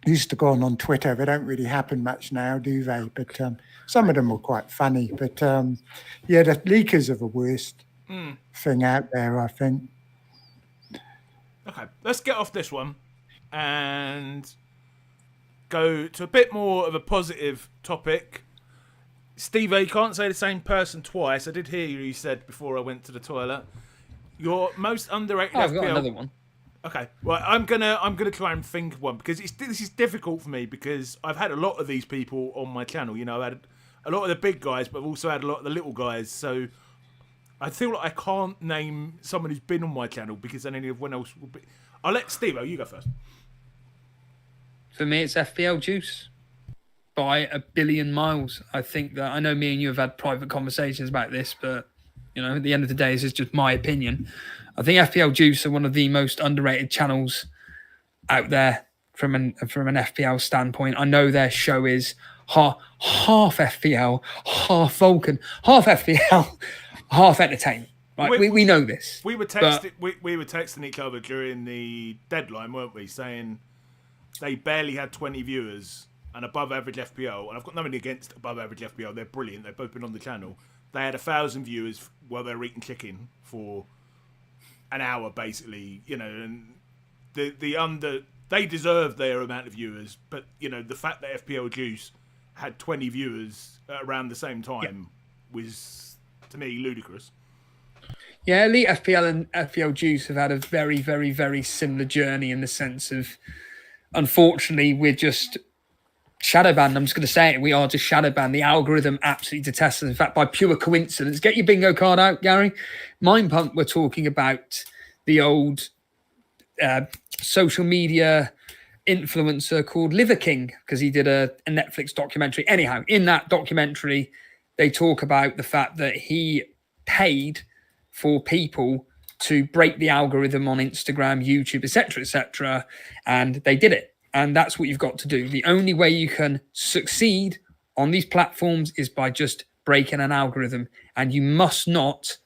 used to go on Twitter, they don't really happen much now, do they? But some of them were quite funny. But the leakers are the worst thing out there, I think. Okay, let's get off this one and go to a bit more of a positive topic. Steve-O, you can't say the same person twice. I did hear you said before I went to the toilet. Your most underrated FPL... I've got another one. Okay, well, I'm gonna try and think of one because this is difficult for me because I've had a lot of these people on my channel. You know, I've had a lot of the big guys, but I've also had a lot of the little guys. So I feel like I can't name someone who's been on my channel because then anyone else will be... I'll let Steve-O, you go first. For me, it's FPL Juice by a billion miles. I think that... I know me and you have had private conversations about this, but... at the end of the day, this is just my opinion. I think FPL Juice are one of the most underrated channels out there from an FPL standpoint. I know their show is half FPL, half Vulcan, half FPL, half entertainment. Right? We know this. We were texting each other during the deadline, weren't we? Saying they barely had 20 viewers and above average FPL. And I've got nothing against above average FPL. They're brilliant. They've both been on the channel. They had 1,000 viewers while they were eating chicken for an hour basically, and they deserve their amount of viewers, but the fact that FPL Juice had 20 viewers around the same time was, to me, ludicrous. Yeah, Elite FPL and FPL Juice have had a very, very, very similar journey in the sense of, unfortunately, we're just shadow banned. I'm just going to say it. We are just shadow banned. The algorithm absolutely detests us. In fact, by pure coincidence, get your bingo card out, Gary. Mind Pump were talking about the old social media influencer called Liver King because he did a Netflix documentary. Anyhow, in that documentary, they talk about the fact that he paid for people to break the algorithm on Instagram, YouTube, etc., and they did it. And that's what you've got to do. The only way you can succeed on these platforms is by just breaking an algorithm, and you must not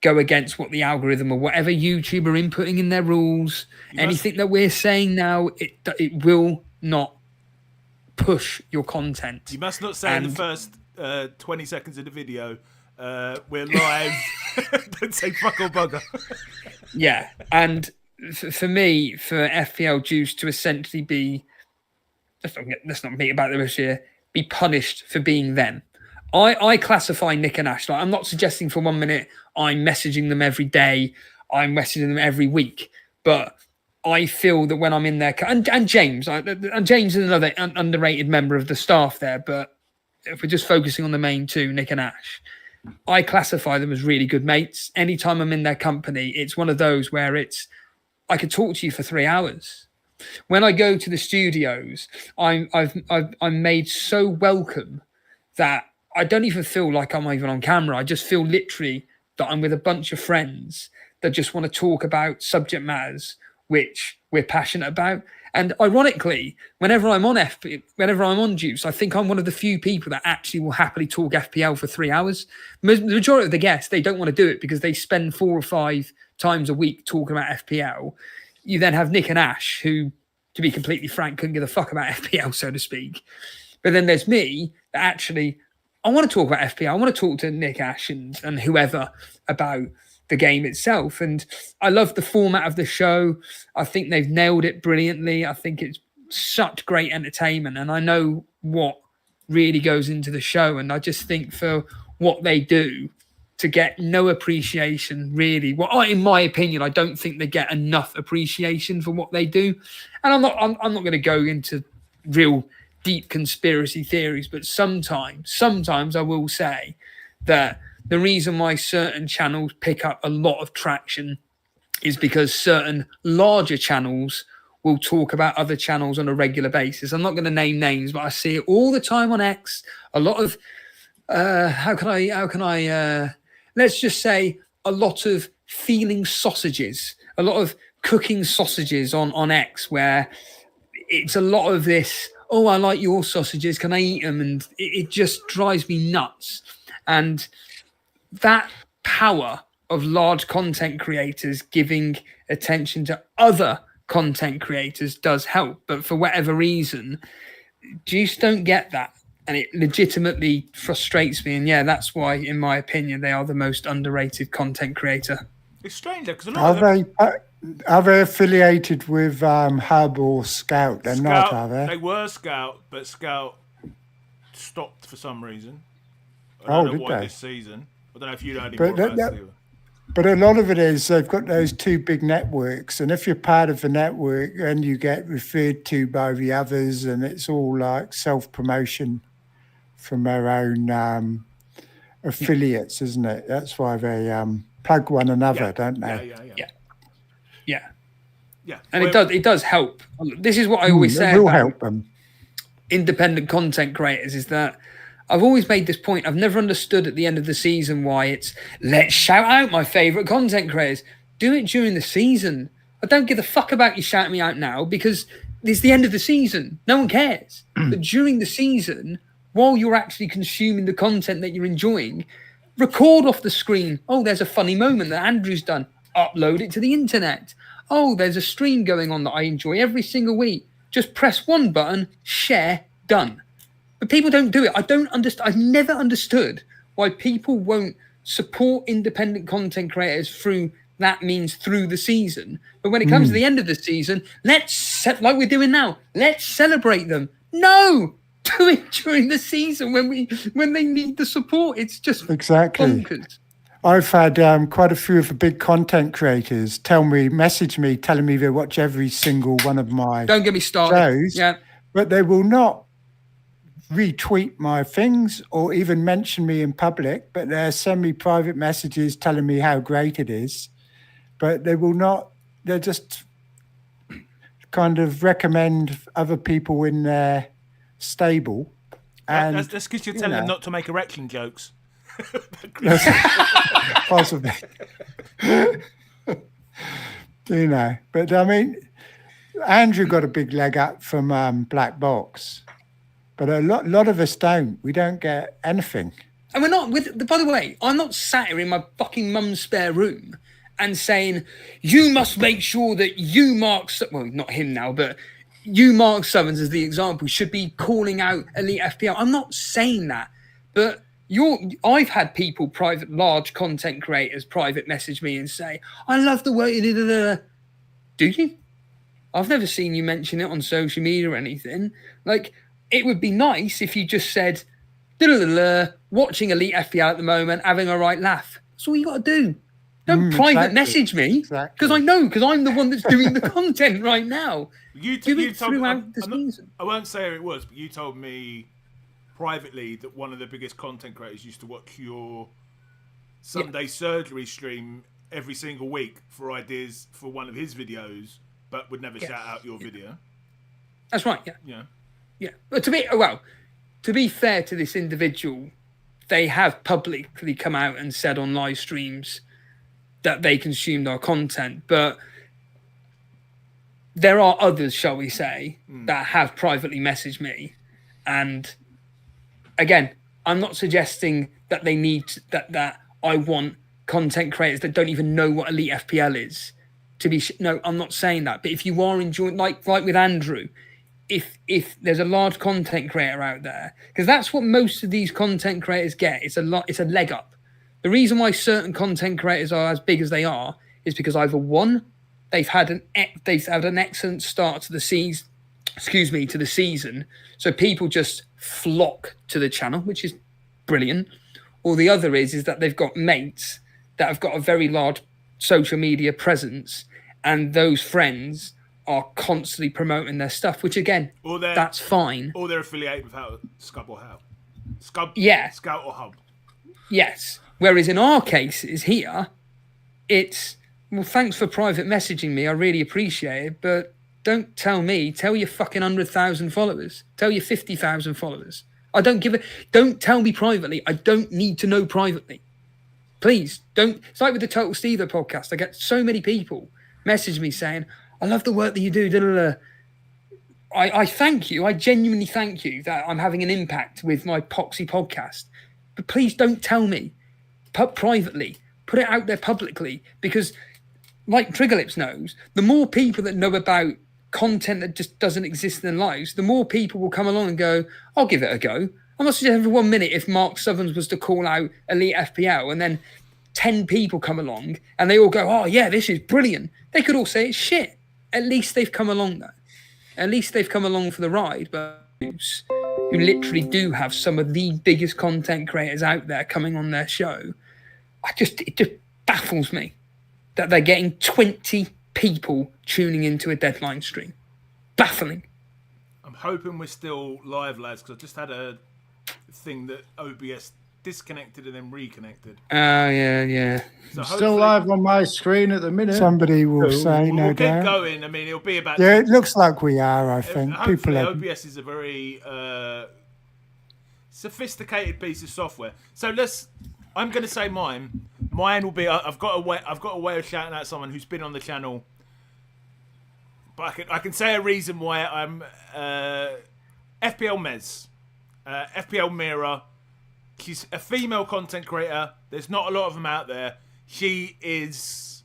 go against what the algorithm or whatever YouTube are inputting in their rules. Anything that we're saying now, it will not push your content. You must not say in the first 20 seconds of the video, we're live. Don't say fuck or bugger. Yeah, and for me, for FPL Juice to essentially be, let's not meet about this year, be punished for being them. I classify Nick and Ash, like, I'm not suggesting for 1 minute I'm messaging them every day, I'm messaging them every week, but I feel that when I'm in there, and James is another underrated member of the staff there, but if we're just focusing on the main two, Nick and Ash, I classify them as really good mates. Anytime I'm in their company, it's one of those where I could talk to you for 3 hours. When I go to the studios, I'm made so welcome that I don't even feel like I'm even on camera. I just feel literally that I'm with a bunch of friends that just want to talk about subject matters which we're passionate about. And ironically, whenever I'm on Juice, I think I'm one of the few people that actually will happily talk FPL for 3 hours. The majority of the guests, they don't want to do it because they spend 4 or 5 times a week talking about FPL. You then have Nick and Ash, who, to be completely frank, couldn't give a fuck about FPL, so to speak. But then there's me that actually, I want to talk about FPL. I want to talk to Nick, Ash, and whoever about the game itself. And I love the format of the show. I think they've nailed it brilliantly. I think it's such great entertainment. And I know what really goes into the show. And I just think for what they do, to get no appreciation, really. In my opinion, I don't think they get enough appreciation for what they do. And I'm not going to go into real deep conspiracy theories, but sometimes I will say that the reason why certain channels pick up a lot of traction is because certain larger channels will talk about other channels on a regular basis. I'm not going to name names, but I see it all the time on X. A lot of let's just say a lot of feeling sausages, a lot of cooking sausages on X, where it's a lot of this, oh, I like your sausages, can I eat them? And it just drives me nuts. And that power of large content creators giving attention to other content creators does help. But for whatever reason, Juice don't get that. And it legitimately frustrates me. And yeah, that's why, in my opinion, they are the most underrated content creator. It's strange, because a lot of them... Are they affiliated with Hub or Scout? They're not, are they? They were Scout, but Scout stopped for some reason. I don't know why this season. I don't know if you know any more about it. But a lot of it is they've got those 2 big networks, and if you're part of the network, and you get referred to by the others, and it's all like self-promotion from their own affiliates, isn't it? That's why they plug one another, don't they? Yeah. And it does help. This is what I always say will about help them. Independent content creators, is that I've always made this point. I've never understood at the end of the season why it's, let's shout out my favourite content creators. Do it during the season. I don't give a fuck about you shouting me out now, because it's the end of the season. No one cares. But during the season, while you're actually consuming the content that you're enjoying, record off the screen. Oh, there's a funny moment that Andrew's done. Upload it to the internet. Oh, there's a stream going on that I enjoy every single week. Just press one button, share, done. But people don't do it. I don't understand. I've never understood why people won't support independent content creators through that means through the season. But when it comes to the end of the season, like we're doing now, let's celebrate them. No, do it during the season when they need the support. It's just bonkers. I've had quite a few of the big content creators message me, telling me they watch every single one of my Don't get me started. shows, yeah, but they will not retweet my things or even mention me in public, but they'll send me private messages telling me how great it is, but they will not, they'll just kind of recommend other people in their stable. And that's because you're telling them not to make erection jokes. Possibly. But I mean, Andrew got a big leg up from Black Box, but a lot of us don't. We don't get anything. And we're not by the way, I'm not sat here in my fucking mum's spare room and saying, you must make sure that you, well, not him now, but you, Mark Southerns, as the example, should be calling out Elite FPL. I'm not saying that, but I've had people, large content creators, private message me and say, I love the way you did. Do you? I've never seen you mention it on social media or anything. Like, it would be nice if you just said, watching Elite FPL at the moment, having a right laugh. That's all you got to do. Don't private message me, because I'm the one that's doing the content right now. You do it told throughout me, the season. I won't say who it was, but you told me privately that one of the biggest content creators used to watch your Sunday surgery stream every single week for ideas for one of his videos, but would never shout out your video. That's right. Yeah. But to be fair to this individual, they have publicly come out and said on live streams that they consumed our content, but there are others, shall we say, that have privately messaged me. And again, I'm not suggesting that they need that I want content creators that don't even know what Elite FPL is to be. No, I'm not saying that. But if you are enjoying, like with Andrew, if there's a large content creator out there, because that's what most of these content creators get. It's a leg up. The reason why certain content creators are as big as they are is because either one, they've had an excellent start to the season. To the season, so people just flock to the channel, which is brilliant. Or the other is that they've got mates that have got a very large social media presence, and those friends are constantly promoting their stuff, which again, that's fine. Or they're affiliated with Scub or How. Scout or Hub. Yes. Whereas in our cases here, it's, well, thanks for private messaging me. I really appreciate it, but don't tell me. Tell your fucking 100,000 followers. Tell your 50,000 followers. Don't tell me privately. I don't need to know privately. Please don't. It's like with the Total Steve-O podcast. I get so many people message me saying, I love the work that you do. I thank you. I genuinely thank you that I'm having an impact with my Poxy podcast. But please don't tell me privately. Put it out there publicly, because like TriggerLips knows, the more people that know about content that just doesn't exist in their lives, the more people will come along and go, I'll give it a go. I'm not suggesting for 1 minute if Mark Southerns was to call out Elite FPL and then 10 people come along and they all go, oh yeah, this is brilliant. They could all say it's shit. At least they've come along though. At least they've come along for the ride. But who literally do have some of the biggest content creators out there coming on their show, it just baffles me that they're getting 20 people tuning into a deadline stream. Baffling. I'm hoping we're still live, lads, because I just had a thing that OBS disconnected and then reconnected. Yeah. So still live on my screen at the minute. Somebody will say, no we'll doubt. Get going. I mean, it'll be about... Yeah, it looks like we are, I think. Hopefully, OBS is a very sophisticated piece of software. So I'm going to say mine. Mine will be. I've got a way of shouting out someone who's been on the channel, but I can say a reason why I'm FPL Mez, FPL Mira. She's a female content creator. There's not a lot of them out there. She is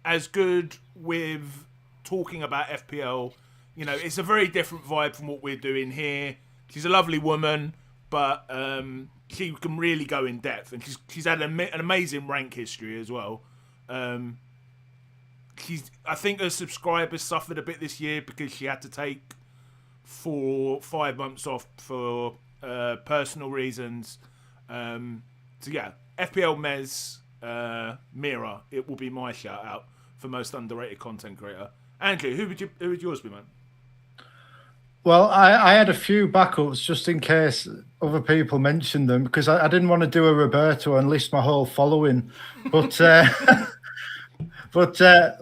as good with talking about FPL. You know, it's a very different vibe from what we're doing here. She's a lovely woman, but she can really go in depth, and she's had an amazing rank history as well. I think her subscribers suffered a bit this year because she had to take 4 or 5 months off for personal reasons. So yeah, FPL Mez Mira, it will be my shout out for most underrated content creator. Andrew, who would yours be, man? Well, I had a few backups just in case other people mentioned them, because I didn't want to do a Roberto and list my whole following. But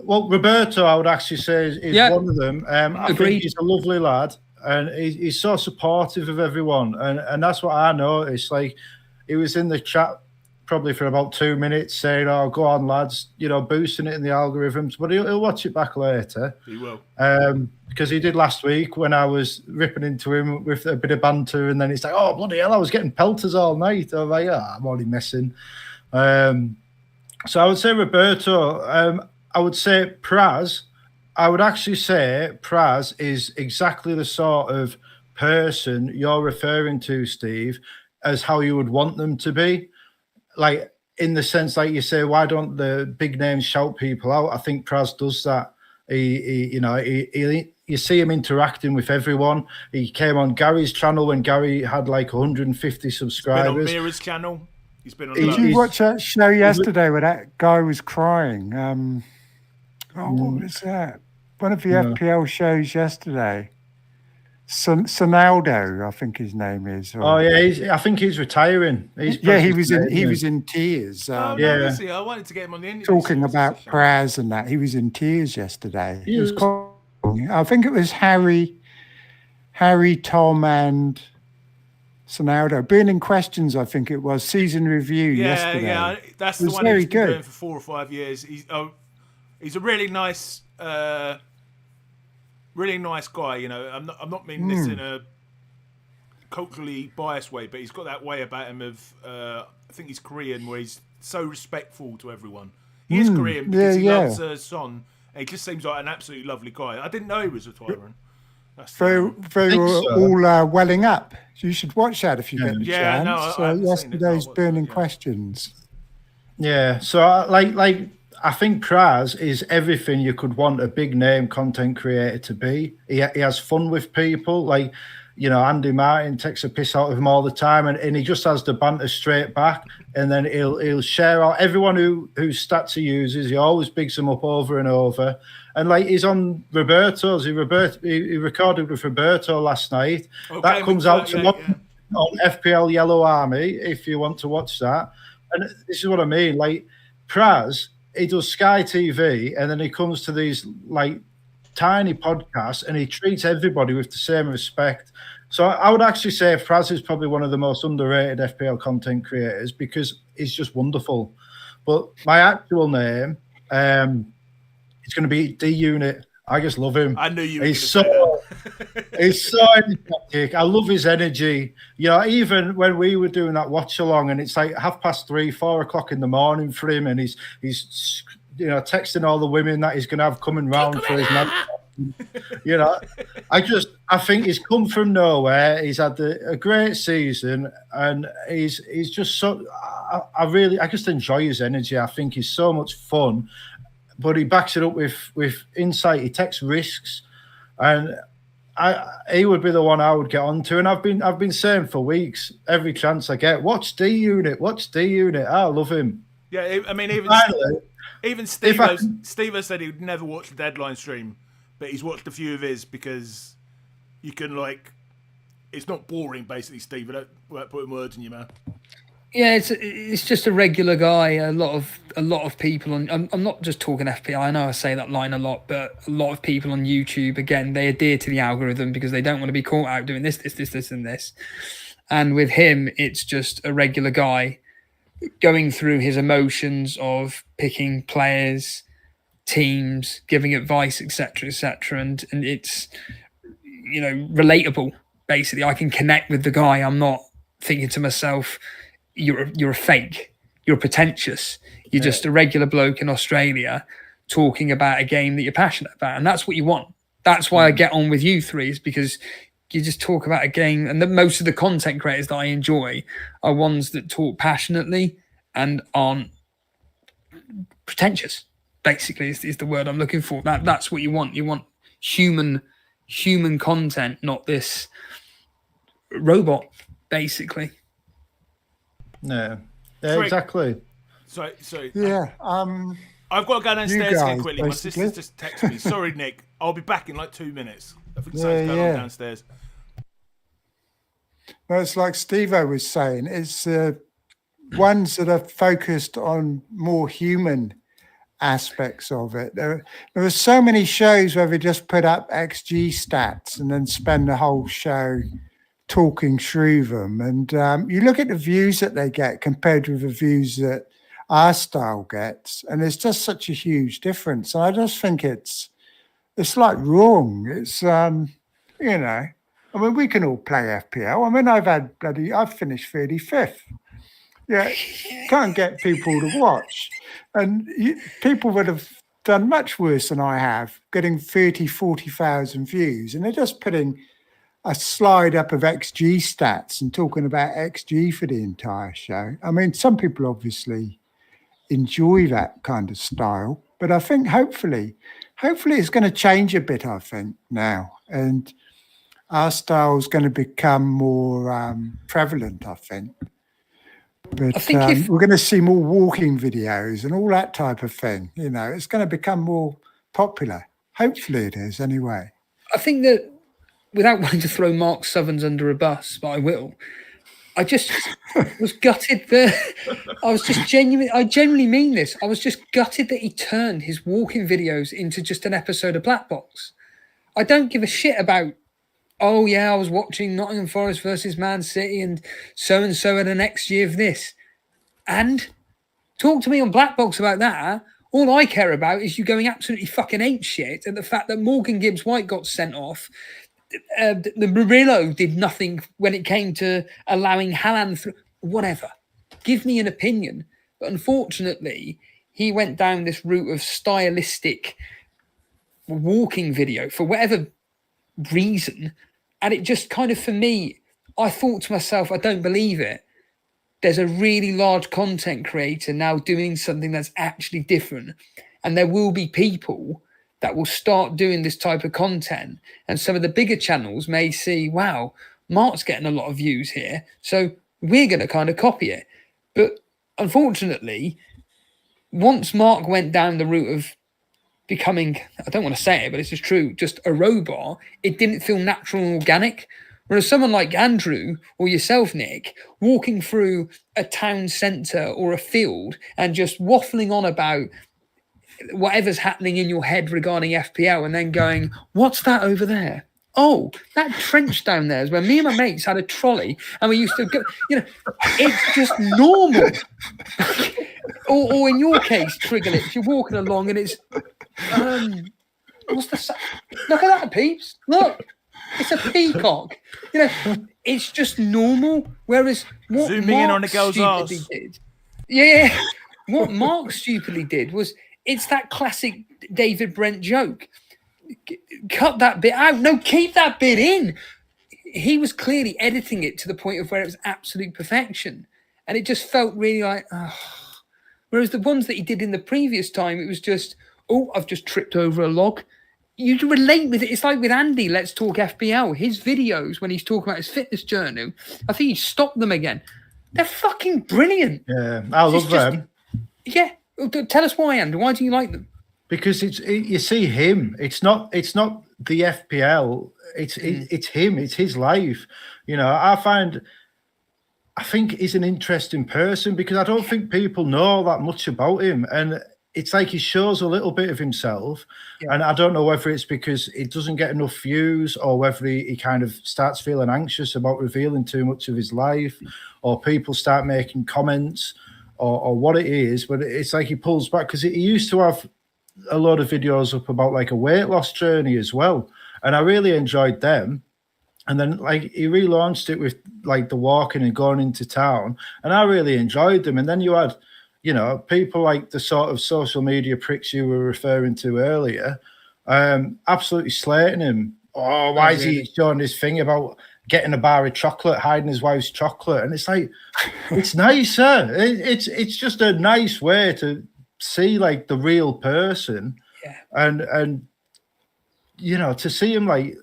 well, Roberto, I would actually say is one of them. I think he's a lovely lad, and he's so supportive of everyone, and that's what I noticed. Like, he was in the chat probably for about 2 minutes saying, "Oh, go on, lads," boosting it in the algorithms. But he'll watch it back later. He will. Because he did last week when I was ripping into him with a bit of banter, and then it's like, "Oh, bloody hell, I was getting pelters all night." I'm like, I'm only messing. So I would say Roberto. I would say Praz. I would actually say Praz is exactly the sort of person you're referring to, Steve, as how you would want them to be. Like, in the sense, like you say, why don't the big names shout people out? I think Praz does that. You see him interacting with everyone. He came on Gary's channel when Gary had like 150 subscribers. He's been on Mira's channel. He's been on. Did you watch that show yesterday where that guy was crying? What was that? One of the FPL shows yesterday. Sonaldo, I think his name is. I think he's retiring. He was in tears. I wanted to get him on the interview. Talking about Praz and that, he was in tears yesterday. I think it was Harry, Tom, and Sonaldo. Burning Questions, I think it was, season review yesterday. Yeah, that's the one he's been doing for 4 or 5 years. He's a really nice guy. I'm not meaning this in a culturally biased way, but he's got that way about him of I think he's Korean, where he's so respectful to everyone. He is Korean because he loves Son. And he just seems like an absolutely lovely guy. I didn't know he was retiring. They were all welling up. You should watch that if you get the chance. Yesterday's Burning Questions. Yeah, so I think Praz is everything you could want a big name content creator to be. He has fun with people. Like, Andy Martin takes a piss out of him all the time, and he just has the banter straight back. And then he'll share out everyone whose stats he uses. He always bigs them up over and over. And like, he's on Roberto's. He recorded with Roberto last night. Okay, that comes out tomorrow on FPL Yellow Army if you want to watch that. And this is what I mean. Like, Praz, he does Sky TV, and then he comes to these like tiny podcasts, and he treats everybody with the same respect. So I would actually say Praz is probably one of the most underrated FPL content creators because he's just wonderful. But my actual name, it's going to be D Unit. I just love him. I knew you. He's so energetic. I love his energy. Even when we were doing that watch along, and it's like 3:30, 4 o'clock in the morning for him, and he's texting all the women that he's going to have coming round for his man. I think he's come from nowhere. He's had a great season, and he's just so. I just enjoy his energy. I think he's so much fun, but he backs it up with insight. He takes risks, and he would be the one I would get onto. And I've been saying for weeks, every chance I get, watch D Unit. I love him. Yeah, I mean, even Steve-O said he'd never watch the Deadline stream, but he's watched a few of his because you can it's not boring, basically, Steve. Without putting words in your mouth. Yeah, it's just a regular guy. A lot of people on. I'm not just talking FPL. I know I say that line a lot, but a lot of people on YouTube, again, they adhere to the algorithm because they don't want to be caught out doing this, and this. And with him, it's just a regular guy going through his emotions of picking players, teams, giving advice, etc., and it's relatable. Basically, I can connect with the guy. I'm not thinking to myself, you're a fake, you're pretentious, you're just a regular bloke in Australia talking about a game that you're passionate about, and that's what you want. That's why I get on with you three, is because you just talk about a game, and most of the content creators that I enjoy are ones that talk passionately and aren't pretentious. basically is the word I'm looking for. That's what you want. You want human content, not this robot, basically. Yeah, Trig. exactly. Sorry. Yeah. I've got to go downstairs guys, again quickly. My basically. sister's just texted me. Sorry, Nick. I'll be back in like 2 minutes. I think Yeah, something's going on yeah. downstairs. Well, it's like Steve-O was saying, it's ones that are focused on more human aspects of it. There are so many shows where we just put up XG stats and then spend the whole show talking through them. And you look at the views that they get compared with the views that our style gets, and there's just such a huge difference. And I just think it's like wrong. It's you know, I mean, we can all play FPL. I mean, I've finished 35th. Yeah, can't get people to watch. And people would have done much worse than I have, getting 30, 40,000 views. And they're just putting a slide up of XG stats and talking about XG for the entire show. I mean, some people obviously enjoy that kind of style, but I think hopefully it's going to change a bit, I think, now. And our style is going to become more prevalent, I think. But I think we're going to see more walking videos and all that type of thing. You know, it's going to become more popular. Hopefully it is, anyway. I think that, without wanting to throw Mark Southerns under a bus, but I will, I just was gutted that I genuinely mean this. I was just gutted that he turned his walking videos into just an episode of Black Box. I don't give a shit about, oh yeah, I was watching Nottingham Forest versus Man City and so had an XG of this. And talk to me on Black Box about that. All I care about is you going absolutely fucking ape shit at the fact that Morgan Gibbs-White got sent off. The Murillo did nothing when it came to allowing Haaland through. Whatever. Give me an opinion. But unfortunately, he went down this route of stylistic walking video for whatever reason. And it just kind of, for me, I thought to myself, I don't believe it. There's a really large content creator now doing something that's actually different. And there will be people that will start doing this type of content. And some of the bigger channels may see, wow, Mark's getting a lot of views here, so we're going to kind of copy it. But unfortunately, once Mark went down the route of becoming, I don't want to say it, but it's just true, just a robot, it didn't feel natural and organic. Whereas someone like Andrew or yourself, Nick, walking through a town centre or a field and just waffling on about whatever's happening in your head regarding FPL and then going, what's that over there? Oh, that trench down there is where me and my mates had a trolley and we used to go, you know, it's just normal. or in your case, TriggerLips, you're walking along and it's, what's the, look at that, peeps. Look, it's a peacock. You know, it's just normal. Whereas what Zooming in on a girl's stupidly arse. did, yeah, what Mark stupidly did was, it's that classic David Brent joke. Cut that bit out. No, keep that bit in. He was clearly editing it to the point of where it was absolute perfection. And it just felt really like, oh. Whereas the ones that he did in the previous time, it was just, oh, I've just tripped over a log. You can relate with it. It's like with Andy, Let's Talk FPL. His videos, when he's talking about his fitness journey, I think he stopped them again. They're fucking brilliant. Yeah, I love them. Yeah. Tell us why, Andy. Why do you like them? Because you see him. It's not the FPL. It's him. It's his life. You know, I think he's an interesting person because I don't think people know that much about him, and it's like he shows a little bit of himself. Yeah. And I don't know whether it's because he doesn't get enough views or whether he kind of starts feeling anxious about revealing too much of his life, or people start making comments. Or what it is, but it's like he pulls back because he used to have a lot of videos up about like a weight loss journey as well, and I really enjoyed them. And then like he relaunched it with like the walking and going into town, and I really enjoyed them. And then you had, you know, people like the sort of social media pricks you were referring to earlier, absolutely slating him. Oh, why is he showing this thing about getting a bar of chocolate, hiding his wife's chocolate? And it's like, it's nicer. It's just a nice way to see like the real person, and you know, to see him like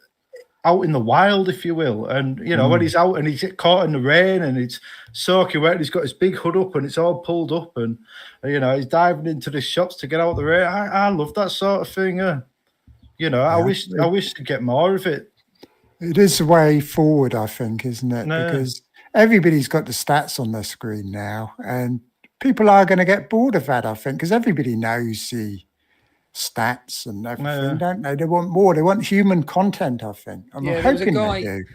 out in the wild, if you will, and you know when he's out and he's caught in the rain and it's soaking wet, and he's got his big hood up and it's all pulled up, and you know he's diving into the shots to get out the rain. I love that sort of thing. You know, I wish to get more of it. It is the way forward, I think, isn't it? Because everybody's got the stats on their screen now, and people are going to get bored of that, I think, because everybody knows the stats and everything, don't they? They want more. They want human content, I think. I'm hoping they do.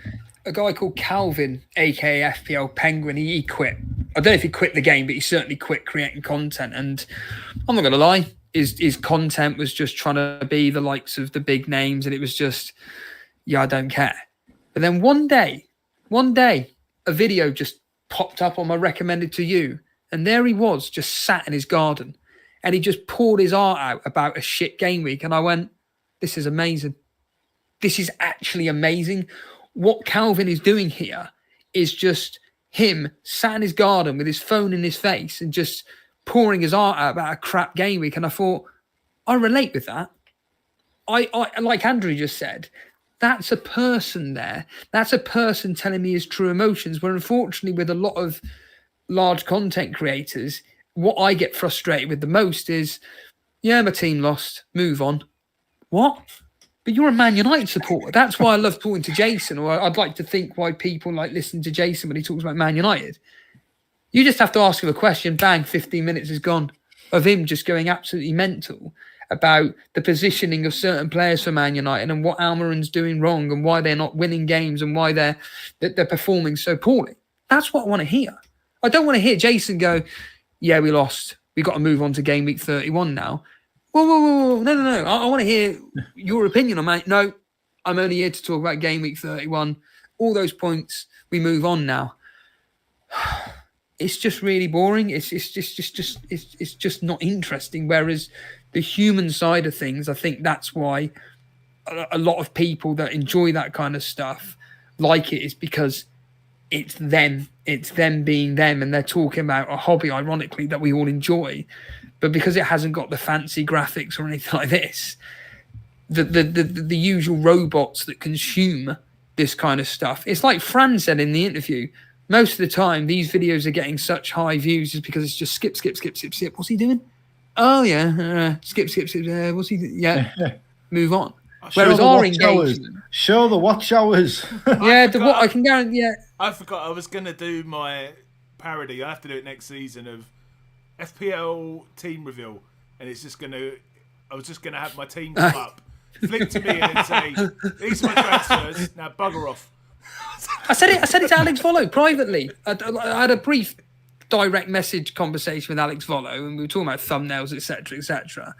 A guy called Calvin, aka FPL Penguin, he quit. I don't know if he quit the game, but he certainly quit creating content. And I'm not going to lie, his content was just trying to be the likes of the big names, and it was just, I don't care. But then one day, a video just popped up on my recommended to you, and there he was, just sat in his garden, and he just poured his heart out about a shit game week, and I went, this is amazing. This is actually amazing. What Calvin is doing here is just him sat in his garden with his phone in his face and just pouring his heart out about a crap game week. And I thought, I relate with that. I like Andrew just said, that's a person there. That's a person telling me his true emotions. Where unfortunately with a lot of large content creators, what I get frustrated with the most is, my team lost, move on. What? But you're a Man United supporter. That's why I love talking to Jason, or I'd like to think why people like listen to Jason when he talks about Man United. You just have to ask him a question, bang, 15 minutes is gone, of him just going absolutely mental about the positioning of certain players for Man United and what Almiron's doing wrong and why they're not winning games and why they're performing so poorly. That's what I want to hear. I don't want to hear Jason go, we lost. We've got to move on to game week 31 now. Whoa. No. I want to hear your opinion on that. No, I'm only here to talk about game week 31. All those points, we move on now. It's just really boring. It's just not interesting. Whereas the human side of things, I think that's why a lot of people that enjoy that kind of stuff like it, is because it's them being them, and they're talking about a hobby, ironically, that we all enjoy. But because it hasn't got the fancy graphics or anything like this, the usual robots that consume this kind of stuff, it's like Fran said in the interview, most of the time these videos are getting such high views is because it's just skip. What's he doing? Oh yeah, skip. What's he doing? Yeah, move on. Whereas our engagement, show the watch hours. I can guarantee. Yeah, I forgot I was gonna do my parody. I have to do it next season of FPL team reveal, and I was just gonna have my team come up, flick to me and say, "These are my transfers. Now bugger off." I said it to Alex Vollo privately. I had a brief direct message conversation with Alex Vollo, and we were talking about thumbnails, etc.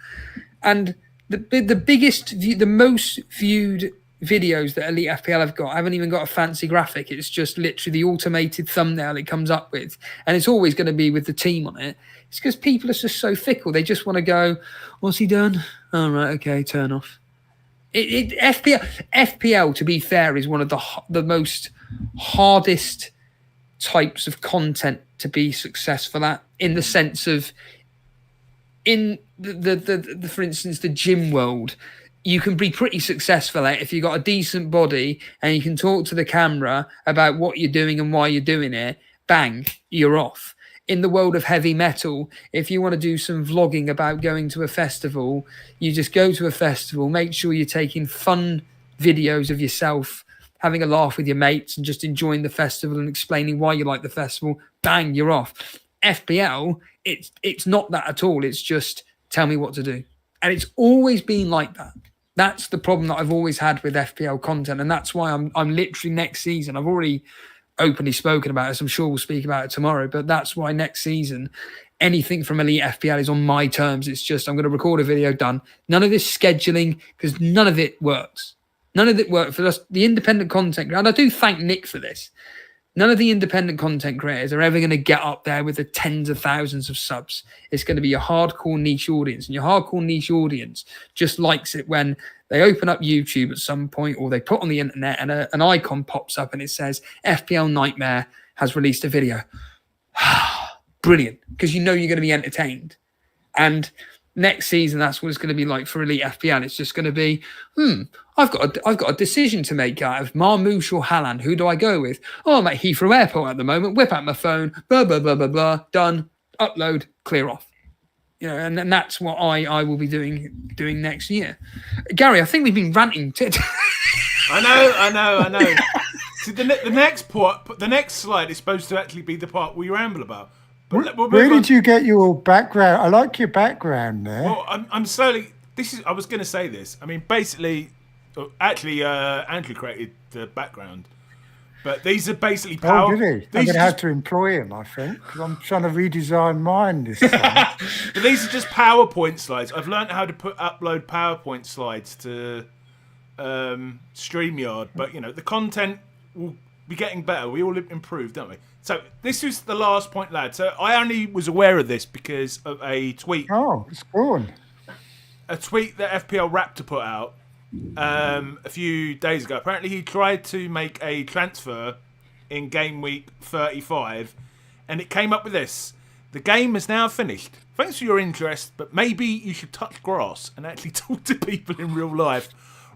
And the most viewed videos that Elite FPL have got haven't even got a fancy graphic. It's just literally the automated thumbnail it comes up with, and it's always going to be with the team on it. It's because people are just so fickle. They just want to go, what's he done? All right, okay, turn off. FPL, to be fair, is one of the most hardest types of content to be successful at, in the sense of, in the for instance, the gym world, you can be pretty successful at it if you've got a decent body and you can talk to the camera about what you're doing and why you're doing it. Bang, you're off. In the world of heavy metal, if you want to do some vlogging about going to a festival, you just go to a festival, make sure you're taking fun videos of yourself, having a laugh with your mates and just enjoying the festival and explaining why you like the festival. Bang, you're off. FPL, it's not that at all. It's just tell me what to do. And it's always been like that. That's the problem that I've always had with FPL content. And that's why I'm literally next season, I've already openly spoken about it, so I'm sure we'll speak about it tomorrow, but that's why next season anything from Elite FPL is on my terms. It's just I'm going to record a video, done. None of this scheduling, because none of it works. None of it worked for us, the independent content. And I do thank Nick for this. None of the independent content creators are ever going to get up there with the tens of thousands of subs. It's going to be your hardcore niche audience, and your hardcore niche audience just likes it when they open up YouTube at some point, or they put on the internet and an icon pops up and it says FPL Nightmare has released a video. Brilliant, because you know you're going to be entertained. And next season, that's what it's going to be like for Elite FPL. It's just going to be, I've got a decision to make out of Marmoush or Haaland. Who do I go with? Oh, I'm at Heathrow Airport at the moment. Whip out my phone. Blah, blah, blah, blah, blah. Done. Upload. Clear off. And that's what I will be doing next year. Gary, I think we've been ranting. I know. See, the next slide is supposed to actually be the part we ramble about. But Where did you get your background? I like your background there. Well, I'm slowly. I was going to say this. I mean, basically, actually, Andrew created the background. But these are basically power. Oh, did he? I'm going to have to employ him, I think, because I'm trying to redesign mine this time. But these are just PowerPoint slides. I've learned how to upload PowerPoint slides to StreamYard. But, the content will be getting better. We all improve, don't we? So this is the last point, lad. So I only was aware of this because of a tweet. Oh, it's gone. A tweet that FPL Raptor put out a few days ago. Apparently he tried to make a transfer in game week 35 and it came up with this. The game is now finished. Thanks for your interest, but maybe you should touch grass and actually talk to people in real life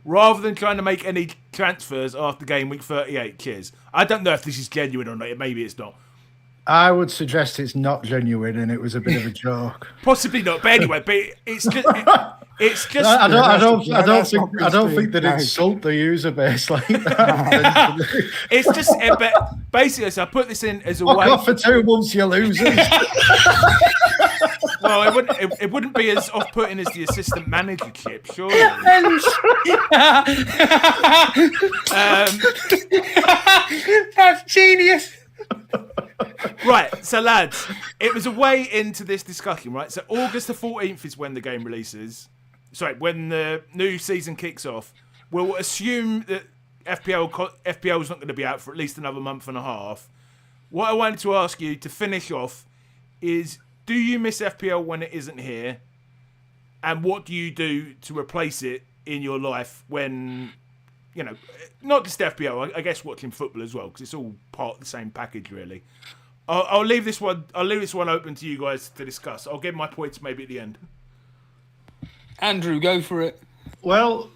rather than trying to make any transfers after game week 38. Cheers. I don't know if this is genuine or not. Maybe it's not. I would suggest it's not genuine and it was a bit of a joke. Possibly not, but anyway, but it's just. I don't think that insult the user base like that. It's just basically. So I put this in as a way. Off for 2 months, you losers. Well, it wouldn't be as off-putting as the assistant manager chip, surely. That's genius. Right, so lads, it was a way into this discussion, right? So August the 14th is when the game releases. Sorry, when the new season kicks off. We'll assume that FPL is not going to be out for at least another month and a half. What I wanted to ask you to finish off is, do you miss FPL when it isn't here? And what do you do to replace it in your life when, not just FPL, I guess watching football as well, because it's all part of the same package, really. I'll leave this one open to you guys to discuss. I'll give my points maybe at the end. Andrew, go for it. Well,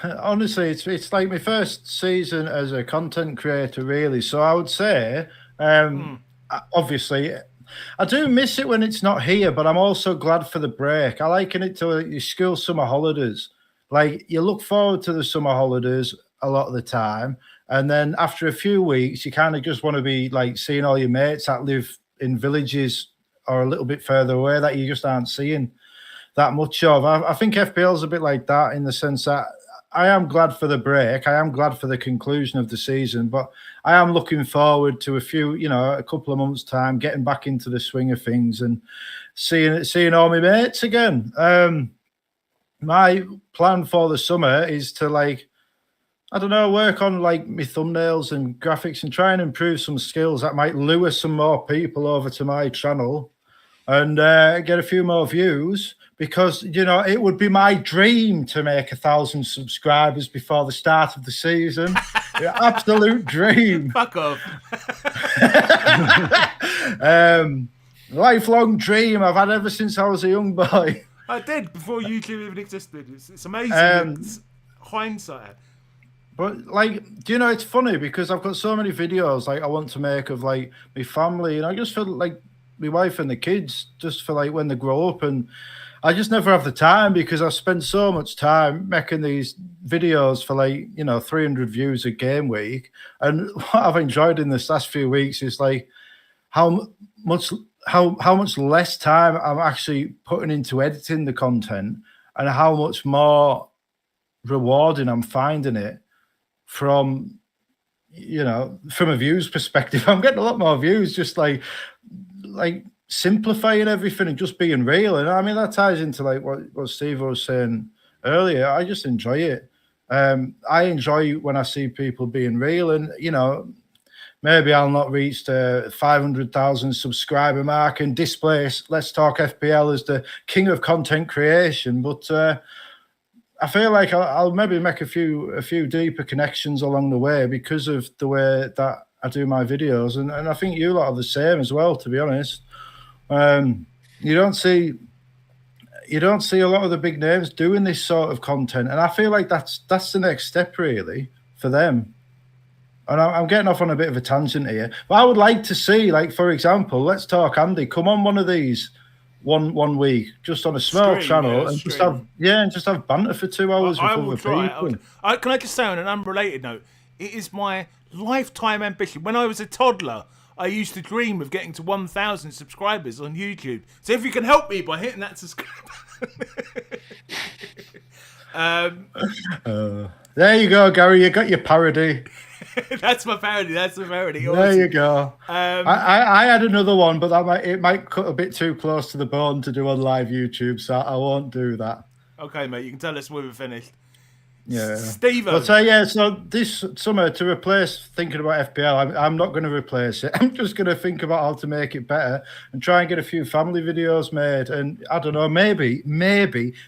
honestly, it's like my first season as a content creator, really. So I would say, obviously, I do miss it when it's not here, but I'm also glad for the break. I liken it to your school summer holidays. Like, you look forward to the summer holidays a lot of the time, and then after a few weeks, you kind of just want to be like seeing all your mates that live in villages or a little bit further away that you just aren't seeing that much of. I think FPL is a bit like that in the sense that I am glad for the break. I am glad for the conclusion of the season, but I am looking forward to a couple of months' time, getting back into the swing of things and seeing all my mates again. My plan for the summer is to work on my thumbnails and graphics and try and improve some skills that might lure some more people over to my channel and get a few more views, because it would be my dream to make 1,000 subscribers before the start of the season. Absolute dream. Fuck off. Lifelong dream I've had ever since I was a young boy. I did, before YouTube even existed. It's amazing. It's hindsight. But it's funny because I've got so many videos I want to make of my family, and I just feel like my wife and the kids just for when they grow up, and I just never have the time because I spend so much time making these videos for 300 views a game week. And what I've enjoyed in this last few weeks is how much less time I'm actually putting into editing the content, and how much more rewarding I'm finding it from a views perspective. I'm getting a lot more views just like simplifying everything and just being real. And I mean, that ties into what Steve was saying earlier. I just enjoy it. I enjoy when I see people being real, and maybe I'll not reach the 500,000 subscriber mark and displace Let's Talk FPL as the king of content creation, but I feel like I'll maybe make a few deeper connections along the way because of the way that I do my videos, and I think you lot are the same as well, to be honest. You don't see you don't see a lot of the big names doing this sort of content, and I feel like that's the next step really for them. And I'm getting off on a bit of a tangent here, but I would like to see, like, for example, Let's Talk Andy come on one of these one week just on a small channel and just have banter for 2 hours with other people. Can I just say on an unrelated note, it is my lifetime ambition. When I was a toddler, I used to dream of getting to 1,000 subscribers on YouTube. So if you can help me by hitting that subscribe. There you go, Gary. You got your parody. That's my parody. There you go. I had another one, but it might cut a bit too close to the bone to do on live YouTube, so I won't do that. Okay, mate. You can tell us when we're finished. Yeah, Steve-O. But so this summer, to replace thinking about FPL, I'm not going to replace it. I'm just going to think about how to make it better and try and get a few family videos made. And I don't know, maybe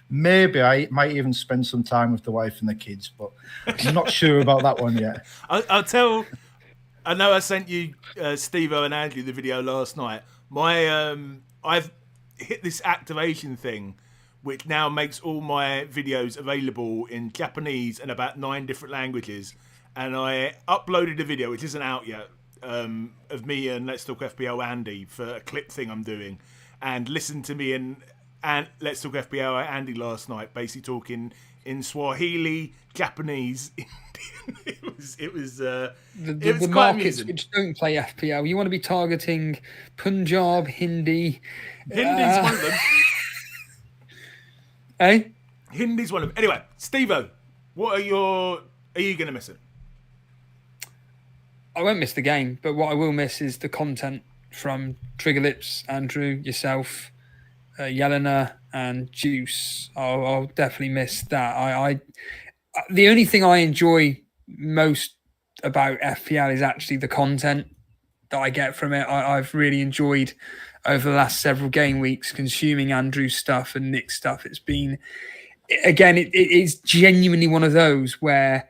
I might even spend some time with the wife and the kids, but I'm not sure about that one yet. I'll tell. I know I sent you Steve-O and Andrew the video last night. I've hit this activation thing, which now makes all my videos available in Japanese and about 9 different languages. And I uploaded a video, which isn't out yet, of me and Let's Talk FPL Andy for a clip thing I'm doing. And listen to me and Let's Talk FPL Andy last night, basically talking in Swahili, Japanese, Indian. It was the quite markets amusing. which don't play FPL. You want to be targeting Punjab, Hindi. Hindi's one of them. Eh? Hindi's one of them. Anyway, Steve-O, are you going to miss it? I won't miss the game, but what I will miss is the content from TriggerLips, Andrew, yourself, Yelena, and Juice. I'll definitely miss that. The only thing I enjoy most about FPL is actually the content that I get from it. I've really enjoyed over the last several game weeks consuming Andrew's stuff and Nick's stuff. It's been, again, it is genuinely one of those where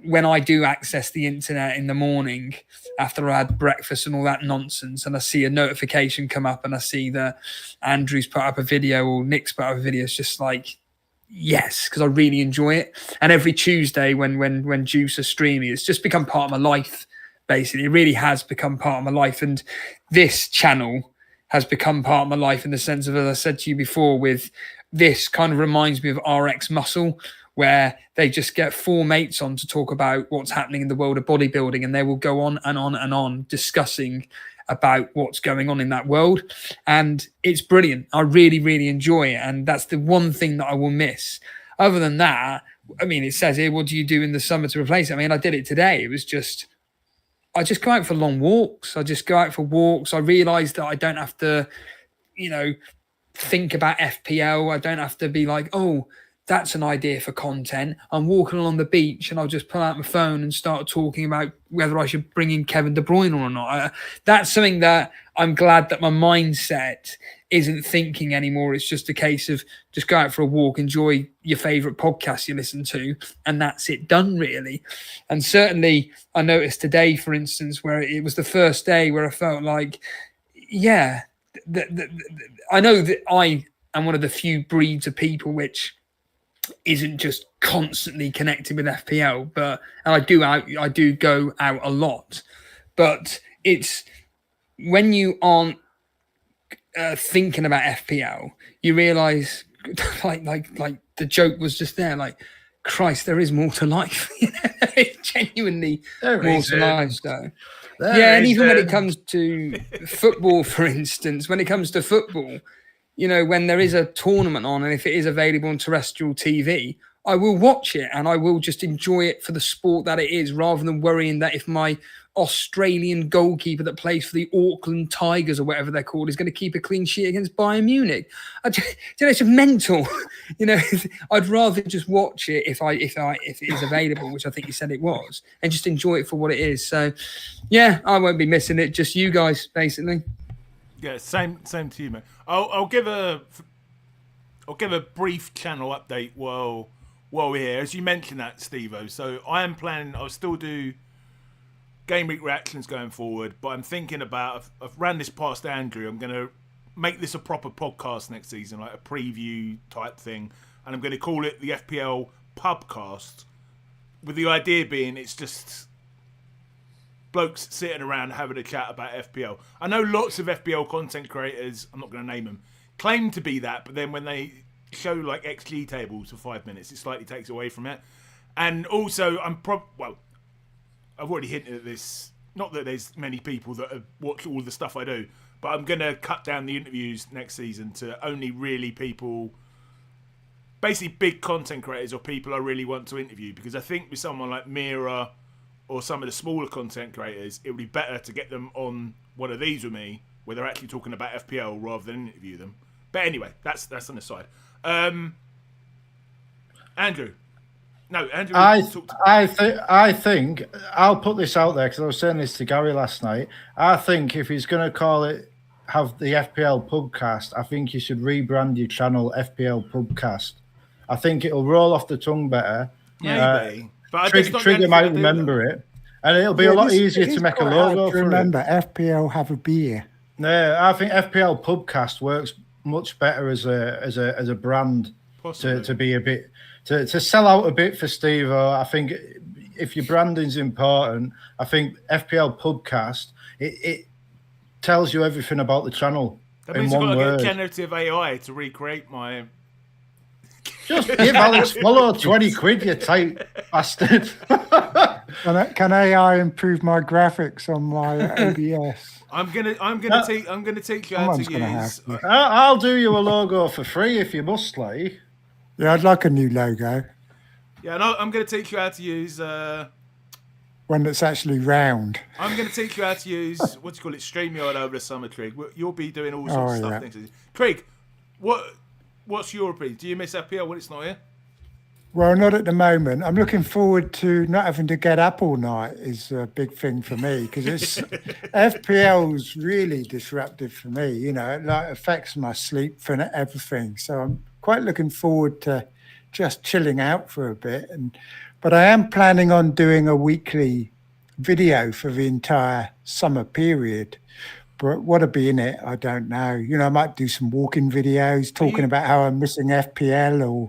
when I do access the internet in the morning after I had breakfast and all that nonsense, and I see a notification come up and I see that Andrew's put up a video or Nick's put up a video, it's just like, yes, because I really enjoy it. And every Tuesday when Juice is streaming, it's just become part of my life, basically. It really has become part of my life. And this channel has become part of my life in the sense of, as I said to you before, with this kind of reminds me of RX Muscle, where they just get 4 mates on to talk about what's happening in the world of bodybuilding, and they will go on and on and on discussing about what's going on in that world. And it's brilliant. I really, really enjoy it. And that's the one thing that I will miss. Other than that, I mean, it says here, what do you do in the summer to replace it? I mean, I did it today. It was just, I just go out for long walks. I just go out for walks. I realised that I don't have to, think about FPL. I don't have to be like, oh, that's an idea for content. I'm walking along the beach and I'll just pull out my phone and start talking about whether I should bring in Kevin De Bruyne or not. That's something that I'm glad that my mindset isn't thinking anymore. It's just a case of just go out for a walk, enjoy your favourite podcast you listen to, and that's it done, really. And certainly I noticed today, for instance, where it was the first day where I felt like, yeah, I know that I am one of the few breeds of people which isn't just constantly connected with FPL, and I do go out a lot, but it's when you aren't thinking about FPL, you realise, like the joke was just there, like, Christ, there is more to life. It's genuinely more to life, though. And even when it comes to football, for instance, when there is a tournament on, and if it is available on terrestrial TV, I will watch it and I will just enjoy it for the sport that it is, rather than worrying that if my Australian goalkeeper that plays for the Auckland Tigers or whatever they're called is going to keep a clean sheet against Bayern Munich. It's just mental. I'd rather just watch it if it is available, which I think you said it was, and just enjoy it for what it is. So, yeah, I won't be missing it. Just you guys, basically. Yeah, same to you, mate. I'll give a brief channel update while we're here. As you mentioned that, Steve-O. So I am planning. I'll still do game week reactions going forward, but I'm thinking about. I've ran this past Andrew. I'm gonna make this a proper podcast next season, like a preview type thing, and I'm going to call it the FPL Pubcast, with the idea being it's just blokes sitting around having a chat about FPL. I know lots of FPL content creators, I'm not going to name them, claim to be that, but then when they show like XG tables for 5 minutes, it slightly takes away from it. And also, I've already hinted at this. Not that there's many people that watch all the stuff I do, but I'm going to cut down the interviews next season to only really people, basically big content creators or people I really want to interview, because I think with someone like Mira or some of the smaller content creators, it would be better to get them on one of these with me, where they're actually talking about FPL rather than interview them. But anyway, that's on the side. Andrew. No, Andrew. I think I'll put this out there because I was saying this to Gary last night. I think if he's going to have the FPL Pubcast, I think you should rebrand your channel FPL Pubcast. I think it'll roll off the tongue better. Maybe. But Trigger might remember it, and it'll be a lot easier to make a logo for it. Remember, FPL have a beer. Yeah, I think FPL Pubcast works much better as a brand to be a bit to sell out a bit for Steve-O. I think if your branding's important, I think FPL Pubcast it tells you everything about the channel. That means you've got to get generative AI to recreate my. Just give Alex Follow 20 quid, you tight bastard. Can AI improve my graphics on my OBS? I'm gonna teach you how to use. I'll do you a logo for free if you must, like. Yeah, I'd like a new logo. Yeah, no, I'm gonna teach you how to use. One that's actually round. I'm gonna teach you how to use StreamYard over the summer, Trig. You'll be doing all sorts of stuff. Things. Trig, what's your opinion? Do you miss FPL when it's not here? Well, not at the moment. I'm looking forward to not having to get up all night is a big thing for me, because it's FPL's really disruptive for me. You know, it like affects my sleep and everything. So I'm quite looking forward to just chilling out for a bit. But I am planning on doing a weekly video for the entire summer period. But what'll be in it, I don't know. You know, I might do some walking videos talking about how I'm missing FPL or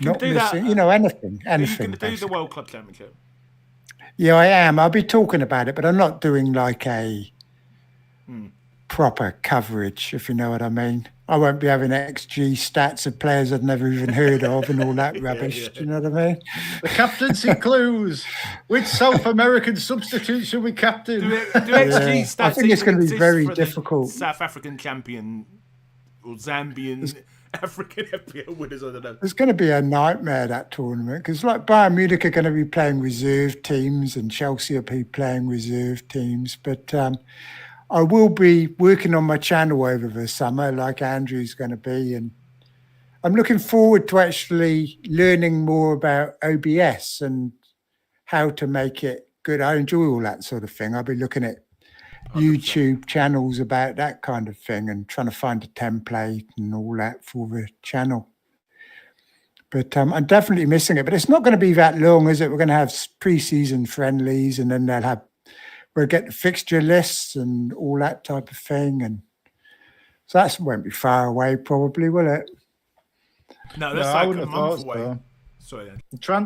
not missing, you know, anything. Are you going to do the World Club Championship? Yeah, I am. I'll be talking about it, but I'm not doing like a proper coverage, if you know what I mean. I won't be having XG stats of players I've never even heard of and all that rubbish. Do you know what I mean? The captaincy clues. Which South American substitute should we captain? Do XG stats I think it's going to be very difficult. South African champion or Zambian African FPL winners, I don't know. It's going to be a nightmare, that tournament, because like Bayern Munich are going to be playing reserve teams and Chelsea will be playing reserve teams. But I will be working on my channel over the summer, like Andrew's going to be, and I'm looking forward to actually learning more about OBS and how to make it good. I enjoy all that sort of thing. I'll be looking at 100%. YouTube channels about that kind of thing and trying to find a template and all that for the channel. But I'm definitely missing it. But it's not going to be that long, is it? We're going to have pre-season friendlies, and then we'll get the fixture lists and all that type of thing. And so that won't be far away, probably, will it? No, that's like a month away. So. Sorry.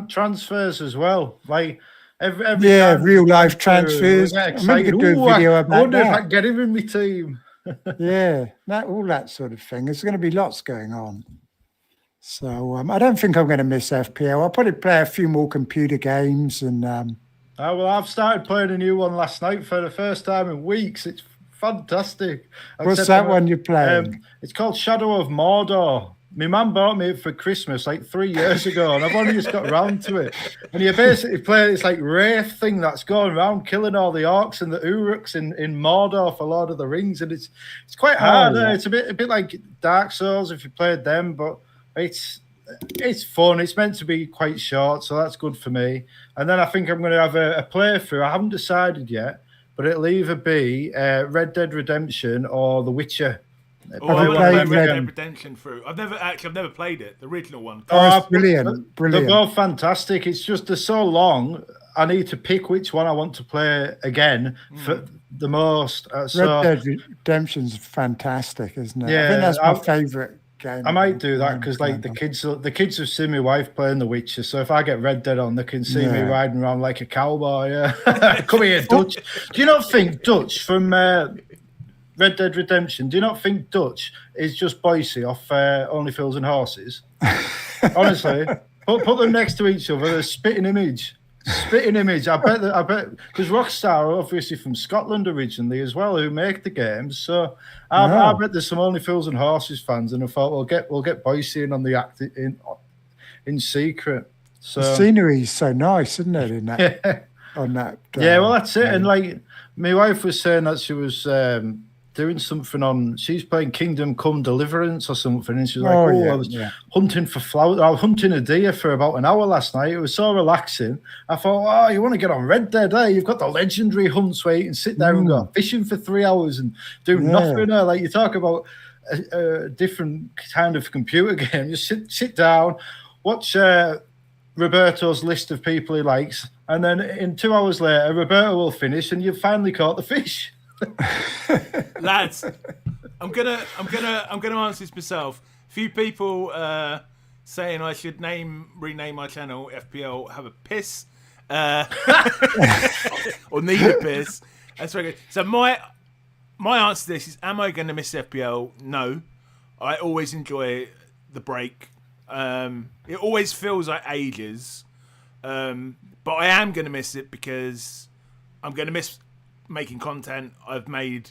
Transfers as well. Like every real life transfers. I could do a video about that. I wonder if I can get him in my team. Yeah, all that sort of thing. There's going to be lots going on. So I don't think I'm going to miss FPL. I'll probably play a few more computer games and. Well, I've started playing a new one last night for the first time in weeks. It's fantastic. What's that one you're playing? It's called Shadow of Mordor. My mum bought me it for Christmas like 3 years ago, and I've only just got around to it. And you basically play this like wraith thing that's going around killing all the orcs and the Uruks in Mordor for Lord of the Rings, and it's quite hard. Yeah. It's a bit like Dark Souls if you played them, but it's fun. It's meant to be quite short, so that's good for me. And then I think I'm going to have a playthrough. I haven't decided yet, but it'll either be Red Dead Redemption or The Witcher. Red Dead Redemption through. I've never played it. The original one. Oh, it's brilliant. They're both fantastic. It's just they're so long. I need to pick which one I want to play again for the most. Red Dead Redemption's fantastic, isn't it? Yeah, I think that's my favourite game. I might do that because like the kids have seen my wife playing The Witcher, so if I get Red Dead on, they can see me riding around like a cowboy. Come here, Dutch. Do you not think Dutch from Red Dead Redemption? Do you not think Dutch is just Boise off Only Fools and Horses? Honestly, put them next to each other. They're a spitting image. Spitting image. I bet because Rockstar are obviously from Scotland originally as well, who make the games. So I bet there's some Only Fools and Horses fans, and I thought we'll get Boise in on the act in secret. So the scenery is so nice, isn't it? In that on that. Yeah, well that's it. And like my wife was saying that she was doing something on. She's playing Kingdom Come Deliverance or something, and she's like, I was hunting for flowers. I was hunting a deer for about an hour last night. It was so relaxing. I thought, you want to get on Red Dead? You've got the legendary hunts where you can sit there and go fishing for 3 hours and do nothing. Like you talk about a different kind of computer game. You sit down, watch Roberto's list of people he likes, and then in 2 hours later, Roberto will finish, and you've finally caught the fish. Lads, I'm gonna answer this myself. A few people saying I should rename my channel FPL Have a Piss or Need a Piss. That's very good. So my answer to this is: am I going to miss FPL? No, I always enjoy the break. It always feels like ages, but I am going to miss it because I'm going to miss making content. I've made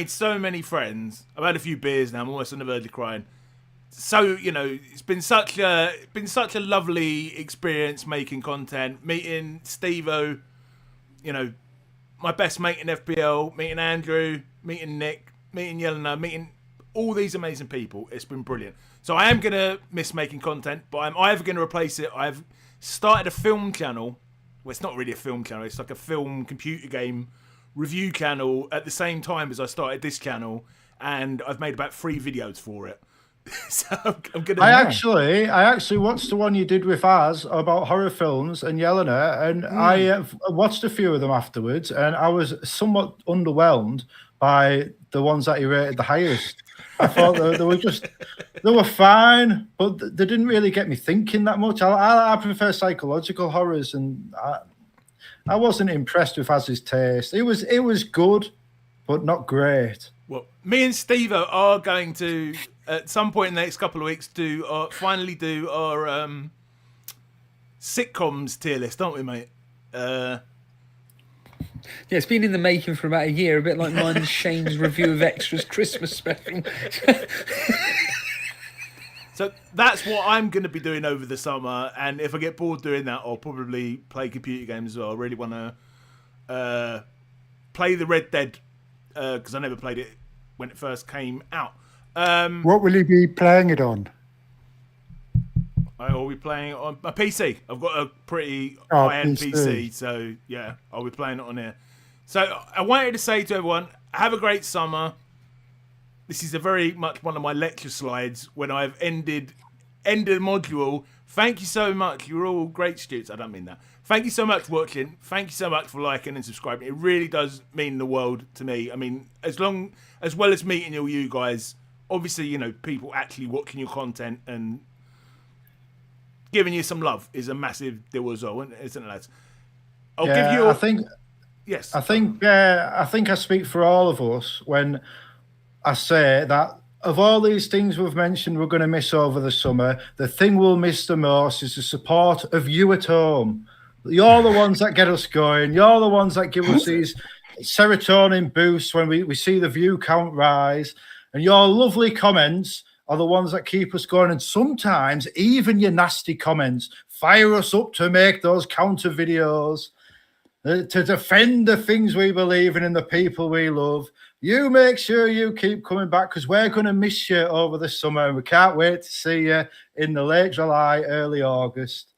so many friends. I've had a few beers now. I'm almost on the verge of crying. So it's been such a lovely experience making content, meeting Steve-O, my best mate in FPL, meeting Andrew, meeting Nick, meeting Yelena, meeting all these amazing people. It's been brilliant. So I am gonna miss making content, but I'm either gonna replace it. I've started a film channel. Well, it's not really a film channel. It's like a film computer game review channel at the same time as I started this channel, and I've made about 3 videos for it. So I'm gonna. I actually watched the one you did with us about horror films and Yelena, and I watched a few of them afterwards, and I was somewhat underwhelmed by the ones that he rated the highest. I thought they were fine, but they didn't really get me thinking that much. I prefer psychological horrors, and I wasn't impressed with Az's taste. It was good, but not great. Well, me and Steve-O are going to, at some point in the next couple of weeks, finally do our sitcoms tier list, aren't we, mate? Yeah, it's been in the making for about a year, a bit like mine and Shane's review of Extra's Christmas special. So that's what I'm going to be doing over the summer, and if I get bored doing that, I'll probably play computer games as well. I really want to play the Red Dead, because I never played it when it first came out. What will you be playing it on? I will be playing it on my PC. I've got a pretty high-end PC, so yeah, I'll be playing it on here. So I wanted to say to everyone, have a great summer. This is a very much one of my lecture slides when I've ended the module. Thank you so much. You're all great students. I don't mean that. Thank you so much for watching. Thank you so much for liking and subscribing. It really does mean the world to me. I mean, as well as meeting all you guys, obviously, people actually watching your content and giving you some love is a massive deal as well, isn't it, lads? I'll give you. I think I speak for all of us when I say that of all these things we've mentioned we're going to miss over the summer, the thing we'll miss the most is the support of you at home. You're the ones that get us going. You're the ones that give us these serotonin boosts when we see the view count rise. And your lovely comments are the ones that keep us going. And sometimes even your nasty comments fire us up to make those counter videos, to defend the things we believe in and the people we love. You make sure you keep coming back, because we're going to miss you over the summer. And we can't wait to see you in the late July, early August.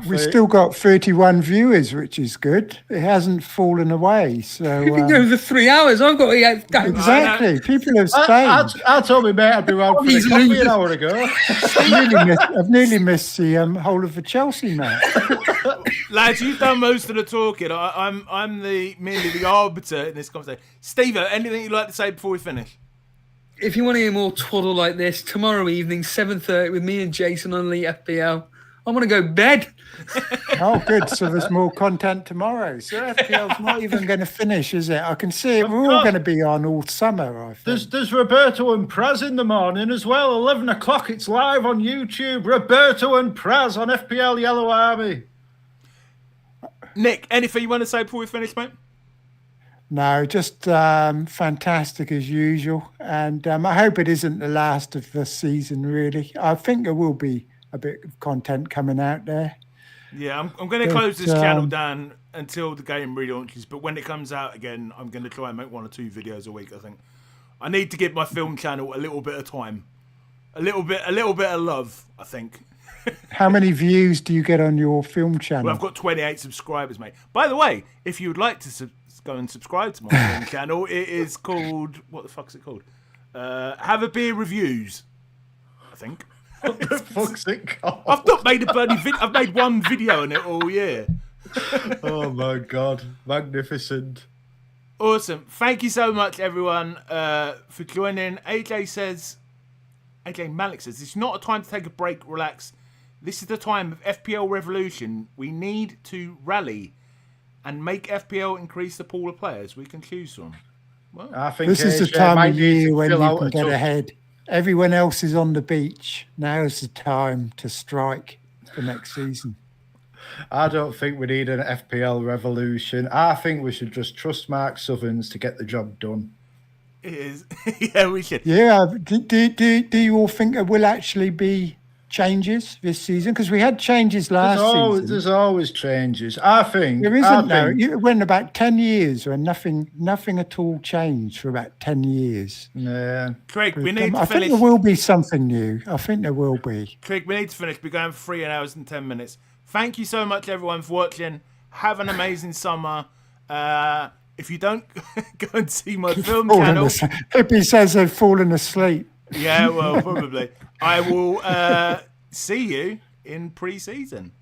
We've still got 31 viewers, which is good. It hasn't fallen away. So you've been over 3 hours. I've got exactly. People have stayed. I told me, mate, I'd be around for the coffee an hour ago. I've nearly missed the whole of the Chelsea match. Lads, you've done most of the talking. I'm merely the arbiter in this conversation. Steve-O, anything you'd like to say before we finish? If you want to hear more twaddle like this, tomorrow evening, 7:30, with me and Jason on Elite FPL. I want to go bed. Oh, good. So there's more content tomorrow. So FPL's not even going to finish, is it? I can see it. We're all going to be on all summer, I think. There's Roberto and Praz in the morning as well. 11 o'clock. It's live on YouTube. Roberto and Praz on FPL Yellow Army. Nick, anything you want to say before we finish, mate? No, just fantastic as usual. And I hope it isn't the last of the season, really. I think there will be a bit of content coming out there. Yeah, I'm going to close this channel down until the game relaunches. But when it comes out again, I'm going to try and make 1 or 2 videos a week. I think I need to give my film channel a little bit of time, a little bit of love. I think. How many views do you get on your film channel? Well, I've got 28 subscribers, mate. By the way, if you would like to go and subscribe to my film channel, it is called, what the fuck is it called? Have a Beer Reviews, I think. What the fuck's it called? I've not made a bloody video. I've made 1 video on it all year. Oh my God. Magnificent. Awesome. Thank you so much, everyone, for joining. AJ Malik says, it's not a time to take a break, relax. This is the time of FPL revolution. We need to rally and make FPL increase the pool of players we can choose from. Well, I think this is the AJ time might of need to year when fill you out can a get tough- ahead. Everyone else is on the beach. Now's the time to strike for next season. I don't think we need an FPL revolution. I think we should just trust Mark Southerns to get the job done. it is. Yeah, we should. Yeah. Do you all think there will actually be changes this season? Because we had changes last season. There's always changes. I think There isn't though. It went about 10 years when nothing at all changed for about 10 years. Yeah. Craig, we need to I think finish. there will be something new. I think there will be. Craig, we need to finish. We're going for 3 hours and 10 minutes. Thank you so much, everyone, for watching. Have an amazing summer. If you don't go and see my film channel, Hippie says they've fallen asleep. yeah, well, probably. I will see you in pre-season.